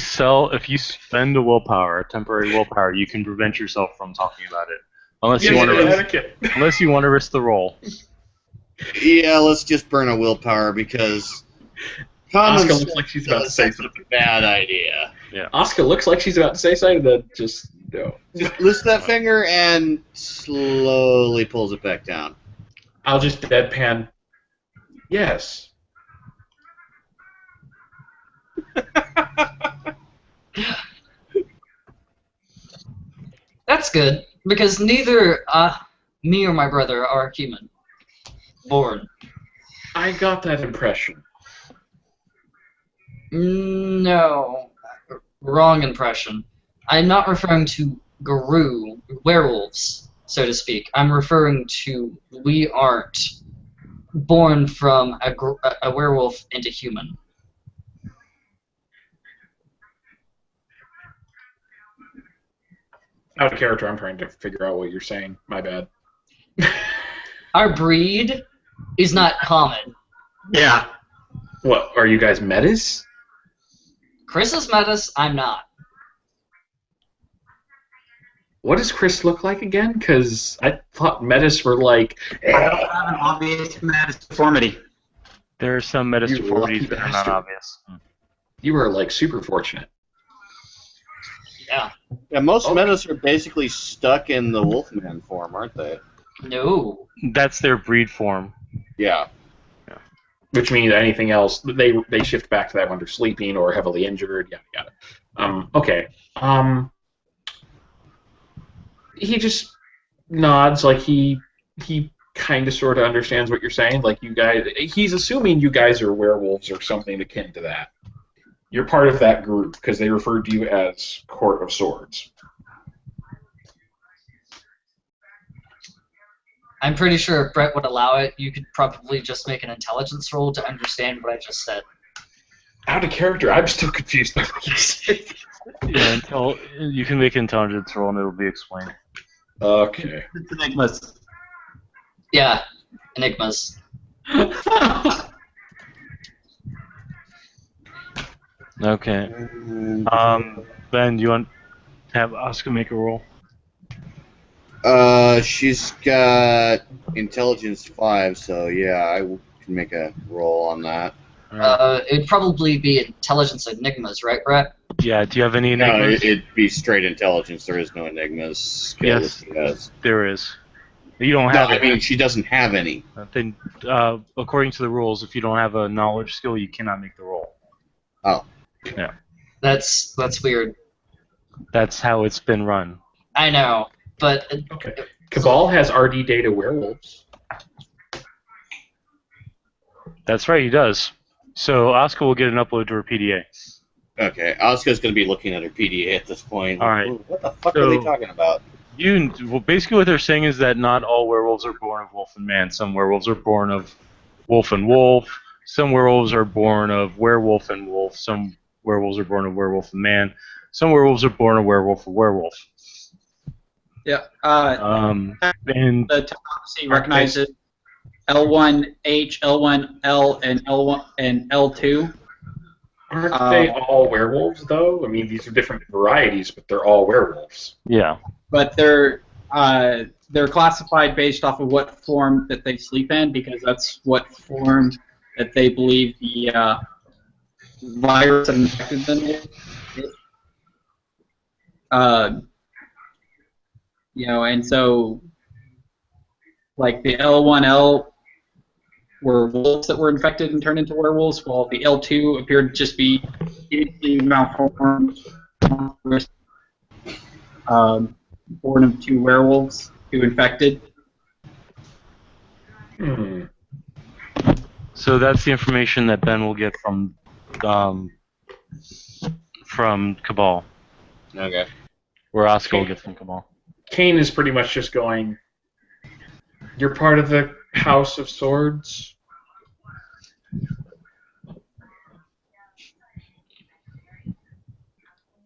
A: spend a willpower, a temporary willpower, you can prevent yourself from talking about it, unless you want to risk the roll.
D: Yeah, let's just burn a willpower because common
B: Asuka
D: sense
B: looks like she's about to say
D: that's
B: something.
D: a bad idea.
A: Yeah.
B: Asuka looks like she's about to say something, then just no.
D: Just lifts that finger and slowly pulls it back down.
B: I'll just deadpan. Yes.
G: That's good, because neither me or my brother are human. Born.
B: I got that impression.
G: No. Wrong impression. I'm not referring to Guru, werewolves, so to speak. I'm referring to we aren't born from a werewolf into human.
B: Out of character, I'm trying to figure out what you're saying. My bad.
G: Our breed is not common.
E: Yeah.
B: What, are you guys metas?
G: Chris is metis, I'm not.
B: What does Chris look like again? Because I thought metas were like...
E: I don't have an obvious metis deformity.
A: There are some metis
B: You
A: deformities
B: lucky
A: that are not
B: bastard.
A: obvious.
B: You were like super fortunate.
G: Yeah.
D: Yeah, most
B: Okay.
D: metas are basically stuck in the Wolfman form, aren't they?
G: No.
A: That's their breed form.
D: Yeah.
B: Which means anything else, they shift back to that when they're sleeping or heavily injured, yada yada. Okay. He just nods like he kind of sort of understands what you're saying. Like you guys, he's assuming you guys are werewolves or something akin to that. You're part of that group because they referred to you as Court of Swords.
G: I'm pretty sure if Brett would allow it, you could probably just make an intelligence roll to understand what I just said.
B: Out of character, I'm still confused by what you said.
A: Yeah, until you can make an intelligence roll and it'll be explained.
B: Okay.
E: It's enigmas.
G: Yeah, enigmas.
A: Okay. Ben, do you want to have Asuka make a roll?
D: She's got intelligence 5, so yeah, I can make a roll on that.
G: It'd probably be intelligence enigmas, right, Brett?
A: Yeah, do you have any
D: No,
A: enigmas?
D: it'd be straight intelligence. There is no enigmas skill
A: Yes.
D: that she has.
A: There is. You don't
D: No,
A: have
D: I
A: it.
D: mean, she doesn't have any.
A: Then, according to the rules, if you don't have a knowledge skill, you cannot make the roll.
D: Oh.
A: Yeah.
G: That's weird.
A: That's how it's been run.
G: I know, but
B: Okay. Cabal has RD data werewolves.
A: That's right, he does. So Asuka will get an upload to her PDA.
D: Okay, Asuka's going to be looking at her PDA at this point.
A: All right.
D: What the fuck are they talking about?
A: Well, basically what they're saying is that not all werewolves are born of wolf and man. Some werewolves are born of wolf and wolf. Some werewolves are born of werewolf and wolf. Some werewolves are born of werewolf and man. Some werewolves are born of werewolf and werewolf.
E: Yeah.
A: And
E: The technocracy recognizes L1H, L1L, and L1 and L2.
B: Aren't they all werewolves, though? I mean, these are different varieties, but they're all werewolves.
A: yeah.
E: But they're classified based off of what form that they sleep in, because that's what form that they believe the virus that infected them is. And so, like the L1L were wolves that were infected and turned into werewolves, while the L2 appeared to just be malformed, born of 2 werewolves who infected.
A: So that's the information that Ben will get from Cabal.
D: Okay.
A: Or Asuka will get from Cabal.
B: Kane is pretty much just going, you're part of the House of Swords?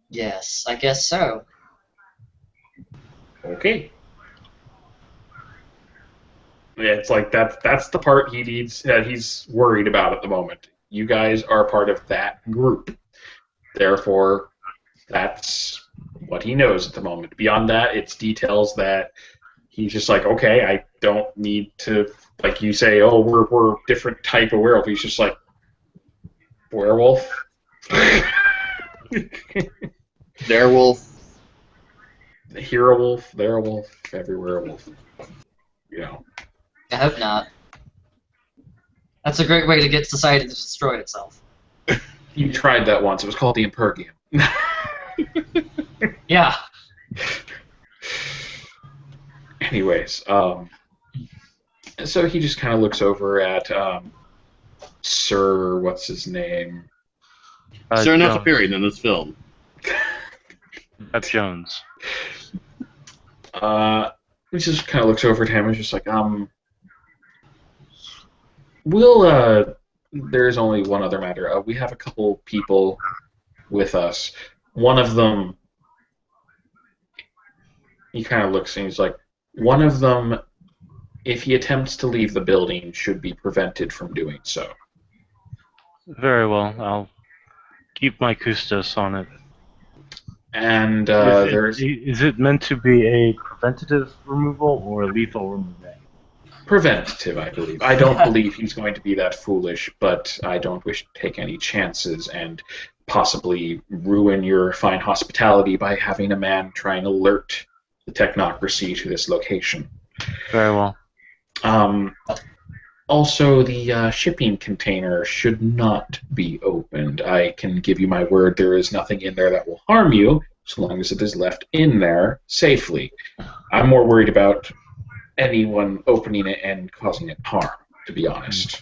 G: yes, I guess so.
B: Okay. Yeah, it's like that's the part he needs, that he's worried about at the moment. you guys are part of that group. Therefore, that's what he knows at the moment. Beyond that, it's details that he's just like, okay, I don't need to, like you say, oh, we're different type of werewolf. He's just like, werewolf?
D: There, wolf.
B: Here a wolf, there a wolf, everywhere a wolf. You know.
G: I hope not. That's a great way to get society to destroy itself.
B: You tried that once. It was called the Impergium.
G: Yeah.
B: Anyways, so he just kind of looks over at Sir, what's his name?
D: Sir, not
A: Jones.
D: appearing in this film.
A: That's Jones.
B: He just kind of looks over at him and is just like, there's only one other matter. We have a couple people with us. One of them, he kind of looks and he's like, one of them, if he attempts to leave the building, should be prevented from doing so.
A: Very well. I'll keep my Kustos on it.
B: And
A: is it meant to be a preventative removal or a lethal removal?
B: preventative, I believe. I don't believe he's going to be that foolish, but I don't wish to take any chances and possibly ruin your fine hospitality by having a man try and alert the technocracy to this location.
A: Very well.
B: Also, the shipping container should not be opened. I can give you my word there is nothing in there that will harm you, so long as it is left in there safely. I'm more worried about anyone opening it and causing it harm, to be honest.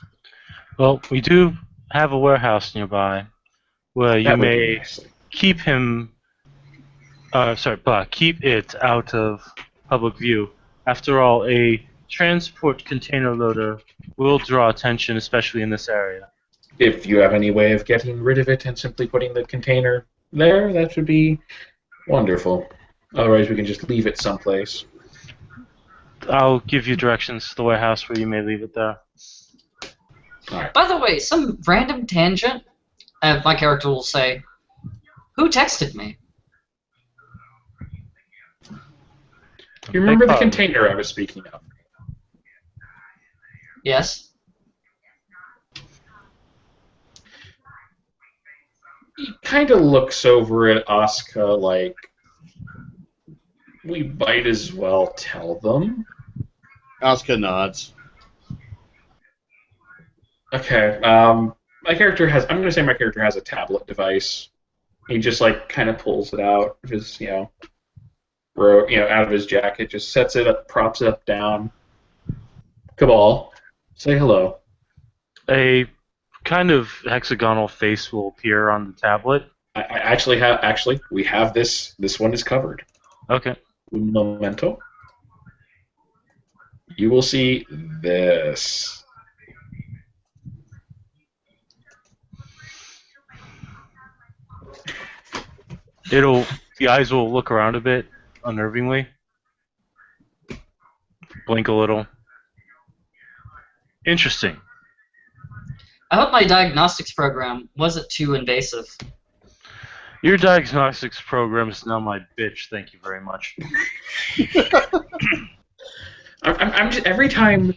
A: Well, we do have a warehouse nearby where you may keep him. Keep it out of public view. After all, a transport container loader will draw attention, especially in this area.
B: If you have any way of getting rid of it and simply putting the container there, that would be wonderful. Otherwise, we can just leave it someplace.
A: I'll give you directions to the warehouse where you may leave it there.
B: Alright.
G: By the way, some random tangent, my character will say, "Who texted me?"
B: You remember the container I was speaking of?
G: Yes.
B: He kind of looks over at Asuka like, we might as well tell them.
D: Asuka nods.
B: Okay, my character has, I'm going to say my character has a tablet device. He just, like, kind of pulls it out, just, out of his jacket, just sets it up, props it up, down. Cabal, say hello.
A: A kind of hexagonal face will appear on the tablet.
B: I actually, we have this one is covered.
A: Okay.
B: Un momento. You will see this.
A: The eyes will look around a bit, unnervingly. Blink a little. Interesting.
G: I hope my diagnostics program wasn't too invasive.
A: Your diagnostics program is now my bitch. Thank you very much.
B: I'm just every time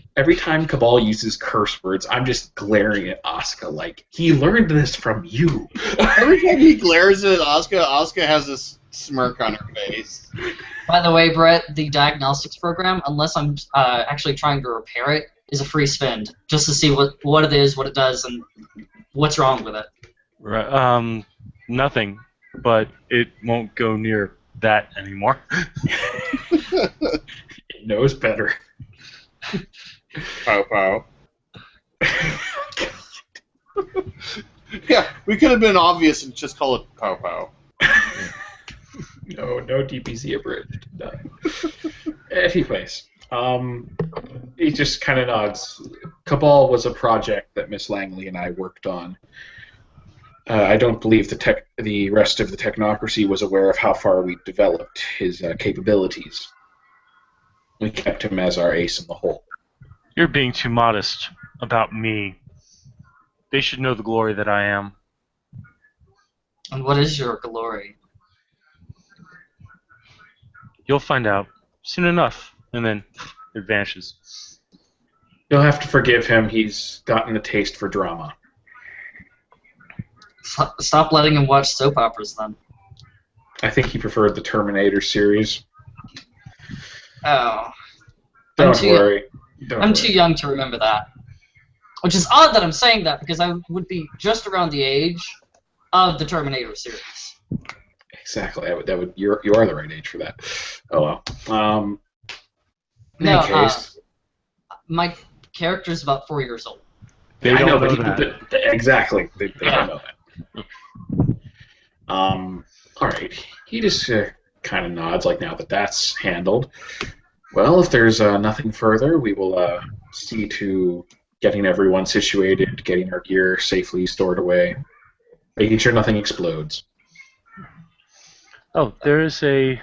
B: Cabal uses curse words, I'm just glaring at Asuka like he learned this from you.
D: Every time he glares at Asuka, Asuka has this smirk on her face.
G: By the way, Brett, the diagnostics program, unless I'm actually trying to repair it, is a free spend, just to see what it is, what it does, and what's wrong with it.
A: Right. Nothing, but it won't go near that anymore.
B: It knows better.
D: Pow pow. Yeah, we could have been obvious and just call it pow pow.
B: No DPC abridged. No. Anyways, he just kind of nods. Cabal was a project that Miss Langley and I worked on. I don't believe the rest of the technocracy was aware of how far we developed his capabilities. We kept him as our ace in the hole.
A: You're being too modest about me. They should know the glory that I am.
G: And what is your glory?
A: You'll find out soon enough. And then it vanishes.
B: You'll have to forgive him. He's gotten a taste for drama.
G: Stop letting him watch soap operas, then.
B: I think he preferred the Terminator series.
G: Oh.
B: Don't worry.
G: I'm too young to remember that. Which is odd that I'm saying that, because I would be just around the age of the Terminator series.
B: Exactly. You are the right age for that. Oh well. In
G: No,
B: any case,
G: my character's about 4 years old.
A: They
B: I know,
A: don't
B: but
A: know that.
B: exactly. They don't know that. All right. He just kind of nods, like, now that that's handled. Well, if there's nothing further, we will see to getting everyone situated, getting our gear safely stored away, making sure nothing explodes.
A: Oh, there is a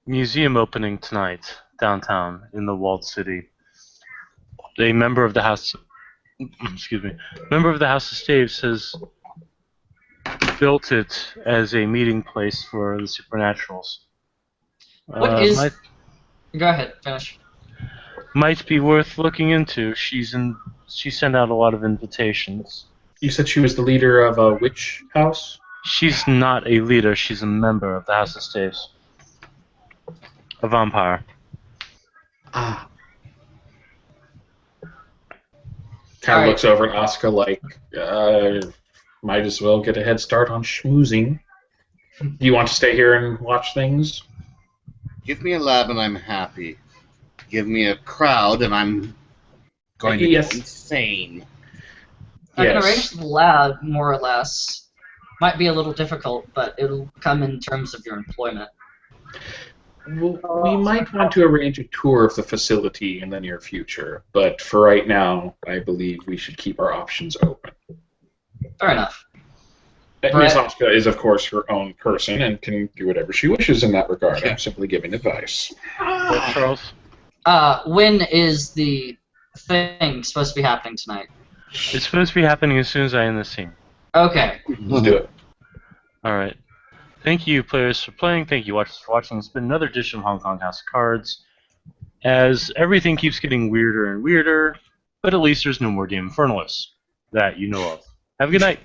A: museum opening tonight downtown in the walled city. A member of the House, member of the House of Staves has built it as a meeting place for the supernaturals.
G: What is... Go ahead, finish.
A: Might be worth looking into. She sent out a lot of invitations.
B: You said she was the leader of a witch house?
A: She's not a leader. She's a member of the House of Staves. A vampire.
B: Ah. Kind of looks over at Asuka like, might as well get a head start on schmoozing. Do you want to stay here and watch things?
D: Give me a lab and I'm happy. Give me a crowd and I'm going to
B: Yes.
D: go insane.
G: I can arrange the lab, more or less. Might be a little difficult, but it'll come in terms of your employment.
B: Well, we might want to arrange a tour of the facility in the near future, but for right now, I believe we should keep our options open.
G: Fair enough.
B: Miss Asuka is, of course, her own person and can do whatever she wishes in that regard. I'm simply giving advice.
A: Charles?
G: When is the thing supposed to be happening tonight?
A: It's supposed to be happening as soon as I end the scene.
G: Okay.
B: Let's do it.
A: Alright. Thank you, players, for playing. Thank you, watchers, for watching. It's been another edition of Hong Kong House of Cards. As everything keeps getting weirder and weirder, but at least there's no more Game Infernalists that you know of. Have a good night.